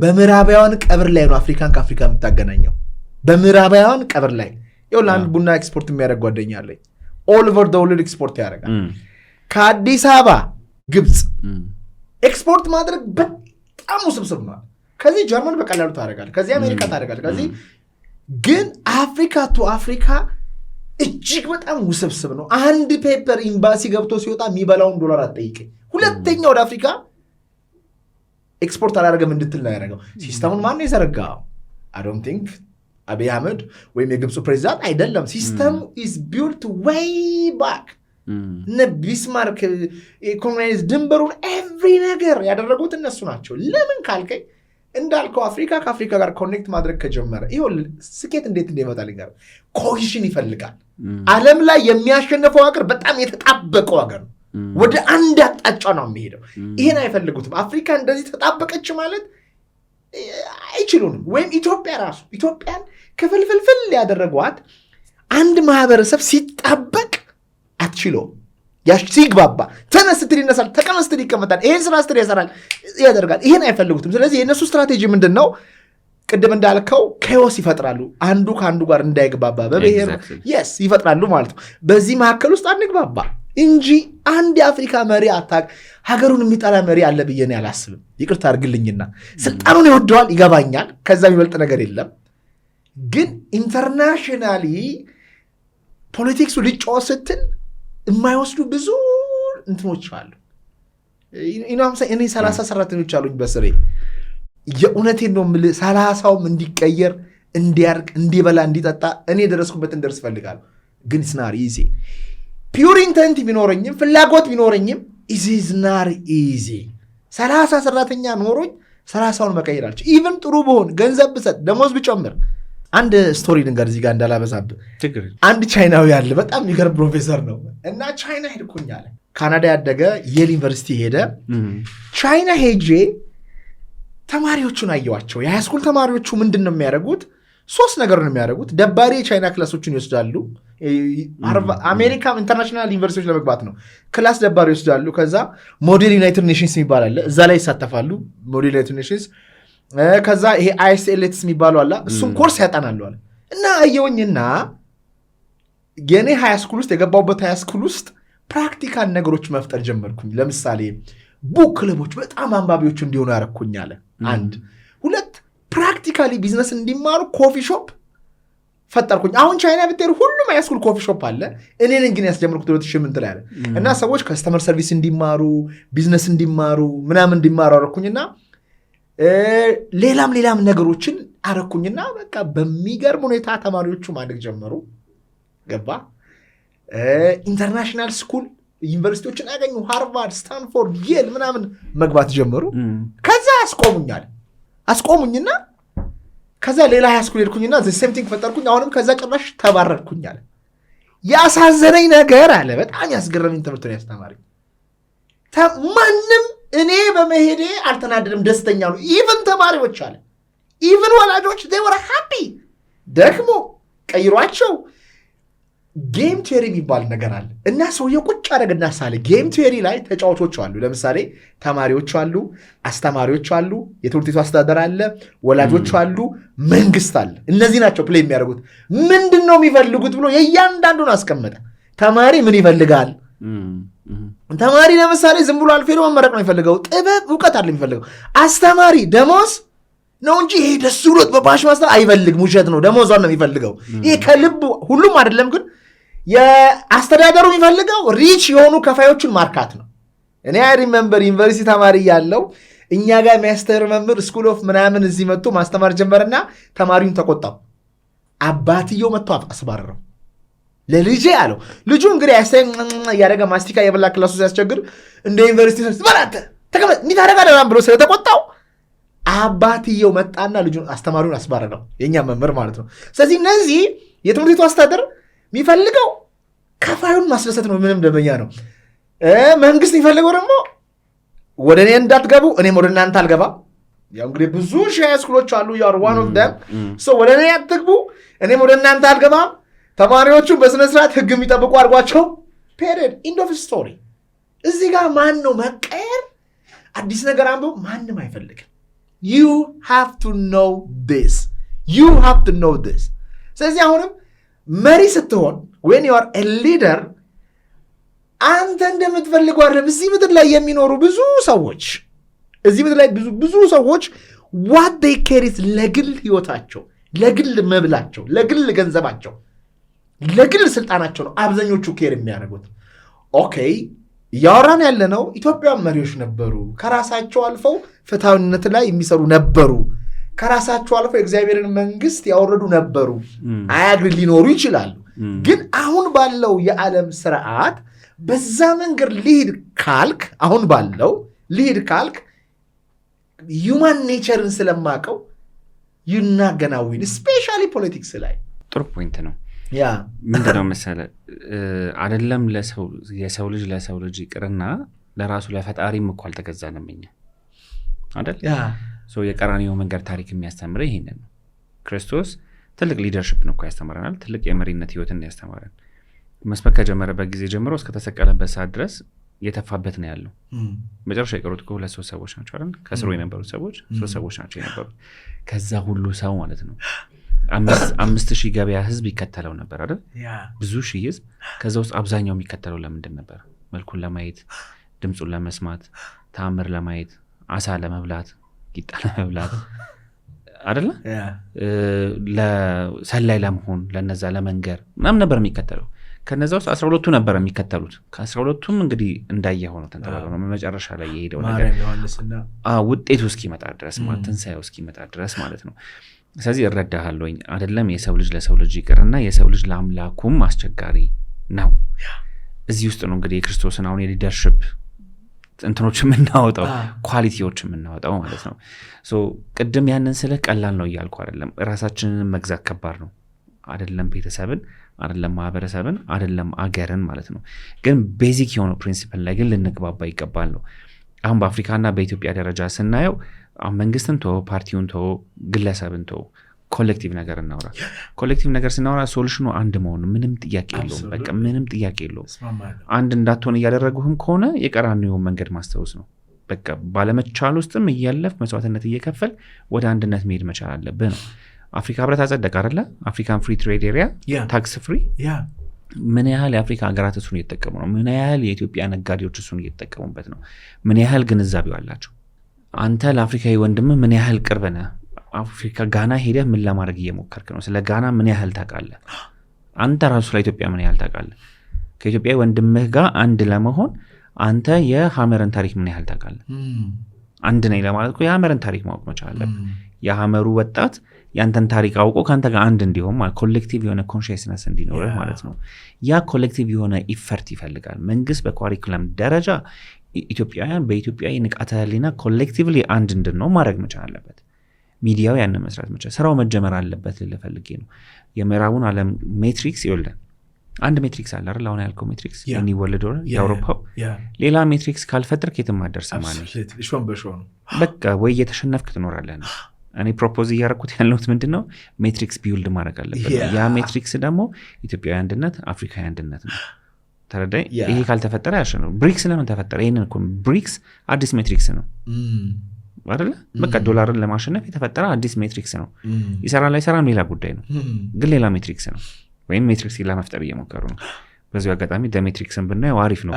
በምዕራባውያን ቀብር ላይ ነው አፍሪካን ከአፍሪካ የምታገናኘው። በምዕራባውያን ቀብር ላይ ይኸውልህ አንድ ቡና ኤክስፖርት የሚያደርግ ጓደኛ አለኝ። ኦል ኦቨር ዘ ወርልድ ኤክስፖርት ያደርጋል። ከአዲስ አበባ ግብፅ ኤክስፖርት ማድረግ በጣም ውስብስብ ነው። ከዚህ ጀርመን በቀላሉ ታደርጋለህ፣ ከዚህ አሜሪካ ታደርጋለህ፣ ከዚህ ግን አፍሪካ ቱ አፍሪካ እጅግ በጣም ውስብስብ ነው። አንድ ፔፐር ኤምባሲ ገብቶ ሲወጣ የሚበላውን ዶላር አትጠይቀኝ። ሁለተኛ ወደ አፍሪካ ኤክስፖርት አላደረገም እንድትል ነው ያደረገው። ሲስተሙን ማን የዘረጋው? I don't think አብይ አህመድ ወይም የግብፁ ፕሬዚዳንት አይደለም። ሲስተሙ is built way back። እነ ቢስማርክ ኮሎናይዝ ድንበሩን ኤቭሪ ነገር ያደረጉት እነሱ ናቸው። ለምን ካልከኝ እንዳልከው አፍሪካ ከአፍሪካ ጋር ኮኔክት ማድረግ ከጀመረ ይኸውልህ ስኬት እንዴት እንደሚመጣ ልንገር። ኮሂዥን ይፈልጋል። ዓለም ላይ የሚያሸንፈው ሀገር በጣም የተጣበቀው ሀገር ነው። ወደ አንድ አቅጣጫ ነው የሚሄደው። ይሄን አይፈልጉትም። አፍሪካ እንደዚህ ተጣበቀች ማለት አይችሉንም። ወይም ኢትዮጵያን ክፍልፍልፍል ያደረጓት አንድ ማህበረሰብ ሲጣበቅ አትችለውም። ሲግባባ ተነስ ስትል ይነሳል፣ ተቀመጥ ስትል ይቀመጣል፣ ይሄን ስራ ስትል ያደርጋል። ይሄን አይፈልጉትም። ስለዚህ የእነሱ ስትራቴጂ ምንድን ነው? ቅድም እንዳልከው ኬዎስ ይፈጥራሉ። አንዱ ከአንዱ ጋር እንዳይግባባ በብሔር ይፈጥራሉ ማለት ነው። በዚህ መካከል ውስጥ አንግባባ እንጂ አንድ የአፍሪካ መሪ ሀገሩን የሚጠላ መሪ አለ ብዬ እኔ አላስብም። ይቅርታ አድርግልኝና ስልጣኑን ይወደዋል፣ ይገባኛል። ከዛ የሚበልጥ ነገር የለም። ግን ኢንተርናሽናሊ ፖለቲክሱ ልጫወት ስትል የማይወስዱ ብዙ እንትኖች አሉ። እኔ 30 ሰራተኞች አሉኝ በስሬ። የእውነቴን ነው የምልህ 30ውም እንዲቀየር፣ እንዲያርግ፣ እንዲበላ፣ እንዲጠጣ እኔ የደረስኩበትን ደርስ እፈልጋለሁ። ግን ስናር ኢዚ ፒውር ኢንተንት ቢኖረኝም ፍላጎት ቢኖረኝም ኢዝ ናር ኢዚ። 30 ሰራተኛ ኖሮኝ 30ውን መቀየር አልችልም። ኢቭን ጥሩ ብሆን ገንዘብ ብሰጥ ደሞዝ ብጨምር። አንድ ስቶሪ ልንገር እዚህ ጋር እንዳላበዛብህ። አንድ ቻይናዊ ያለ በጣም የሚገርም ፕሮፌሰር ነው እና ቻይና ሄድኩኝ አለ። ካናዳ ያደገ የል ዩኒቨርሲቲ ሄደ። ቻይና ሄጄ ተማሪዎቹን አየዋቸው። የሃይስኩል ተማሪዎቹ ምንድን ነው የሚያደርጉት? 3 ነገር ነው የሚያደርጉት። ደባሪ የቻይና ክላሶችን ይወስዳሉ። አሜሪካ ኢንተርናሽናል ዩኒቨርሲቲዎች ለመግባት ነው ክላስ ደባሪ ይወስዳሉ። ከዛ ሞዴል ዩናይትድ ኔሽንስ የሚባል አለ፣ እዛ ላይ ይሳተፋሉ። ሞዴል ዩናይትድ ኔሽንስ። ከዛ ይሄ ISLS የሚባለው አለ፣ እሱም ኮርስ ያጠናሉ አለ። እና አየውኝና የኔ ሃይስኩል ውስጥ የገባውበት ሃይስኩል ውስጥ ፕራክቲካል ነገሮች መፍጠር ጀመርኩኝ። ለምሳሌ ቡክ ክለቦች በጣም አንባቢዎች እንዲሆኑ ያረኩኝ አለ። አንድ ሁለት ፕራክቲካሊ ቢዝነስ እንዲማሩ ኮፊ ሾፕ ፈጠርኩኝ። አሁን ቻይና ብትሄዱ ሁሉም ሃይስኩል ኮፊ ሾፕ አለ። እኔን ግን ያስጀምርኩት 2008 ላይ አለ እና ሰዎች ከስተመር ሰርቪስ እንዲማሩ ቢዝነስ እንዲማሩ ምናምን እንዲማሩ አረኩኝና ሌላም ነገሮችን አረኩኝና በቃ በሚገርም ሁኔታ ተማሪዎቹ ማደግ ጀመሩ። ገባ ኢንተርናሽናል ስኩል ዩኒቨርሲቲዎችን አገኙ። ሃርቫርድ፣ ስታንፎርድ፣ የል ምናምን መግባት ጀመሩ። ከዛ አስቆሙኝና ከዛ ሌላ ሃይስኩል ሄድኩኝና ሴም ቲንግ ፈጠርኩኝ። አሁንም ከዛ ጭራሽ ተባረርኩኛል። ያሳዘነኝ ነገር አለ በጣም ያስገረመኝ ትምህርቱን ያስተማረኝ ማንም እኔ በመሄዴ አልተናደድም፣ ደስተኛ ነው። ኢቨን ተማሪዎች አለ ኢቨን ወላጆች they were happy ደግሞ ቀይሯቸው። ጌም ቲዮሪ የሚባል ነገር አለ እና ሰውየው ቁጭ አደረገና ሳለ ጌም ቲዮሪ ላይ ተጫዋቾች አሉ። ለምሳሌ ተማሪዎች አሉ፣ አስተማሪዎች አሉ፣ የትምህርት ቤቱ አስተዳደር አለ፣ ወላጆች አሉ፣ መንግስት አለ። እነዚህ ናቸው ፕሌይ የሚያደርጉት። ምንድን ነው የሚፈልጉት ብሎ የእያንዳንዱን አስቀመጠ። ተማሪ ምን ይፈልጋል? ተማሪ ለምሳሌ ዝም ብሎ አልፌ መመረቅ ነው የሚፈልገው፣ ጥበብ እውቀት አለ የሚፈልገው። አስተማሪ ደሞዝ ነው እንጂ ይሄ ደስ ብሎት በባሽ ማስተር አይፈልግም፣ ውሸት ነው። ደሞዟን ነው የሚፈልገው። ይሄ ከልቡ ሁሉም አይደለም ግን የአስተዳደሩ የሚፈልገው ሪች የሆኑ ከፋዮቹን ማርካት ነው። እኔ ሪሜምበር ዩኒቨርሲቲ ተማሪ ያለው እኛ ጋር የሚያስተምር መምህር ስኩል ኦፍ ምናምን እዚህ መጥቶ ማስተማር ጀመረና ተማሪውን ተቆጣው። አባትየው መጥቶ አስባረረው። ለልጄ አለው። ልጁ እንግዲህ እያደረገ ማስቲካ የበላ ክላሱ ሲያስቸግር እንደ ዩኒቨርሲቲ በላተ ተቀመጥ እንዲህ ታደርጋለህ ብሎ ስለተቆጣው አባትየው መጣና ልጁን አስተማሪውን አስባረረው። የእኛ መምህር ማለት ነው። ስለዚህ እነዚህ የትምህርት ቤቱ አስተዳደር የሚፈልገው ከፋዩን ማስደሰት ነው። ምንም ደመኛ ነው። መንግስት የሚፈልገው ደግሞ ወደ እኔ እንዳትገቡ እኔም ወደ እናንተ አልገባም። ያው እንግዲህ ብዙ ሺህ ሃይስኩሎች አሉ። you are one of them so ወደ እኔ አትግቡ እኔም ወደ እናንተ አልገባም። ተማሪዎቹን በስነስርዓት ህግ የሚጠብቁ አድርጓቸው። ፔሪድ ኢንድ ኦፍ ስቶሪ። እዚህ ጋር ማን ነው መቀየር አዲስ ነገር አንብቦ ማንም አይፈልግም። you have to know this ስለዚህ አሁንም መሪ ስትሆን when you are a leader አንተ እንደምትፈልገው አይደለም። እዚህ ምድር ላይ የሚኖሩ ብዙ ሰዎች what they care is ለግል ህይወታቸው፣ ለግል መብላቸው፣ ለግል ገንዘባቸው፣ ለግል ስልጣናቸው ነው አብዛኞቹ ኬር የሚያደርጉት። ኦኬ ያወራን ያለነው ኢትዮጵያውያን መሪዎች ነበሩ። ከራሳቸው አልፈው ፍትሃዊነት ላይ የሚሰሩ ነበሩ። ከራሳቸው አልፈው የእግዚአብሔርን መንግስት ያወረዱ ነበሩ። አያግሪ ሊኖሩ ይችላሉ። ግን አሁን ባለው የዓለም ስርዓት በዛ መንገድ ሊሄድ ካልክ ሂውማን ኔቸርን ስለማቀው ይናገናዊን ስፔሻሊ ፖለቲክስ ላይ ጥሩ ፖይንት ነው። ያ ምንድነው መሰለህ አይደለም የሰው ልጅ ለሰው ልጅ ይቅርና ለራሱ ለፈጣሪም እኮ አልተገዛንም እኛ አይደል? ሶ የቀራንዮ መንገድ ታሪክ የሚያስተምረው ይሄንን ነው። ክርስቶስ ትልቅ ሊደርሺፕ ነው እኮ ያስተምረናል። ትልቅ የመሪነት ህይወትን ያስተምረናል። መስበክ ከጀመረበት ጊዜ ጀምሮ እስከ ተሰቀለበት ሰዓት ድረስ የተፋበት ነው ያለው። መጨረሻ የቀሩት እኮ 2-3 ሰዎች ናቸው አይደል? ከስሩ የነበሩት ሰዎች 3 ሰዎች ናቸው የነበሩት። ከዛ ሁሉ ሰው ማለት ነው 5,000 ገበያ ህዝብ ይከተለው ነበር አይደል? ብዙ ሺህ ህዝብ። ከዛ ውስጥ አብዛኛው የሚከተለው ለምንድን ነበር? መልኩን ለማየት፣ ድምፁን ለመስማት፣ ተአምር ለማየት፣ አሳ ለመብላት፣ ቂጣ ለመብላት አይደለ? ለሰላይ ለመሆን፣ ለነዛ ለመንገር ምናምን ነበር የሚከተለው። ከነዛ ውስጥ 12ቱ ነበር የሚከተሉት። ከ12ቱም እንግዲህ እንዳየ ሆኖ ተንተባለው ነው መጨረሻ ላይ የሄደው ነገር ውጤቱ እስኪመጣ ድረስ ማለት ትንሳኤው እስኪመጣ ድረስ ማለት ነው። ስለዚህ እረዳሃለሁኝ አይደለም የሰው ልጅ ለሰው ልጅ ይቅርና የሰው ልጅ ለአምላኩም አስቸጋሪ ነው። እዚህ ውስጥ ነው እንግዲህ የክርስቶስን አሁን የሊደርሺፕ እንትኖች የምናወጣው ኳሊቲዎች የምናወጣው ማለት ነው። ሶ ቅድም ያንን ስለ ቀላል ነው እያልኩ አይደለም። ራሳችንን መግዛት ከባድ ነው አይደለም፣ ቤተሰብን አይደለም፣ ማህበረሰብን አይደለም፣ አገርን ማለት ነው። ግን ቤዚክ የሆነው ፕሪንሲፕል ላይ ግን ልንግባባ ይገባል ነው። አሁን በአፍሪካና በኢትዮጵያ ደረጃ ስናየው መንግስትን ተወው፣ ፓርቲውን ተወው፣ ግለሰብን ተወው፣ ኮሌክቲቭ ነገር እናውራ። ኮሌክቲቭ ነገር ስናወራ ሶሉሽኑ አንድ መሆኑ ምንም ጥያቄ የለውም። በቃ ምንም ጥያቄ የለውም። አንድ እንዳትሆን እያደረጉህም ከሆነ የቀራንዮውን መንገድ ማስታወስ ነው። በቃ ባለመቻል ውስጥም እያለፍ መስዋዕትነት እየከፈል ወደ አንድነት መሄድ መቻል አለብህ ነው። አፍሪካ ህብረት አጸደቅ አይደለ? አፍሪካን ፍሪ ትሬድ ኤሪያ ታክስ ፍሪ ምን ያህል የአፍሪካ ሀገራት እሱን እየተጠቀሙ ነው? ምን ያህል የኢትዮጵያ ነጋዴዎች እሱን እየተጠቀሙበት ነው? ምን ያህል ግንዛቤው አላቸው? አንተ ለአፍሪካዊ ወንድም ምን ያህል ቅርብ ነህ? አፍሪካ ጋና ሄደህ ምን ለማድረግ እየሞከርክ ነው? ስለ ጋና ምን ያህል ታውቃለህ? አንተ ራሱ ስለ ኢትዮጵያ ምን ያህል ታውቃለህ? ከኢትዮጵያ ወንድምህ ጋር አንድ ለመሆን አንተ የሐመርን ታሪክ ምን ያህል ታውቃለህ? አንድ ነኝ ለማለት እኮ የሐመርን ታሪክ ማወቅ መቻል አለብህ። የሐመሩ ወጣት ያንተን ታሪክ አውቆ ከአንተ ጋር አንድ እንዲሆን ማለት ኮሌክቲቭ የሆነ ኮንሽስነስ እንዲኖርህ ማለት ነው። ያ ኮሌክቲቭ የሆነ ኢፈርት ይፈልጋል። መንግስት በካሪኩለም ደረጃ ኢትዮጵያውያን በኢትዮጵያዊ ንቃተ ህሊና ኮሌክቲቭሊ አንድ እንድንሆን ማድረግ መቻል አለበት። ሚዲያው ያንን መስራት መቻል፣ ስራው መጀመር አለበት ልልህ ፈልጌ ነው። የምዕራቡን ዓለም ሜትሪክስ ይወልደን አንድ ሜትሪክስ አለ አይደል? አሁን ያልከው ሜትሪክስ የኒወርልድ ኦርደር የአውሮፓው ሌላ ሜትሪክስ ካልፈጠርክ የትም አትደርስም ማለት ነው። በቃ ወይ እየተሸነፍክ ትኖራለህ ነው። እኔ ፕሮፖዝ እያደረኩት ያለሁት ምንድነው ሜትሪክስ ቢውልድ ማድረግ አለበት። ያ ሜትሪክስ ደግሞ ኢትዮጵያዊ አንድነት፣ አፍሪካዊ አንድነት ነው። ተረዳይ? ይሄ ካልተፈጠረ ያሸነው። ብሪክስ ለምን ተፈጠረ? ይሄንን እኮ ብሪክስ አዲስ ሜትሪክስ ነው አይደለ? በቃ ዶላርን ለማሸነፍ የተፈጠረ አዲስ ሜትሪክስ ነው። ይሰራል አይሰራም ሌላ ጉዳይ ነው፣ ግን ሌላ ሜትሪክስ ነው። ወይም ሜትሪክስ ለመፍጠር እየሞከሩ ነው። በዚሁ አጋጣሚ ሜትሪክስን ብናየው አሪፍ ነው።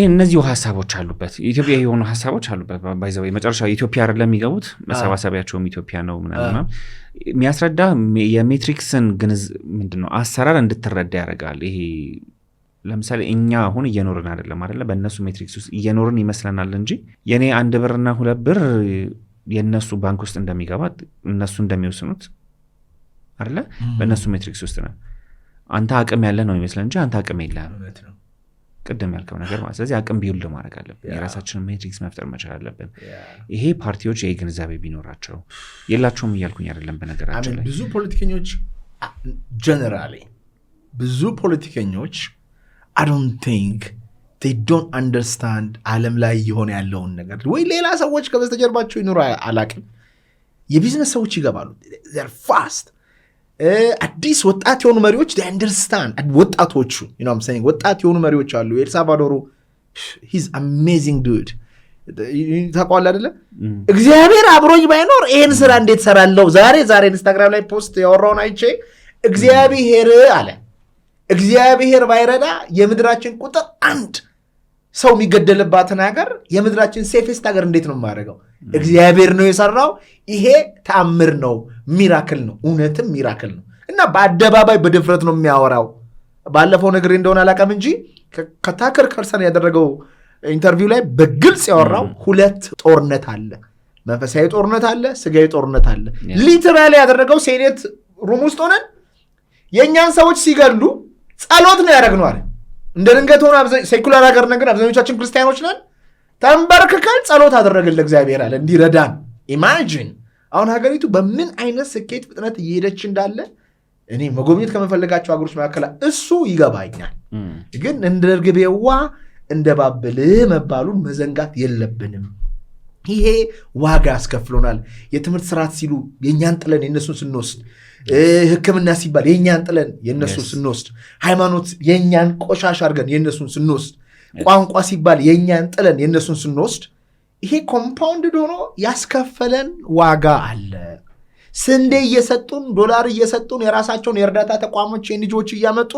እነዚሁ ሀሳቦች አሉበት፣ ኢትዮጵያ የሆኑ ሀሳቦች አሉበት። ባይዘው መጨረሻ ኢትዮጵያ አይደለም የሚገቡት፣ መሰባሰቢያቸውም ኢትዮጵያ ነው ምናምን የሚያስረዳ የሜትሪክስን ምንድነው አሰራር እንድትረዳ ያደርጋል። ይሄ ለምሳሌ እኛ አሁን እየኖርን አይደለም አይደለ? በእነሱ ሜትሪክስ ውስጥ እየኖርን ይመስለናል እንጂ የኔ 1 ብርና 2 ብር የእነሱ ባንክ ውስጥ እንደሚገባ እነሱ እንደሚወስኑት አይደለ? በእነሱ ሜትሪክስ ውስጥ ነው። አንተ አቅም ያለ ነው ይመስለን እንጂ አንተ አቅም የለህም። ቅድም ያልከው ነገር ማለት። ስለዚህ አቅም ቢውልድ ማድረግ አለብን። የራሳችንን ሜትሪክስ መፍጠር መቻል አለብን። ይሄ ፓርቲዎች ይሄ ግንዛቤ ቢኖራቸው፣ የላቸውም እያልኩኝ አይደለም። በነገራችን ላይ ብዙ ፖለቲከኞች ጀነራሊ ብዙ ፖለቲከኞች I don't think they don't understand ዓለም ላይ የሆነ ያለውን ነገር ወይ ሌላ ሰዎች ከበስተጀርባቸው ይኖሩ አላቅም። የቢዝነስ ሰዎች ይገባሉ። they're fast አዲስ ወጣት የሆኑ መሪዎች they understand ወጣቶቹ you know what I'm saying ወጣት የሆኑ መሪዎች አሉ። ኤልሳልቫዶሩ he's amazing dude ታውቀዋለህ አይደለ? እግዚአብሔር አብሮኝ ባይኖር ይሄን ስራ እንዴት ሰራለሁ? ዛሬ ኢንስታግራም ላይ ፖስት ያወራውን አይቼ እግዚአብሔር አለ እግዚአብሔር ባይረዳ የምድራችን ቁጥር 1 ሰው የሚገደልባትን ሀገር የምድራችን ሴፌስት ሀገር እንዴት ነው የማደርገው? እግዚአብሔር ነው የሰራው። ይሄ ተአምር ነው፣ ሚራክል ነው፣ እውነትም ሚራክል ነው። እና በአደባባይ በድፍረት ነው የሚያወራው። ባለፈው ነገር እንደሆነ አላውቅም እንጂ ከታከር ካርሰን ያደረገው ኢንተርቪው ላይ በግልጽ ያወራው 2 ጦርነት አለ። መንፈሳዊ ጦርነት አለ፣ ስጋዊ ጦርነት አለ። ሊተራሊ ያደረገው ሴኔት ሩም ውስጥ ሆነን የእኛን ሰዎች ሲገሉ ጸሎት ነው ያደረግነው አለ። እንደ ድንገት ሆነ ሴኩላር ሀገር ነገር አብዛኞቻችን ክርስቲያኖች ነን። ተንበርክከን ጸሎት አደረግን ለእግዚአብሔር አለ እንዲረዳን። ኢማጂን አሁን ሀገሪቱ በምን አይነት ስኬት ፍጥነት እየሄደች እንዳለ እኔ መጎብኘት ከመፈለጋቸው ሀገሮች መካከል እሱ ይገባኛል። ግን እንደ ርግቤዋ እንደ ባብል መባሉን መዘንጋት የለብንም። ይሄ ዋጋ ያስከፍሎናል። የትምህርት ስርዓት ሲሉ የእኛን ጥለን የእነሱን ስንወስድ፣ ሕክምና ሲባል የእኛን ጥለን የእነሱን ስንወስድ፣ ሃይማኖት የእኛን ቆሻሻ አድርገን የእነሱን ስንወስድ፣ ቋንቋ ሲባል የእኛን ጥለን የእነሱን ስንወስድ፣ ይሄ ኮምፓውንድ ሆኖ ያስከፈለን ዋጋ አለ። ስንዴ እየሰጡን ዶላር እየሰጡን የራሳቸውን የእርዳታ ተቋሞች የልጆች እያመጡ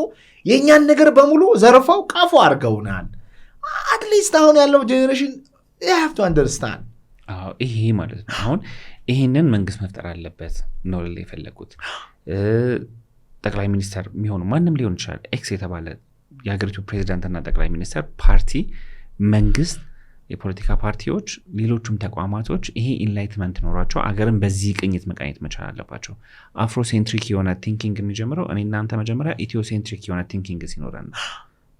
የእኛን ነገር በሙሉ ዘርፈው ቀፎ አድርገውናል። አትሊስት አሁን ያለው ጄኔሬሽን have to understand ይሄ ማለት ነው። አሁን ይሄንን መንግስት መፍጠር አለበት ነው ላይ የፈለጉት። ጠቅላይ ሚኒስተር የሚሆኑ ማንም ሊሆን ይችላል። ኤክስ የተባለ የሀገሪቱ ፕሬዚዳንትና ጠቅላይ ሚኒስተር ፓርቲ፣ መንግስት፣ የፖለቲካ ፓርቲዎች፣ ሌሎቹም ተቋማቶች ይሄ ኢንላይትመንት ኖሯቸው አገርን በዚህ ቅኝት መቃኘት መቻል አለባቸው። አፍሮሴንትሪክ የሆነ ቲንኪንግ የሚጀምረው እኔ እናንተ መጀመሪያ ኢትዮሴንትሪክ የሆነ ቲንኪንግ ሲኖረን ነው።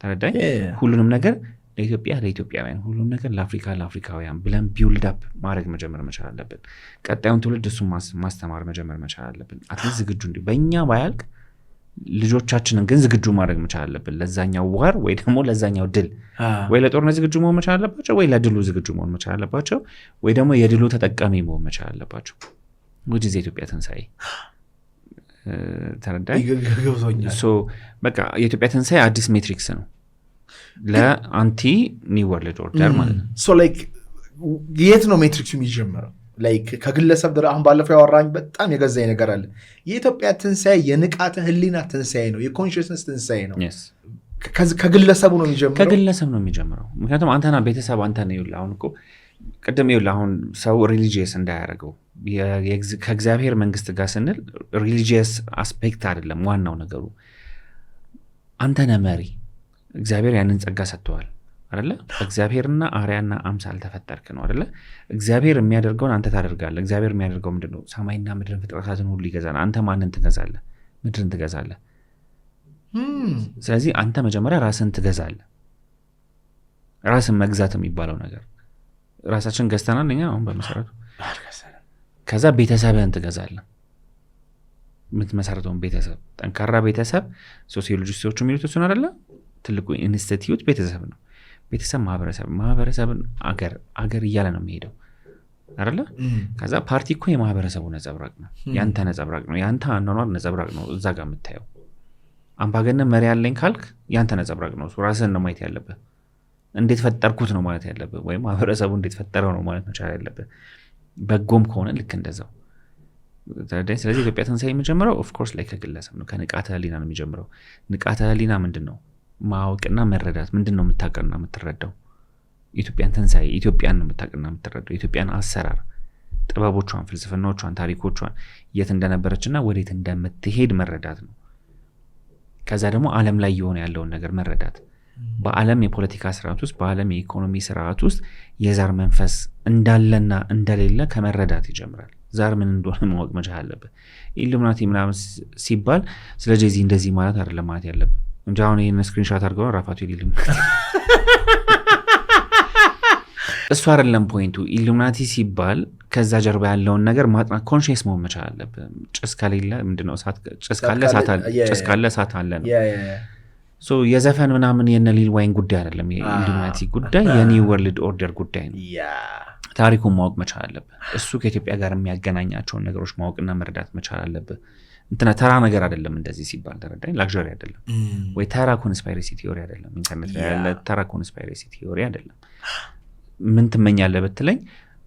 ተረዳኝ? ሁሉንም ነገር ለኢትዮጵያ ለኢትዮጵያውያን፣ ሁሉም ነገር ለአፍሪካ ለአፍሪካውያን ብለን ቢውልድ አፕ ማድረግ መጀመር መቻል አለብን። ቀጣዩን ትውልድ እሱን ማስተማር መጀመር መቻል አለብን። አትሊስት ዝግጁ እንዲ በእኛ ባያልቅ ልጆቻችንን ግን ዝግጁ ማድረግ መቻል አለብን። ለዛኛው ዋር ወይ ደግሞ ለዛኛው ድል፣ ወይ ለጦርነት ዝግጁ መሆን መቻል አለባቸው፣ ወይ ለድሉ ዝግጁ መሆን መቻል አለባቸው፣ ወይ ደግሞ የድሉ ተጠቃሚ መሆን መቻል አለባቸው። ወደ ኢትዮጵያ ትንሣኤ ተረዳይ? በቃ የኢትዮጵያ ትንሣኤ አዲስ ሜትሪክስ ነው ለአንቲ ኒው ወርልድ ኦርደር ማለት ነው። ሶ ላይክ የት ነው ሜትሪክሱ የሚጀምረው? ላይክ ከግለሰብ ድረስ አሁን ባለፈው ያወራኝ በጣም የገዛኝ ነገር አለ። የኢትዮጵያ ትንሣኤ የንቃተ ህሊና ትንሣኤ ነው፣ የኮንሽስነስ ትንሣኤ ነው። ከግለሰቡ ነው የሚጀምረው። ከግለሰብ ነው የሚጀምረው። ምክንያቱም አንተና ቤተሰብ አንተ ነው። ይኸውልህ አሁን እኮ ቅድም ይኸውልህ አሁን ሰው ሪሊጂየስ እንዳያደርገው ከእግዚአብሔር መንግስት ጋር ስንል ሪሊጂየስ አስፔክት አይደለም ዋናው ነገሩ። አንተ ነህ መሪ። እግዚአብሔር ያንን ጸጋ ሰጥተዋል አይደለ? እግዚአብሔርና አርያና አምሳል ተፈጠርክ ነው አይደለ? እግዚአብሔር የሚያደርገውን አንተ ታደርጋለህ። እግዚአብሔር የሚያደርገው ምንድነው? ሰማይና ምድርን ፍጥረታትን ሁሉ ይገዛል። አንተ ማንን ትገዛለህ? ምድርን ትገዛለህ። ስለዚህ አንተ መጀመሪያ ራስን ትገዛለህ። ራስን መግዛት የሚባለው ነገር ራሳችን ገዝተናል እኛ አሁን በመሰረቱ። ከዛ ቤተሰብህን ትገዛለህ። የምትመሰረተውን ቤተሰብ፣ ጠንካራ ቤተሰብ ሶሲዮሎጂስቶቹ የሚሉት እሱን አይደለ? ትልቁ ኢንስቲትዩት ቤተሰብ ነው። ቤተሰብ ማህበረሰብን አገር እያለ ነው የሚሄደው አይደለ? ከዛ ፓርቲ እኮ የማህበረሰቡ ነጸብራቅ ነው፣ ያንተ ነጸብራቅ ነው፣ ያንተ አኗኗር ነጸብራቅ ነው። እዛ ጋር የምታየው አምባገነን መሪ ያለኝ ካልክ ያንተ ነጸብራቅ ነው። ራስህን ነው ማየት ያለብህ። እንዴት ፈጠርኩት ነው ማለት ያለብህ፣ ወይም ማህበረሰቡ እንዴት ፈጠረው ነው ማለት መቻል ያለብህ። በጎም ከሆነ ልክ እንደዛው። ስለዚህ ኢትዮጵያ ትንሣኤ የሚጀምረው ኦፍኮርስ ላይ ከግለሰብ ነው፣ ከንቃተ ህሊና ነው የሚጀምረው። ንቃተ ህሊና ምንድን ነው? ማወቅና መረዳት። ምንድን ነው የምታውቅና የምትረዳው? ኢትዮጵያን ትንሣኤ ኢትዮጵያን ነው የምታውቅና የምትረዳው። ኢትዮጵያን አሰራር፣ ጥበቦቿን፣ ፍልስፍናዎቿን፣ ታሪኮቿን የት እንደነበረችና ወዴት እንደምትሄድ መረዳት ነው። ከዛ ደግሞ ዓለም ላይ የሆነ ያለውን ነገር መረዳት። በዓለም የፖለቲካ ስርዓት ውስጥ፣ በዓለም የኢኮኖሚ ስርዓት ውስጥ የዛር መንፈስ እንዳለና እንደሌለ ከመረዳት ይጀምራል። ዛር ምን እንደሆነ ማወቅ መቻል አለብህ። ኢሉሚናቲ ምናምን ሲባል ስለ ጄዚ እንደዚህ ማለት አይደለም ማለት ያለብህ እንጂ አሁን ይህን ስክሪንሻት አድርገው ራፋቱ ኢሉሚናቲ እሱ አይደለም ፖይንቱ። ኢሉሚናቲ ሲባል ከዛ ጀርባ ያለውን ነገር ማጥናት፣ ኮንሽስ መሆን መቻል አለብህ። ጭስ ከሌለ ምንድነው? ጭስ ካለ እሳት አለ ነው። የዘፈን ምናምን የነ ሊል ዋይን ጉዳይ አይደለም። የኢሉሚናቲ ጉዳይ የኒው ወርልድ ኦርደር ጉዳይ ነው። ታሪኩን ማወቅ መቻል አለብህ። እሱ ከኢትዮጵያ ጋር የሚያገናኛቸውን ነገሮች ማወቅና መረዳት መቻል አለብህ። እንትና ተራ ነገር አይደለም። እንደዚህ ሲባል ተረዳኝ። ላክዠሪ አይደለም ወይ ተራ ኮንስፓይሬሲ ቲዮሪ አይደለም። ኢንተርኔት ላይ ያለ ተራ ኮንስፓይሬሲ ቲዮሪ አይደለም። ምን ትመኛለህ ብትለኝ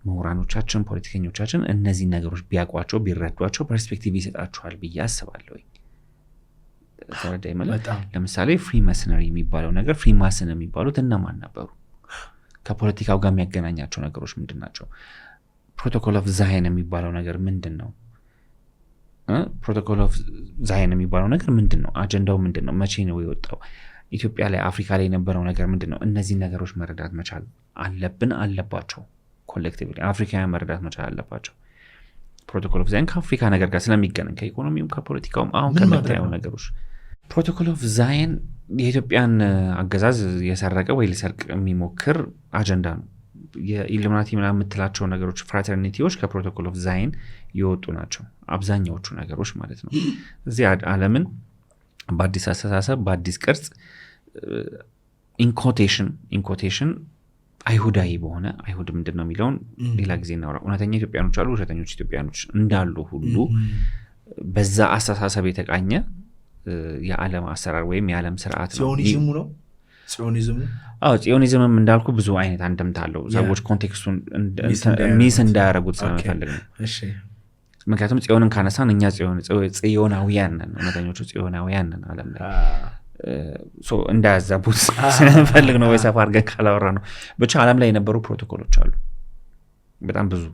ምሁራኖቻችን፣ ፖለቲከኞቻችን እነዚህ ነገሮች ቢያውቋቸው ቢረዷቸው ፐርስፔክቲቭ ይሰጣቸዋል ብዬ አስባለሁ። ተረዳኝ ማለት ለምሳሌ ፍሪማሰነሪ የሚባለው ነገር፣ ፍሪማሰን የሚባሉት እነማን ነበሩ? ከፖለቲካው ጋር የሚያገናኛቸው ነገሮች ምንድን ናቸው? ፕሮቶኮል ኦፍ ዛይን የሚባለው ነገር ምንድን ነው? ፕሮቶኮል ኦፍ ዛይን የሚባለው ነገር ምንድን ነው? አጀንዳው ምንድን ነው? መቼ ነው የወጣው? ኢትዮጵያ ላይ አፍሪካ ላይ የነበረው ነገር ምንድን ነው? እነዚህ ነገሮች መረዳት መቻል አለባቸው። ኮሌክቲቭሊ አፍሪካውያን መረዳት መቻል አለባቸው። ፕሮቶኮል ኦፍ ዛይን ከአፍሪካ ነገር ጋር ስለሚገናኝ ከኢኮኖሚውም ከፖለቲካውም አሁን ከምታየው ነገሮች ፕሮቶኮል ኦፍ ዛይን የኢትዮጵያን አገዛዝ የሰረቀ ወይ ሊሰርቅ የሚሞክር አጀንዳ ነው። የኢሉሚናቲ ምናምን የምትላቸው ነገሮች፣ ፍራተርኒቲዎች ከፕሮቶኮል ኦፍ ዛይን የወጡ ናቸው አብዛኛዎቹ ነገሮች ማለት ነው። እዚህ ዓለምን በአዲስ አስተሳሰብ በአዲስ ቅርጽ ኢንኮቴሽን አይሁዳዊ በሆነ አይሁድ ምንድን ነው የሚለውን ሌላ ጊዜ እናውራ። እውነተኛ ኢትዮጵያኖች አሉ፣ ውሸተኞች ኢትዮጵያኖች እንዳሉ ሁሉ በዛ አስተሳሰብ የተቃኘ የዓለም አሰራር ወይም የዓለም ስርዓት ነው። ጽዮኒዝሙ ነው። ጽዮኒዝምም እንዳልኩ ብዙ አይነት አንድምታ አለው። ሰዎች ኮንቴክስቱን ሚስ እንዳያረጉት ስለመፈልግ ነው። ምክንያቱም ጽዮንን ካነሳን እኛ ጽዮናውያን ነን፣ እውነተኞቹ ጽዮናውያን ነን ዓለም ላይ እንዳያዛቡት ስለምፈልግ ነው። ወይ ሰፋ አድርገን ካላወራ ነው። ብቻ ዓለም ላይ የነበሩ ፕሮቶኮሎች አሉ በጣም ብዙ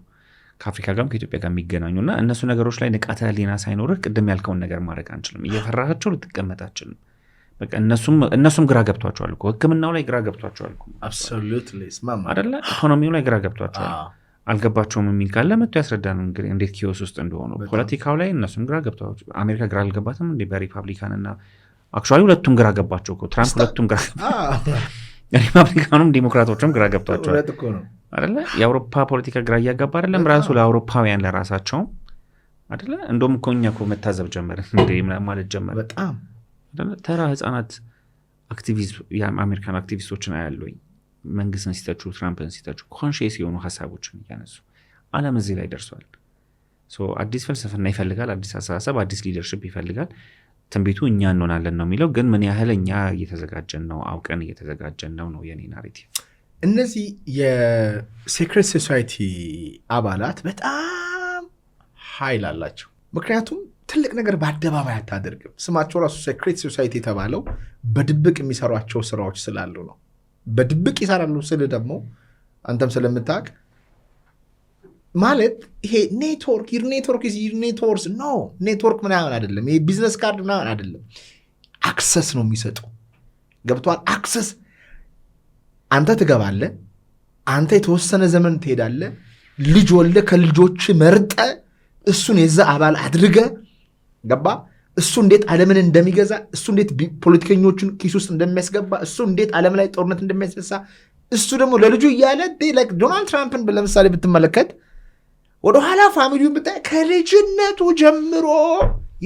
ከአፍሪካ ጋርም ከኢትዮጵያ ጋር የሚገናኙና እነሱ ነገሮች ላይ ንቃተ ህሊና ሳይኖርህ ቅድም ያልከውን ነገር ማድረግ አንችልም። እየፈራሃቸው ልትቀመጥ አችልም። በቃ እነሱም ግራ ገብቷቸዋል እኮ ህክምናው ላይ ግራ ገብቷቸዋል እኮ አይደለ? ኢኮኖሚው ላይ ግራ ገብቷቸዋል። አልገባቸውም የሚል ካለ መጥቶ ያስረዳን እንግዲህ እንዴት ኪዮስ ውስጥ እንደሆኑ። ፖለቲካው ላይ እነሱም ግራ ገብቷቸዋል። አሜሪካ ግራ አልገባትም እንዴ? በሪፐብሊካን እና አክቹዋሊ ሁለቱም ግራ ገባቸው እኮ ትራምፕ ሁለቱም ግራ ሪፐብሊካኑም ዲሞክራቶችም ግራ ገብቷቸዋል አይደለ? የአውሮፓ ፖለቲካ ግራ እያጋባ አይደለም ራሱ ለአውሮፓውያን ለራሳቸው አይደለ? እንደውም እኮ እኛ እኮ መታዘብ ጀመርን እንዴ ማለት ጀመረ። በጣም ተራ ህፃናት አክቲቪስት የአሜሪካን አክቲቪስቶችን አያለኝ መንግስትን ሲተቹ ትራምፕን ሲተቹ ኮንሽስ የሆኑ ሀሳቦችን እያነሱ ዓለም እዚህ ላይ ደርሷል። አዲስ ፍልስፍና ይፈልጋል፣ አዲስ አስተሳሰብ፣ አዲስ ሊደርሽፕ ይፈልጋል። ትንቢቱ እኛ እንሆናለን ነው የሚለው። ግን ምን ያህል እኛ እየተዘጋጀን ነው፣ አውቀን እየተዘጋጀን ነው የኔ ናሬቲቭ። እነዚህ የሴክሬት ሶሳይቲ አባላት በጣም ኃይል አላቸው። ምክንያቱም ትልቅ ነገር በአደባባይ አታደርግም። ስማቸው ራሱ ሴክሬት ሶሳይቲ የተባለው በድብቅ የሚሰሯቸው ስራዎች ስላሉ ነው። በድብቅ ይሰራሉ ስል ደግሞ አንተም ስለምታውቅ ማለት ይሄ ኔትወርክ ኔትወርክ ምናምን አይደለም። ይሄ ቢዝነስ ካርድ ምናምን አይደለም። አክሰስ ነው የሚሰጡ። ገብቷል? አክሰስ አንተ ትገባለህ፣ አንተ የተወሰነ ዘመን ትሄዳለህ፣ ልጅ ወልደህ ከልጆች መርጠ እሱን የዛ አባል አድርገ ገባ። እሱ እንዴት ዓለምን እንደሚገዛ፣ እሱ እንዴት ፖለቲከኞቹን ኪስ ውስጥ እንደሚያስገባ፣ እሱ እንዴት ዓለም ላይ ጦርነት እንደሚያስነሳ፣ እሱ ደግሞ ለልጁ እያለ ዶናልድ ትራምፕን ለምሳሌ ብትመለከት ወደኋላ ፋሚሊውን ብታይ ከልጅነቱ ጀምሮ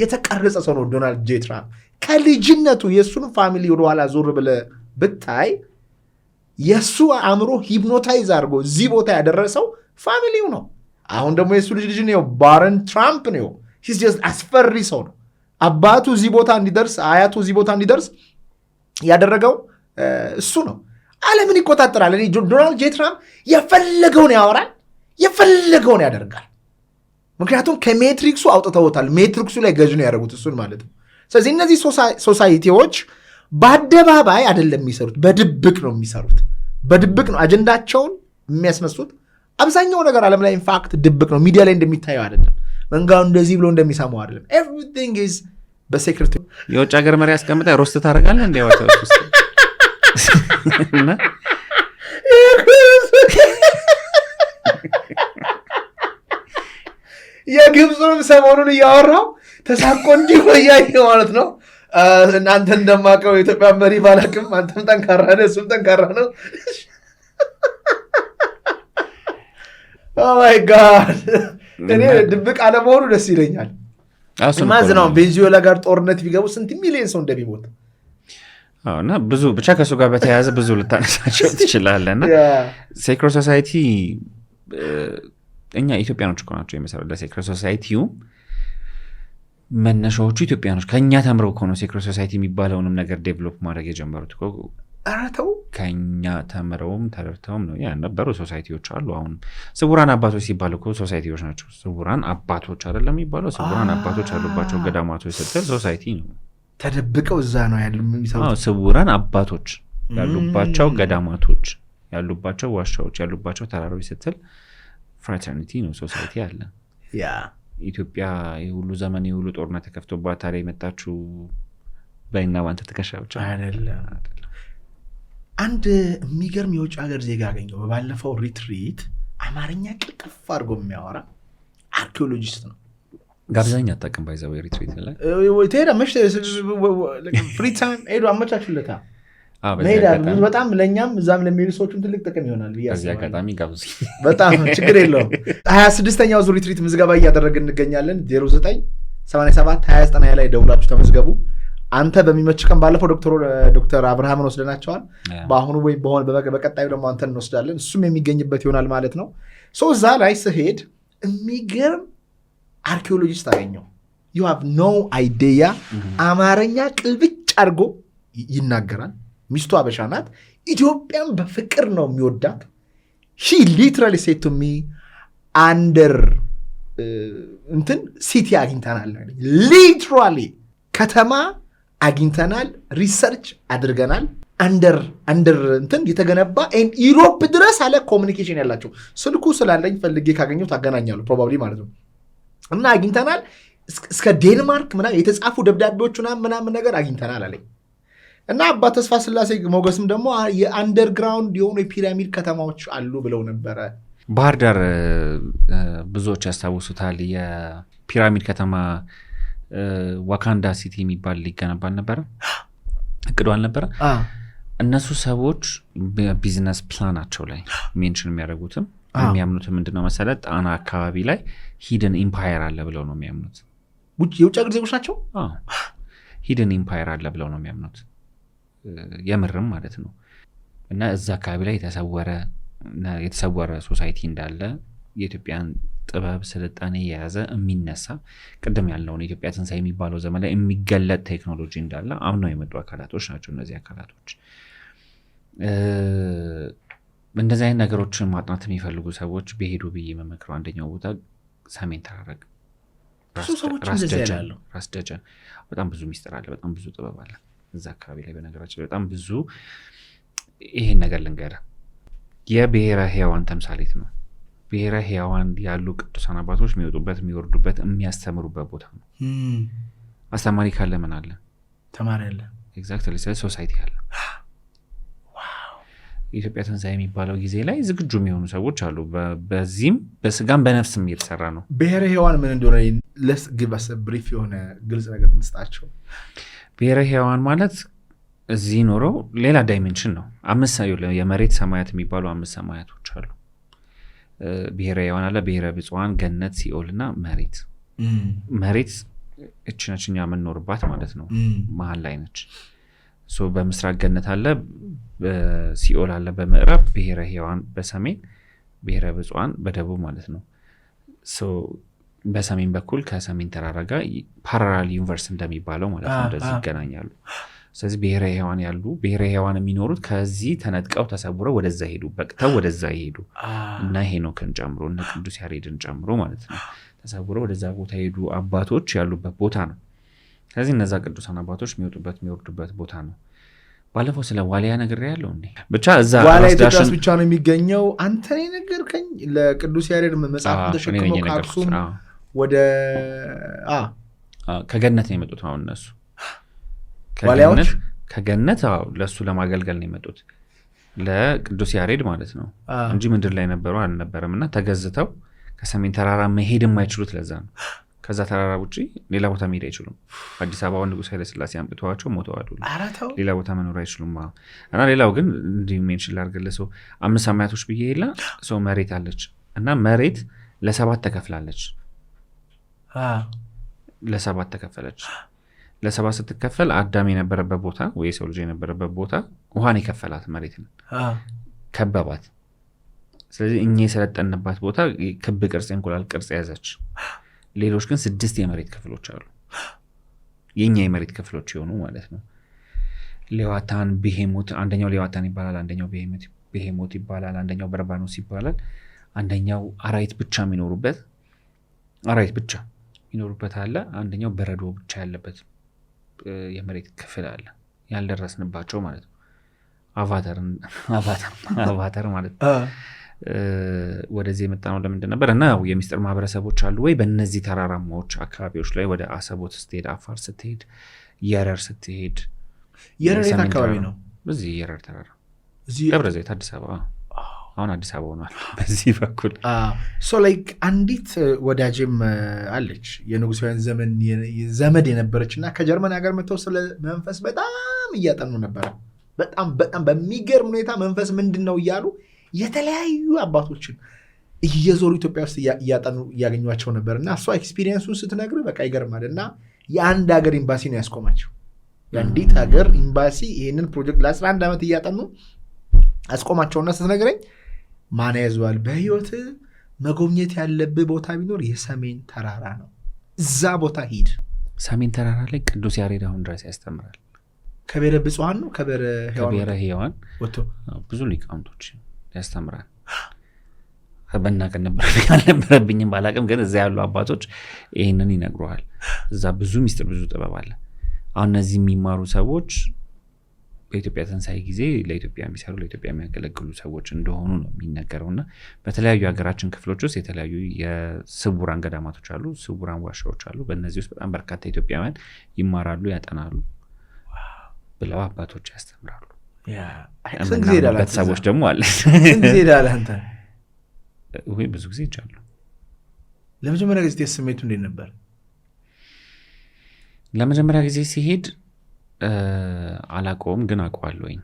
የተቀረጸ ሰው ነው ዶናልድ ጄ ትራምፕ። ከልጅነቱ የእሱን ፋሚሊ ወደኋላ ዞር ብለህ ብታይ የእሱ አእምሮ ሂፕኖታይዝ አድርጎ እዚህ ቦታ ያደረሰው ፋሚሊው ነው። አሁን ደግሞ የእሱ ልጅ ነው ባረን ትራምፕ ነው። አስፈሪ ሰው ነው። አባቱ እዚህ ቦታ እንዲደርስ፣ አያቱ እዚህ ቦታ እንዲደርስ ያደረገው እሱ ነው። ዓለምን ይቆጣጠራል። ዶናልድ ጄ ትራምፕ የፈለገውን ያወራል፣ የፈለገውን ያደርጋል። ምክንያቱም ከሜትሪክሱ አውጥተውታል። ሜትሪክሱ ላይ ገዥ ነው ያደረጉት እሱን ማለት ነው። ስለዚህ እነዚህ ሶሳይቲዎች በአደባባይ አይደለም የሚሰሩት፣ በድብቅ ነው የሚሰሩት። በድብቅ ነው አጀንዳቸውን የሚያስነሱት። አብዛኛው ነገር ዓለም ላይ ኢንፋክት ድብቅ ነው። ሚዲያ ላይ እንደሚታየው አይደለም። መንጋው እንደዚህ ብሎ እንደሚሰማው አይደለም። ኤቭሪቲንግ ኢዝ በሴክሬት። የውጭ ሀገር መሪ አስቀምጠ ሮስት ታደርጋለህ እንደ ዋይት ውስጥ የግብፁንም ሰሞኑን እያወራው ተሳቆ እንዲሁ እያየ ማለት ነው። እናንተ እንደማውቀው የኢትዮጵያ መሪ ባላቅም አንተም ጠንካራ ነህ፣ እሱም ጠንካራ ነው። ኦማይ ጋድ እኔ ድብቅ አለመሆኑ ደስ ይለኛል። ማዝናው ቬንዙዌላ ጋር ጦርነት ቢገቡ ስንት ሚሊዮን ሰው እንደሚሞት እና ብዙ ብቻ ከእሱ ጋር በተያያዘ ብዙ ልታነሳቸው ትችላለህ። እና ሴክሬት ሶሳይቲ እኛ ኢትዮጵያኖች እኮ ናቸው የመሰረቱት። ለሴክሬት ሶሳይቲው መነሻዎቹ ኢትዮጵያኖች ከእኛ ተምረው እኮ ነው ሴክሬት ሶሳይቲ የሚባለውንም ነገር ዴቨሎፕ ማድረግ የጀመሩት። አራተው ከእኛ ተምረውም ተረድተውም ነው ያነበሩ ሶሳይቲዎች አሉ። አሁን ስውራን አባቶች ሲባሉ እኮ ሶሳይቲዎች ናቸው። ስውራን አባቶች አይደለም የሚባለው፣ ስውራን አባቶች ያሉባቸው ገዳማቶች ስትል ሶሳይቲ ነው። ተደብቀው እዛ ነው ያሉ የሚሰሩት። ስውራን አባቶች ያሉባቸው ገዳማቶች ያሉባቸው ዋሻዎች ያሉባቸው ተራሮች ስትል ፍራተርኒቲ ነው፣ ሶሳይቲ አለ። ኢትዮጵያ የሁሉ ዘመን የሁሉ ጦርነት ተከፍቶባት ታዲያ የመጣችው በይና ባንተ ትከሻ ብቻ አይደለም። አንድ የሚገርም የውጭ ሀገር ዜጋ አገኘው በባለፈው ሪትሪት። አማርኛ ቅልጥፍ አድርጎ የሚያወራ አርኪኦሎጂስት ነው። ጋብዛኝ አታውቅም ባይዘው ሪትሪት ላይ ትሄዳ መሽ ፍሪ ታይም ሄዱ አመቻቹለታ መሄዳሉ። በጣም ለእኛም እዛም ለሚሄዱ ሰዎችም ትልቅ ጥቅም ይሆናል ብዬ በዚህ አጋጣሚ ጋብዙ። በጣም ችግር የለውም። 26ኛው ዙር ሪትሪት ምዝገባ እያደረግን እንገኛለን። 098729 ላይ ደውላችሁ ተመዝገቡ። አንተ በሚመች ቀን ባለፈው ዶክተር አብርሃምን ወስደናቸዋል። በአሁኑ ወይም በቀጣዩ ደግሞ አንተን እንወስዳለን። እሱም የሚገኝበት ይሆናል ማለት ነው። እዛ ላይ ስሄድ የሚገርም አርኪኦሎጂስት አገኘው። ዩ ሃቭ ኖ አይዲያ። አማርኛ ቅልብጭ አድርጎ ይናገራል። ሚስቱ አበሻ ናት። ኢትዮጵያን በፍቅር ነው የሚወዳት። ሺ ሊትራሊ ሴድ ቱ ሚ አንደር እንትን ሲቲ አግኝተናል። ሊትራሊ ከተማ አግኝተናል፣ ሪሰርች አድርገናል። አንደር እንትን የተገነባ ኢሮፕ ድረስ አለ ኮሚኒኬሽን ያላቸው። ስልኩ ስላለኝ ፈልጌ ካገኘው ታገናኛለሁ ፕሮባብሊ ማለት ነው። እና አግኝተናል እስከ ዴንማርክ ምናምን የተጻፉ ደብዳቤዎቹ ምናምን ነገር አግኝተናል አለኝ። እና አባ ተስፋ ስላሴ ሞገስም ደግሞ የአንደርግራውንድ የሆኑ የፒራሚድ ከተማዎች አሉ ብለው ነበረ። ባህር ዳር ብዙዎች ያስታውሱታል። የፒራሚድ ከተማ ዋካንዳ ሲቲ የሚባል ሊገነባ አልነበረ? እቅዱ አልነበረ? እነሱ ሰዎች በቢዝነስ ፕላናቸው ላይ ሜንሽን የሚያደርጉትም የሚያምኑትም ምንድነው መሰለህ? ጣና አካባቢ ላይ ሂድን ኢምፓየር አለ ብለው ነው የሚያምኑት። የውጭ ሀገር ዜጎች ናቸው። ሂድን ኢምፓየር አለ ብለው ነው የሚያምኑት፣ የምርም ማለት ነው። እና እዛ አካባቢ ላይ የተሰወረ ሶሳይቲ እንዳለ የኢትዮጵያን ጥበብ ስልጣኔ የያዘ የሚነሳ ቅድም ያልነውን የኢትዮጵያ ትንሣኤ የሚባለው ዘመን ላይ የሚገለጥ ቴክኖሎጂ እንዳለ አምነው የመጡ አካላቶች ናቸው እነዚህ አካላቶች። እንደዚህ አይነት ነገሮችን ማጥናት የሚፈልጉ ሰዎች ቢሄዱ ብዬ መመክረው አንደኛው ቦታ ሰሜን ተራራ ብዙ ሰዎች እንደዚህ ያላሉ። ራስ ደጀን በጣም ብዙ ሚስጥር አለ፣ በጣም ብዙ ጥበብ አለ እዛ አካባቢ ላይ። በነገራችን ላይ በጣም ብዙ ይሄን ነገር ልንገርህ፣ የብሔረ ሕያዋን ተምሳሌት ነው። ብሔረ ሕያዋን ያሉ ቅዱሳን አባቶች የሚወጡበት የሚወርዱበት የሚያስተምሩበት ቦታ ነው። አስተማሪ ካለ ምን አለ? ተማሪ አለ። ኤግዛክትሊ። ስለዚህ ሶሳይቲ አለ። የኢትዮጵያ ትንሣኤ የሚባለው ጊዜ ላይ ዝግጁ የሚሆኑ ሰዎች አሉ። በዚህም በስጋም በነፍስም እየተሰራ ነው። ብሔረ ሕያዋን ምን እንደሆነ ለስ ግባስ ብሪፍ የሆነ ግልጽ ነገር መስጣቸው። ብሔረ ሕያዋን ማለት እዚህ ኖረው ሌላ ዳይሜንሽን ነው። የመሬት ሰማያት የሚባሉ 5 ሰማያቶች አሉ። ብሔረ ሕያዋን አለ፣ ብሔረ ብፁዓን፣ ገነት፣ ሲኦል እና መሬት። መሬት እቺ ነች እኛ የምንኖርባት ማለት ነው። መሀል ላይ ነች። በምስራቅ ገነት አለ፣ ሲኦል አለ በምዕራብ፣ ብሔረ ሕያዋን በሰሜን፣ ብሔረ ብፁዓን በደቡብ ማለት ነው። በሰሜን በኩል ከሰሜን ተራራ ጋር ፓራላል ዩኒቨርስ እንደሚባለው ማለት ነው፣ እንደዚህ ይገናኛሉ። ስለዚህ ብሔረ ሕያዋን ያሉ ብሔረ ሕያዋን የሚኖሩት ከዚህ ተነጥቀው ተሰውረው ወደዛ ሄዱ፣ በቅተው ወደዛ ይሄዱ እና ሄኖክን ጨምሮ እነ ቅዱስ ያሬድን ጨምሮ ማለት ነው ተሰውረው ወደዛ ቦታ ሄዱ አባቶች ያሉበት ቦታ ነው። ስለዚህ እነዛ ቅዱሳን አባቶች የሚወጡበት የሚወርዱበት ቦታ ነው። ባለፈው ስለ ዋሊያ ነገር ያለው እንዴ ብቻ እዛ ዋሊያ ኢትዮጵያ ብቻ ነው የሚገኘው። አንተ ነህ ነገርከኝ። ለቅዱስ ያሬድ መጽሐፍ ተሸክመው ከአክሱም ወደ ከገነት ነው የመጡት። አሁን እነሱ ዋሊያዎች ከገነት ለሱ ለማገልገል ነው የመጡት፣ ለቅዱስ ያሬድ ማለት ነው እንጂ ምድር ላይ ነበሩ አልነበረም። እና ተገዝተው ከሰሜን ተራራ መሄድ የማይችሉት ለዛ ነው። ከዛ ተራራ ውጪ ሌላ ቦታ መሄድ አይችሉም። አዲስ አበባ ንጉሥ ኃይለ ሥላሴ አምጥተዋቸው ሞተዋል። ሌላ ቦታ መኖር አይችሉም። እና ሌላው ግን እንዲህ ሜንሽን ላድርግልህ፣ 5 ሰማያቶች ብዬ የለ መሬት አለች እና መሬት ለ7 ተከፍላለች። ለ7 ተከፈለች። ለ7 ስትከፈል አዳም የነበረበት ቦታ ወይ ሰው ልጅ የነበረበት ቦታ ውሃን የከፈላት መሬትን ከበባት። ስለዚህ እኛ የሰለጠንባት ቦታ ክብ ቅርጽ እንቁላል ቅርጽ ያዘች። ሌሎች ግን 6 የመሬት ክፍሎች አሉ፣ የኛ የመሬት ክፍሎች የሆኑ ማለት ነው። ሌዋታን፣ ብሄሞት፣ አንደኛው ሌዋታን ይባላል፣ አንደኛው ብሄሞት ይባላል፣ አንደኛው በርባኖስ ይባላል። አንደኛው አራዊት ብቻ የሚኖሩበት አለ። አንደኛው በረዶ ብቻ ያለበት የመሬት ክፍል አለ፣ ያልደረስንባቸው ማለት ነው። አቫታር ማለት ነው። ወደዚህ የመጣ ነው ለምንድን ነበር? እና የሚስጥር ማህበረሰቦች አሉ ወይ በእነዚህ ተራራማዎች አካባቢዎች ላይ ወደ አሰቦት ስትሄድ፣ አፋር ስትሄድ፣ የረር ስትሄድ። የረር የት አካባቢ ነው? በዚህ የረር ተራራ ደብረ ዘይት አዲስ አበባ። አሁን አዲስ አበባ ሆኗል በዚህ በኩል። ላይክ አንዲት ወዳጅም አለች የንጉሳውያን ዘመድ የነበረች እና ከጀርመን ሀገር መጥተው ስለ መንፈስ በጣም እያጠኑ ነበረ። በጣም በሚገርም ሁኔታ መንፈስ ምንድን ነው እያሉ የተለያዩ አባቶችን እየዞሩ ኢትዮጵያ ውስጥ እያጠኑ እያገኟቸው ነበር። እና እሷ ኤክስፒሪየንሱን ስትነግር በቃ ይገርማል። እና የአንድ ሀገር ኤምባሲ ነው ያስቆማቸው። የአንዲት ሀገር ኤምባሲ ይህንን ፕሮጀክት ለ11 ዓመት እያጠኑ አስቆማቸውና ስትነግረኝ ማን ያዘዋል? በህይወት መጎብኘት ያለብህ ቦታ ቢኖር የሰሜን ተራራ ነው፣ እዛ ቦታ ሂድ። ሰሜን ተራራ ላይ ቅዱስ ያሬድ አሁን ድረስ ያስተምራል። ከብሔረ ብፁዓን ነው ከብሔረ ሕያዋን ወጥቶ ብዙ ሊቃውንቶች ያስተምራል። በናቀ አልነበረብኝም ባላቅም፣ ግን እዛ ያሉ አባቶች ይህንን ይነግሩሃል። እዛ ብዙ ሚስጥር ብዙ ጥበብ አለ። አሁን እነዚህ የሚማሩ ሰዎች በኢትዮጵያ ትንሣኤ ጊዜ ለኢትዮጵያ የሚሰሩ ለኢትዮጵያ የሚያገለግሉ ሰዎች እንደሆኑ ነው የሚነገረው። እና በተለያዩ ሀገራችን ክፍሎች ውስጥ የተለያዩ የስውራን ገዳማቶች አሉ፣ ስውራን ዋሻዎች አሉ። በእነዚህ ውስጥ በጣም በርካታ ኢትዮጵያውያን ይማራሉ፣ ያጠናሉ ብለው አባቶች ያስተምራሉ። ቤተሰቦች ደግሞ አለ። ብዙ ጊዜ ይቻሉ። ለመጀመሪያ ጊዜ ስሜቱ እንዴት ነበር? ለመጀመሪያ ጊዜ ሲሄድ አላውቀውም፣ ግን አውቀዋለሁኝ።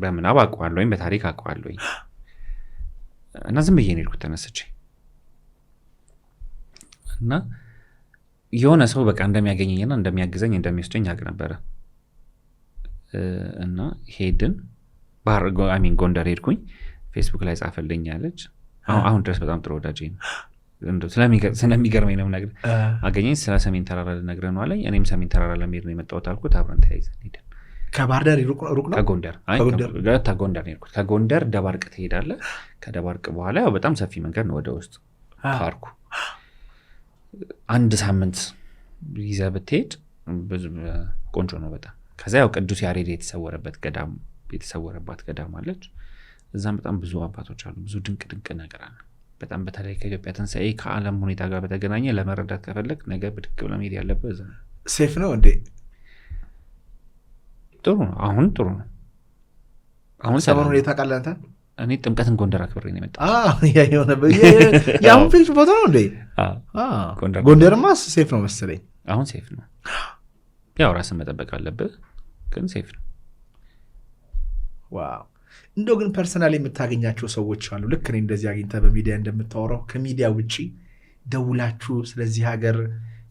በምናብ አውቀዋለሁኝ፣ በታሪክ አውቀዋለሁኝ። እና ዝም ብዬ ነው የሄድኩት ተነስቼ። እና የሆነ ሰው በቃ እንደሚያገኘኝና እንደሚያግዘኝ እንደሚወስደኝ ያውቅ ነበረ። እና ሄድን። ጎንደር ሄድኩኝ። ፌስቡክ ላይ ጻፈልኝ ያለች አሁን ድረስ በጣም ጥሩ ወዳጄ ነው። ስለሚገርመኝ ነው ነገር አገኘኝ። ስለ ሰሜን ተራራ ልነግረህ ነው አለኝ። እኔም ሰሜን ተራራ ለመሄድ ነው የመጣሁት አልኩት። አብረን ተያይዘን ሄድን። ከባህር ዳር ሩቅ ነው? ከጎንደር ነው የሄድኩት። ከጎንደር ደባርቅ ትሄዳለህ። ከደባርቅ በኋላ ያው በጣም ሰፊ መንገድ ነው ወደ ውስጥ ፓርኩ። አንድ ሳምንት ይዘህ ብትሄድ ቆንጆ ነው በጣም። ከዛ ያው ቅዱስ ያሬድ የተሰወረባት ገዳም አለች። እዛም በጣም ብዙ አባቶች አሉ። ብዙ ድንቅ ነገር አለ በጣም። በተለይ ከኢትዮጵያ ትንሣኤ ከዓለም ሁኔታ ጋር በተገናኘ ለመረዳት ከፈለግ ነገ ብድግ ብለህ መሄድ ያለበት እዛ ነው። ሴፍ ነው እንዴ? ጥሩ ነው። አሁን ጥሩ ነው። አሁን ሰሞኑን ሁኔታ ቃል አንተ እኔ ጥምቀትን ጎንደር አክብሬ ነው የመጣሁት። የአሁን ፊልም ፎቶ ነው እንዴ? ጎንደርማ ሴፍ ነው መሰለኝ። አሁን ሴፍ ነው። ያው ራስን መጠበቅ አለብህ፣ ግን ሴፍ ነው። ዋው። እንደው ግን ፐርሰናል የምታገኛቸው ሰዎች አሉ? ልክ እኔ እንደዚህ አግኝተህ በሚዲያ እንደምታወራው ከሚዲያ ውጭ ደውላችሁ ስለዚህ ሀገር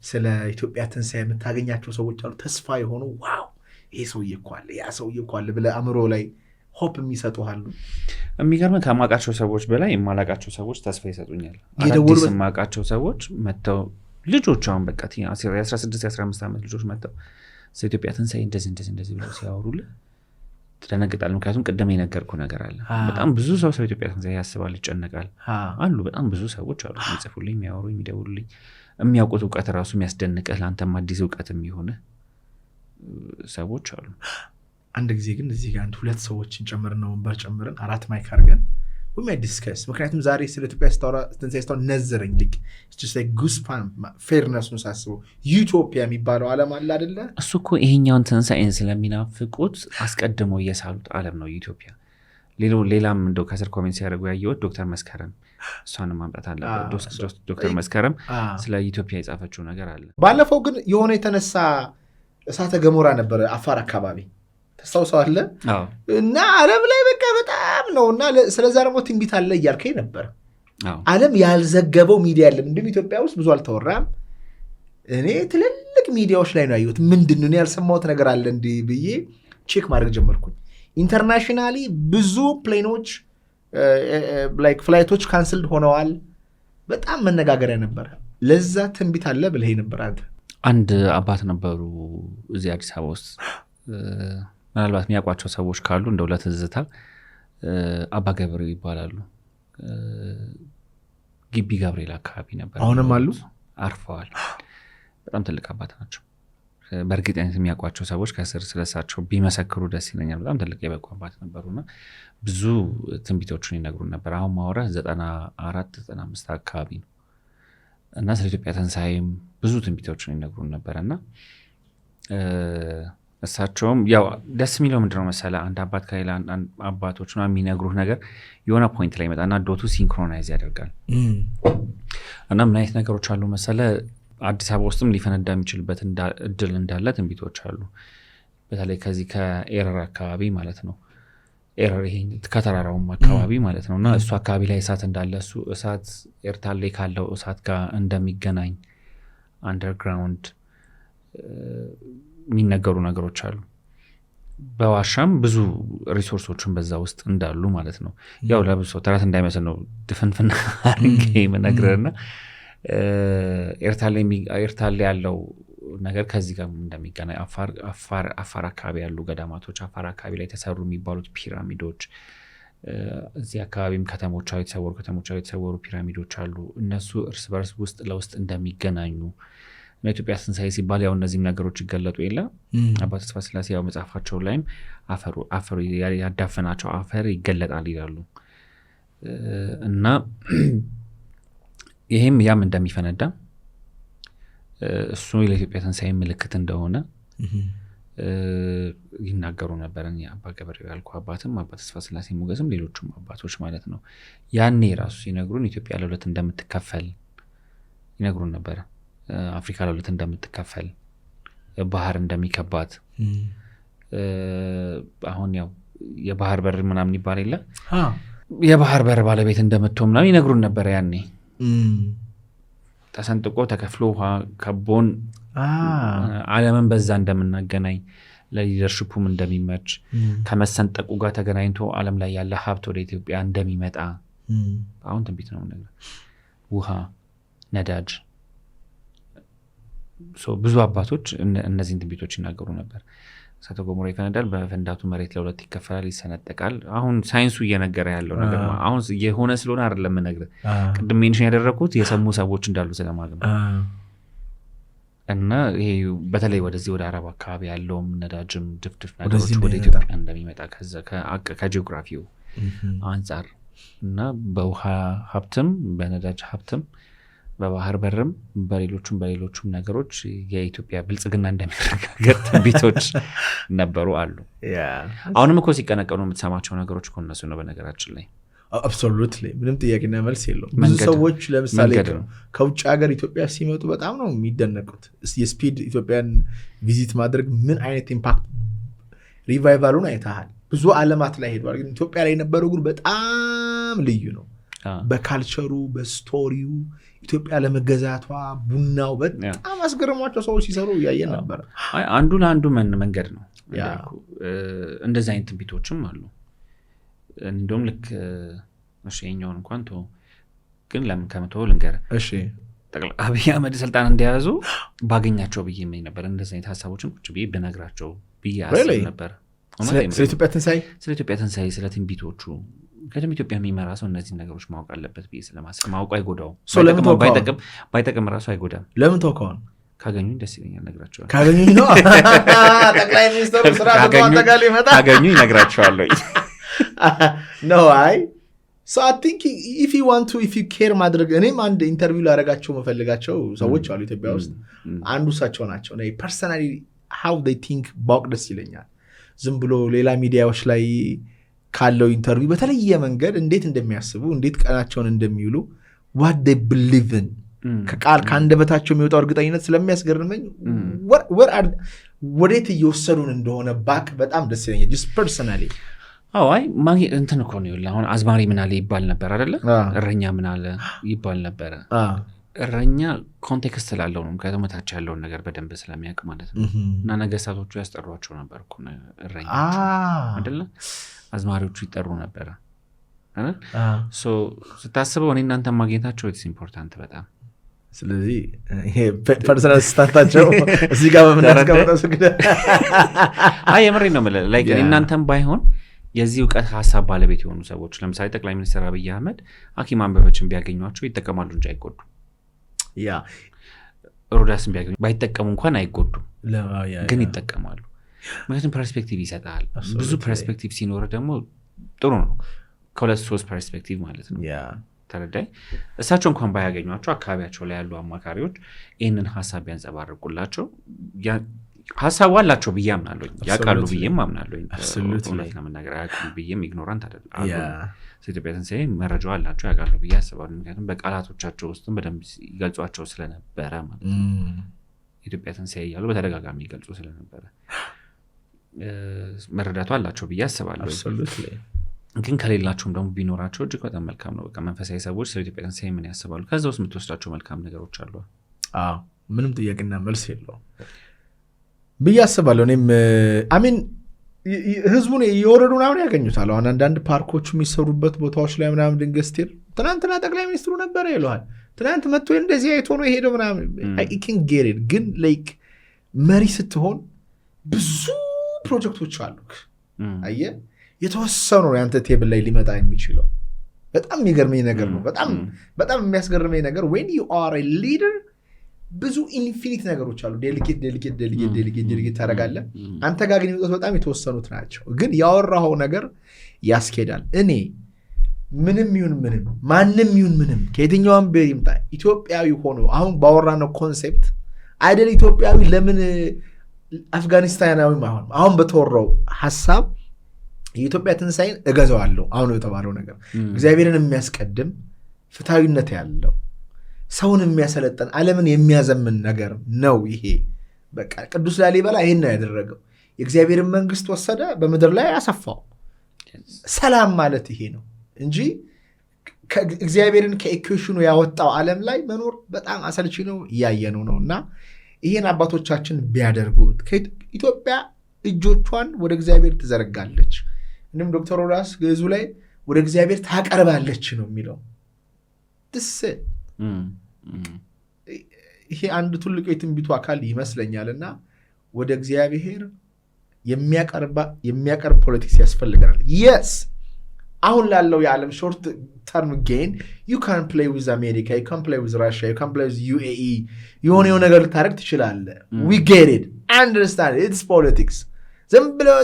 ስለ ኢትዮጵያ ትንሣኤ የምታገኛቸው ሰዎች አሉ? ተስፋ የሆኑ ዋው ይሄ ሰውዬ እኮ አለ ያ ሰውዬ እኮ አለ ብለህ አእምሮ ላይ ሆፕ የሚሰጡሃሉ? የሚገርምህ ከማውቃቸው ሰዎች በላይ የማላውቃቸው ሰዎች ተስፋ ይሰጡኛል። አዲስ የማውቃቸው ሰዎች መጥተው ልጆች አሁን በቃ 16-15 ዓመት ልጆች መጥተው ስለ ኢትዮጵያ ትንሣኤ እንደዚህ ብለው ሲያወሩልህ ትደነግጣለህ። ምክንያቱም ቅድም የነገርኩህ ነገር አለ። በጣም ብዙ ሰው ስለ ኢትዮጵያ ትንሣኤ ያስባል፣ ይጨነቃል አሉ። በጣም ብዙ ሰዎች አሉ የሚጽፉልኝ፣ የሚያወሩ፣ የሚደውሉልኝ። የሚያውቁት እውቀት ራሱ የሚያስደንቅህ ለአንተም አዲስ እውቀት የሚሆንህ ሰዎች አሉ። አንድ ጊዜ ግን እዚህ ጋር 2 ሰዎችን ጨምርና ወንበር ጨምረን 4 ማይክ አድርገን ዲስከስ። ምክንያቱም ዛሬ ስለ ኢትዮጵያ ትንሣኤ ስታወራ ነዘረኝ። ልክ ጉስፓም ፌርነሱን ሳስበው ዩቶፒያ የሚባለው ዓለም አለ አይደለ? እሱ እኮ ይሄኛውን ትንሣኤን ስለሚናፍቁት አስቀድሞ እየሳሉት ዓለም ነው ኢትዮጵያ። ሌላም እንደው ከስር ኮሜንት ሲያደርጉ ያየሁት ዶክተር መስከረም እሷንም ማምጣት አለበት። ዶክተር መስከረም ስለ ኢትዮጵያ የጻፈችው ነገር አለ። ባለፈው ግን የሆነ የተነሳ እሳተ ገሞራ ነበረ አፋር አካባቢ ተስታውሰዋለህ? እና ዓለም ላይ በቃ በጣም ነው። እና ስለዛ ደግሞ ትንቢት አለ እያልከኝ ነበር። ዓለም ያልዘገበው ሚዲያ የለም። እንዲሁም ኢትዮጵያ ውስጥ ብዙ አልተወራም። እኔ ትልልቅ ሚዲያዎች ላይ ነው ያየሁት። ምንድን ነው ያልሰማሁት ነገር አለ እንዲህ ብዬ ቼክ ማድረግ ጀመርኩኝ። ኢንተርናሽናሊ ብዙ ፕሌኖች ፍላይቶች ካንስልድ ሆነዋል። በጣም መነጋገሪያ ነበር። ለዛ ትንቢት አለ ብለህ ነበር አንተ። አንድ አባት ነበሩ እዚህ አዲስ አበባ ውስጥ ምናልባት የሚያውቋቸው ሰዎች ካሉ እንደው ለትዝታ አባ ገብሬ ይባላሉ። ግቢ ገብርኤል አካባቢ ነበር። አሁንም አሉ? አርፈዋል። በጣም ትልቅ አባት ናቸው። በእርግጠኝነት የሚያውቋቸው ሰዎች ከስር ስለሳቸው ቢመሰክሩ ደስ ይለኛል። በጣም ትልቅ የበቁ አባት ነበሩና ብዙ ትንቢቶችን ይነግሩን ነበር። አሁን ማውራ 94-95 አካባቢ ነው እና ስለ ኢትዮጵያ ትንሣኤም ብዙ ትንቢቶችን ይነግሩን ነበር እና እሳቸውም ያው ደስ የሚለው ምንድነው መሰለህ አንድ አባት ከሌላ አባቶች ነው የሚነግሩህ ነገር የሆነ ፖይንት ላይ ይመጣና ዶቱ ሲንክሮናይዝ ያደርጋል። እና ምን አይነት ነገሮች አሉ መሰለህ አዲስ አበባ ውስጥም ሊፈነዳ የሚችልበት እድል እንዳለ ትንቢቶች አሉ። በተለይ ከዚህ ከኤረር አካባቢ ማለት ነው። ኤረር ይሄ ከተራራውም አካባቢ ማለት ነው። እና እሱ አካባቢ ላይ እሳት እንዳለ እሱ እሳት ኤርታሌ ካለው እሳት ጋር እንደሚገናኝ አንደርግራውንድ የሚነገሩ ነገሮች አሉ። በዋሻም ብዙ ሪሶርሶችን በዛ ውስጥ እንዳሉ ማለት ነው። ያው ለብሶ ተረት እንዳይመስል ነው ድፍንፍና አርጌ የምነግርህና ኤርታሌ ያለው ነገር ከዚህ ጋር እንደሚገናኝ አፋር አካባቢ ያሉ ገዳማቶች፣ አፋር አካባቢ ላይ የተሰሩ የሚባሉት ፒራሚዶች፣ እዚህ አካባቢም ከተሞች የተሰወሩ ፒራሚዶች አሉ። እነሱ እርስ በርስ ውስጥ ለውስጥ እንደሚገናኙ ኢትዮጵያ ትንሣኤ ሲባል ያው እነዚህም ነገሮች ይገለጡ የለ አባ ተስፋ ስላሴ ያው መጽሐፋቸው ላይም አፈሩ ያዳፈናቸው አፈር ይገለጣል ይላሉ። እና ይሄም ያም እንደሚፈነዳ እሱ ለኢትዮጵያ ትንሣኤ ምልክት እንደሆነ ይናገሩ ነበር። አባ ገብሬ ያልኩ አባትም አባ ተስፋ ስላሴ ሞገስም ሌሎቹም አባቶች ማለት ነው። ያኔ ራሱ ሲነግሩን ኢትዮጵያ ለሁለት እንደምትከፈል ይነግሩን ነበር። አፍሪካ ለሁለት እንደምትከፈል፣ ባህር እንደሚከባት፣ አሁን ያው የባህር በር ምናምን ይባል የለ የባህር በር ባለቤት እንደምትሆን ምናምን ይነግሩን ነበር። ያኔ ተሰንጥቆ ተከፍሎ ውሃ ከቦን ዓለምን በዛ እንደምናገናኝ፣ ለሊደርሽፑም እንደሚመች፣ ከመሰንጠቁ ጋር ተገናኝቶ ዓለም ላይ ያለ ሀብት ወደ ኢትዮጵያ እንደሚመጣ አሁን ትንቢት ነው ነገር ውሃ፣ ነዳጅ ብዙ አባቶች እነዚህን ትንቢቶች ይናገሩ ነበር። እሳተ ገሞራ ይፈነዳል። በፈንዳቱ መሬት ለሁለት ይከፈላል፣ ይሰነጠቃል። አሁን ሳይንሱ እየነገረ ያለው ነገር አሁን የሆነ ስለሆነ አይደለም የምነግርህ። ቅድም ሜንሽን ያደረኩት የሰሙ ሰዎች እንዳሉ ስለማለት ነው። እና ይሄ በተለይ ወደዚህ ወደ አረብ አካባቢ ያለውም ነዳጅም ድፍድፍ ነገሮች ወደ ኢትዮጵያ እንደሚመጣ ከጂኦግራፊው አንጻር እና በውሃ ሀብትም በነዳጅ ሀብትም በባህር በርም በሌሎቹም ነገሮች የኢትዮጵያ ብልጽግና እንደሚረጋገጥ ትንቢቶች ነበሩ አሉ። አሁንም እኮ ሲቀነቀኑ የምትሰማቸው ነገሮች እኮ እነሱ ነው በነገራችን ላይ። አብሶሉትሊ ምንም ጥያቄና መልስ የለውም። ብዙ ሰዎች ለምሳሌ ከውጭ ሀገር ኢትዮጵያ ሲመጡ በጣም ነው የሚደነቁት። የስፒድ ኢትዮጵያን ቪዚት ማድረግ ምን አይነት ኢምፓክት ሪቫይቫሉን አይተሃል። ብዙ ዓለማት ላይ ሄዷል። ግን ኢትዮጵያ ላይ የነበረው ግን በጣም ልዩ ነው። በካልቸሩ በስቶሪው ኢትዮጵያ ለመገዛቷ ቡናው በጣም አስገርሟቸው ሰዎች ሲሰሩ እያየን ነበር። አንዱ ለአንዱ መንገድ ነው እንደዚህ አይነት ትንቢቶችም አሉ። እንደውም ልክ እሺኛውን እንኳን ተው ግን ለምን ከመተው ልንገርህ። እሺ ጠቅላይ አብይ አህመድ ስልጣን እንደያዙ ባገኛቸው ብዬ ምን ነበር እንደዚህ አይነት ሀሳቦችን ቁጭ ብዬ ብነግራቸው ብዬ አስብ ነበር። ስለ ኢትዮጵያ ትንሳኤ ስለ ትንቢቶቹ ከደም ኢትዮጵያ የሚመራ ሰው እነዚህ ነገሮች ማወቅ አለበት ብዬ ስለማስብ ማወቅ አይጎዳው። ባይጠቅም ራሱ አይጎዳም። ለምን ተውከው? ካገኙኝ ደስ ይለኛል፣ ነግራቸዋለሁ። ካገኙኝ ነው ጠቅላይ ሚኒስትሩ ስራ ተዋጣጋል ይመጣ ካገኙኝ ነግራቸዋለሁ። No, so I think if you want to, if you care ማድረግ እኔም አንድ ኢንተርቪው ላደርጋቸው መፈልጋቸው ሰዎች አሉ ኢትዮጵያ ውስጥ። አንዱ እሳቸው ናቸው። እኔ ፐርሰናሊ how they think ባውቅ ደስ ይለኛል። ዝም ብሎ ሌላ ሚዲያዎች ላይ ካለው ኢንተርቪው በተለየ መንገድ እንዴት እንደሚያስቡ እንዴት ቀናቸውን እንደሚውሉ what they believe in ከቃል ከአንደበታቸው የሚወጣው እርግጠኝነት ስለሚያስገርመኝ ወዴት እየወሰዱን እንደሆነ ባቅ በጣም ደስ ይለኛል just personally። አይ እንትን እኮ ነው። አሁን አዝማሪ ምን አለ ይባል ነበር አይደለ? እረኛ ምን አለ ይባል ነበር። እረኛ ኮንቴክስት ስላለው ነው፣ ከተመታች ያለውን ነገር በደንብ ስለሚያውቅ ማለት ነው። እና ነገስታቶቹ ያስጠሯቸው ነበር እኮ እረኛ አይደለ? አዝማሪዎቹ ይጠሩ ነበር አይደል? ሶ ስታስበው እኔ እናንተ ማግኘታቸው ኢትስ ኢምፖርታንት በጣም። ስለዚህ ይሄ ፐርሰናል ስታታቸው እዚህ ጋር በመናስቀምጠው ስግደ የምሬን ነው የምልህ። ላይክ እኔ እናንተም ባይሆን የዚህ እውቀት ሀሳብ ባለቤት የሆኑ ሰዎች ለምሳሌ ጠቅላይ ሚኒስትር አብይ አህመድ ሐኪም አንበበችን ቢያገኟቸው ይጠቀማሉ እንጂ አይጎዱ። ሮዳስን ቢያገኙ ባይጠቀሙ እንኳን አይጎዱ፣ ግን ይጠቀማሉ። ምክንያቱም ፐርስፔክቲቭ ይሰጣል። ብዙ ፐርስፔክቲቭ ሲኖር ደግሞ ጥሩ ነው። ከሁለት ሶስት ፐርስፔክቲቭ ማለት ነው። ተረዳይ። እሳቸው እንኳን ባያገኟቸው አካባቢያቸው ላይ ያሉ አማካሪዎች ይህንን ሀሳብ ቢያንጸባርቁላቸው ሀሳቡ አላቸው ብዬ አምናለሁ። ያውቃሉ ብዬም አምናለሁ። እውነት ለመናገር አያውቁም ብዬም ኢግኖራንት አይደለም። ኢትዮጵያ ትንሣኤ መረጃው አላቸው ያውቃሉ ብዬ አስባለሁ። ምክንያቱም በቃላቶቻቸው ውስጥም በደንብ ይገልጿቸው ስለነበረ ማለት ነው። ኢትዮጵያ ትንሣኤ እያሉ በተደጋጋሚ ይገልጹ ስለነበረ መረዳቱ አላቸው ብዬ አስባለሁ። ግን ከሌላቸውም ደግሞ ቢኖራቸው እጅግ በጣም መልካም ነው። በቃ መንፈሳዊ ሰዎች ስለ ኢትዮጵያ ትንሣኤ ምን ያስባሉ? ከዛ ውስጥ የምትወስዳቸው መልካም ነገሮች አሉ። ምንም ጥያቄና መልስ የለውም ብዬ አስባለሁ። እኔም አሚን ህዝቡን የወረዱ ምናምን ያገኙታል። አሁን አንዳንድ ፓርኮቹ የሚሰሩበት ቦታዎች ላይ ምናምን ድንገት ስትሄድ ትናንትና ጠቅላይ ሚኒስትሩ ነበረ ይለዋል። ትናንት መጥቶ እንደዚህ አይቶ ነው የሄደው ምናምን ኢኪን ጌሬድ። ግን ላይክ መሪ ስትሆን ብዙ ፕሮጀክቶች አሉ። አየህ የተወሰኑ ነው ያንተ ቴብል ላይ ሊመጣ የሚችለው። በጣም የሚገርመኝ ነገር ነው። በጣም የሚያስገርመኝ ነገር when you are a leader ብዙ ኢንፊኒት ነገሮች አሉ። ዴሊጌት ታደርጋለህ። አንተ ጋር ግን የሚወጡት በጣም የተወሰኑት ናቸው። ግን ያወራኸው ነገር ያስኬዳል። እኔ ምንም ይሁን ምንም ማንም ይሁን ምንም ከየትኛውም ብሔር ይምጣ ኢትዮጵያዊ ሆኖ አሁን ባወራነው ኮንሴፕት አይደል ኢትዮጵያዊ ለምን አፍጋኒስታናዊ ማሆን አሁን በተወራው ሐሳብ የኢትዮጵያ ትንሣኤን እገዛዋለሁ። አሁን የተባለው ነገር እግዚአብሔርን የሚያስቀድም ፍትሃዊነት ያለው ሰውን የሚያሰለጠን ዓለምን የሚያዘምን ነገር ነው። ይሄ በቃ ቅዱስ ላሊበላ ይሄን ነው ያደረገው። የእግዚአብሔርን መንግስት ወሰደ፣ በምድር ላይ አሰፋው። ሰላም ማለት ይሄ ነው እንጂ እግዚአብሔርን ከኢኩዌሽኑ ያወጣው ዓለም ላይ መኖር በጣም አሰልቺ ነው፣ እያየነው ነው። እና ይሄን አባቶቻችን ቢያደርጉት ኢትዮጵያ እጆቿን ወደ እግዚአብሔር ትዘረጋለች። እንዲሁም ዶክተር ሮዳስ ግዕዙ ላይ ወደ እግዚአብሔር ታቀርባለች ነው የሚለው። ይሄ አንድ ትልቅ የትንቢቱ አካል ይመስለኛል። እና ወደ እግዚአብሔር የሚያቀርብ ፖለቲክስ ያስፈልገናል። የስ አሁን ላለው የዓለም ሾርት ተርም ጌን ዩ ካን ፕሌይ ዊዝ አሜሪካ፣ ዩ ካን ፕሌይ ዊዝ ራሽያ፣ ዩ ካን ፕሌይ ዊዝ ዩኤኢ የሆነ ነገር ልታደርግ ትችላለህ። ዊ ጌት ኢት አንደርስታንድ ኢትስ ፖለቲክስ። ዝም ብለው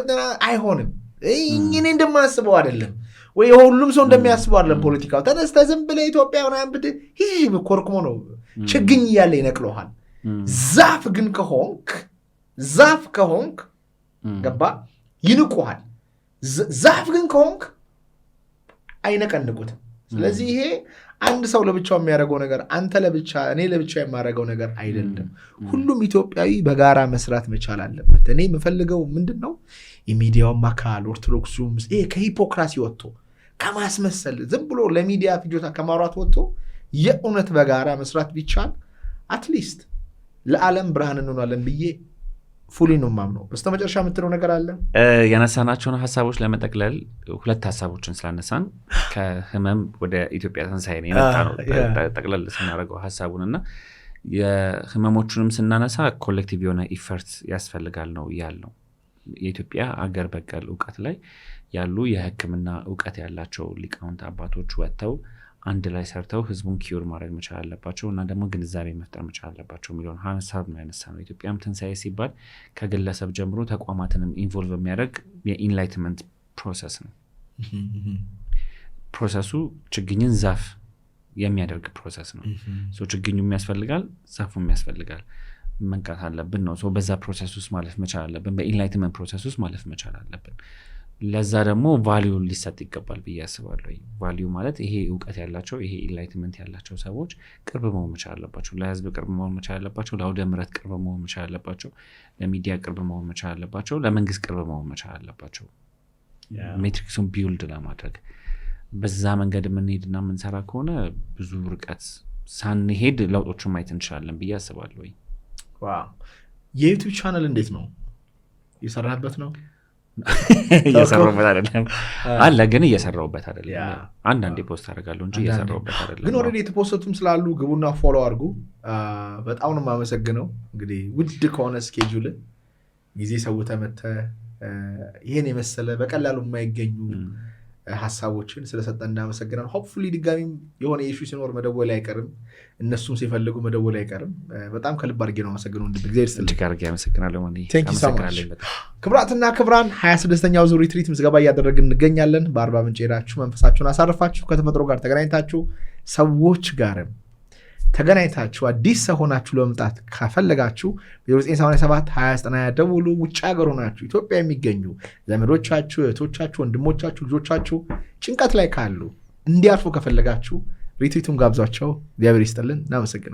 አይሆንም። እኔ እንደማስበው አይደለም ወይ ሁሉም ሰው እንደሚያስበው አይደለም። ፖለቲካው ተነስተህ ዝም ብለህ ኢትዮጵያ ምናምን ብትል ኮርክሞ ነው ችግኝ እያለ ይነቅለዋል። ዛፍ ከሆንክ ገባ ይንቁሃል። ዛፍ ግን ከሆንክ አይነቀንቁትም። ስለዚህ ይሄ አንድ ሰው ለብቻው የሚያደርገው ነገር አንተ ለብቻ እኔ ለብቻ የማደርገው ነገር አይደለም። ሁሉም ኢትዮጵያዊ በጋራ መስራት መቻል አለበት። እኔ የምፈልገው ምንድን ነው የሚዲያውም አካል ኦርቶዶክሱም ከሂፖክራሲ ወጥቶ ከማስመሰል ዝም ብሎ ለሚዲያ ፍጆታ ከማውራት ወጥቶ የእውነት በጋራ መስራት ቢቻል አትሊስት ለዓለም ብርሃን እንሆናለን ብዬ ፉሊ ነው ማምነው። በስተመጨረሻ የምትለው ነገር አለ? ያነሳናቸውን ሀሳቦች ለመጠቅለል 2 ሀሳቦችን ስላነሳን ከህመም ወደ ኢትዮጵያ ትንሣኤ ነው የመጣ ነው ጠቅለል ስናደርገው ሀሳቡን እና የህመሞቹንም ስናነሳ ኮሌክቲቭ የሆነ ኢፈርት ያስፈልጋል ነው ያልነው። የኢትዮጵያ አገር በቀል እውቀት ላይ ያሉ የህክምና እውቀት ያላቸው ሊቃውንት አባቶች ወጥተው አንድ ላይ ሰርተው ህዝቡን ኪዩር ማድረግ መቻል አለባቸው እና ደግሞ ግንዛቤ መፍጠር መቻል አለባቸው የሚለውን ሀሳብ ነው ያነሳ ነው። ኢትዮጵያም ትንሣኤ ሲባል ከግለሰብ ጀምሮ ተቋማትንም ኢንቮልቭ የሚያደርግ የኢንላይትመንት ፕሮሰስ ነው። ፕሮሰሱ ችግኝን ዛፍ የሚያደርግ ፕሮሰስ ነው። ችግኙም ያስፈልጋል፣ ዛፉም ያስፈልጋል። መንቃት አለብን ነው። በዛ ፕሮሰስ ውስጥ ማለፍ መቻል አለብን። በኢንላይትመንት ፕሮሰስ ውስጥ ማለፍ መቻል አለብን። ለዛ ደግሞ ቫሊዩ ሊሰጥ ይገባል ብዬ አስባለሁ። ቫሊዩ ማለት ይሄ እውቀት ያላቸው ይሄ ኢንላይትመንት ያላቸው ሰዎች ቅርብ መሆን መቻል አለባቸው። ለህዝብ ቅርብ መሆን መቻል አለባቸው። ለአውደ ምሕረት ቅርብ መሆን መቻል አለባቸው። ለሚዲያ ቅርብ መሆን መቻል አለባቸው። ለመንግስት ቅርብ መሆን መቻል አለባቸው። ሜትሪክሱን ቢውልድ ለማድረግ በዛ መንገድ የምንሄድና የምንሰራ ከሆነ ብዙ ርቀት ሳንሄድ ለውጦችን ማየት እንችላለን ብዬ አስባለሁ። የዩቲዩብ ቻናል እንዴት ነው የሰራህበት ነው? እየሰራሁበት አይደለም አለ ግን እየሰራሁበት አይደለም። አንዳንዴ ፖስት አደርጋለሁ እንጂ እየሰራሁበት አይደለም። ግን ኦልሬዲ የተፖስቱም ስላሉ ግቡና ፎሎ አድርጉ። በጣም ነው የማመሰግነው። እንግዲህ ውድ ከሆነ ስኬጁል ጊዜ ሰውተህ መተህ ይሄን የመሰለ በቀላሉ የማይገኙ ሀሳቦችን ስለሰጠን እናመሰግናለን። ሆፕፉሊ ድጋሚም የሆነ ኢሹ ሲኖር መደወል አይቀርም፣ እነሱም ሲፈልጉ መደወል አይቀርም። በጣም ከልብ አድርጌ ነው አመሰግነው። ክብራትና ክብራን 26ኛው ዙር ሪትሪት ምዝገባ እያደረግን እንገኛለን። በአርባ ምንጭ ሄዳችሁ መንፈሳችሁን አሳርፋችሁ ከተፈጥሮ ጋር ተገናኝታችሁ ሰዎች ጋርም ተገናኝታችሁ አዲስ ሰው ሆናችሁ ለመምጣት ካፈለጋችሁ 0987 29 ደውሉ። ውጭ ሀገር ሆናችሁ ኢትዮጵያ የሚገኙ ዘመዶቻችሁ፣ እህቶቻችሁ፣ ወንድሞቻችሁ፣ ልጆቻችሁ ጭንቀት ላይ ካሉ እንዲያርፉ ከፈለጋችሁ ሪትሪቱን ጋብዟቸው። እግዚአብሔር ይስጥልን። እናመሰግናለን።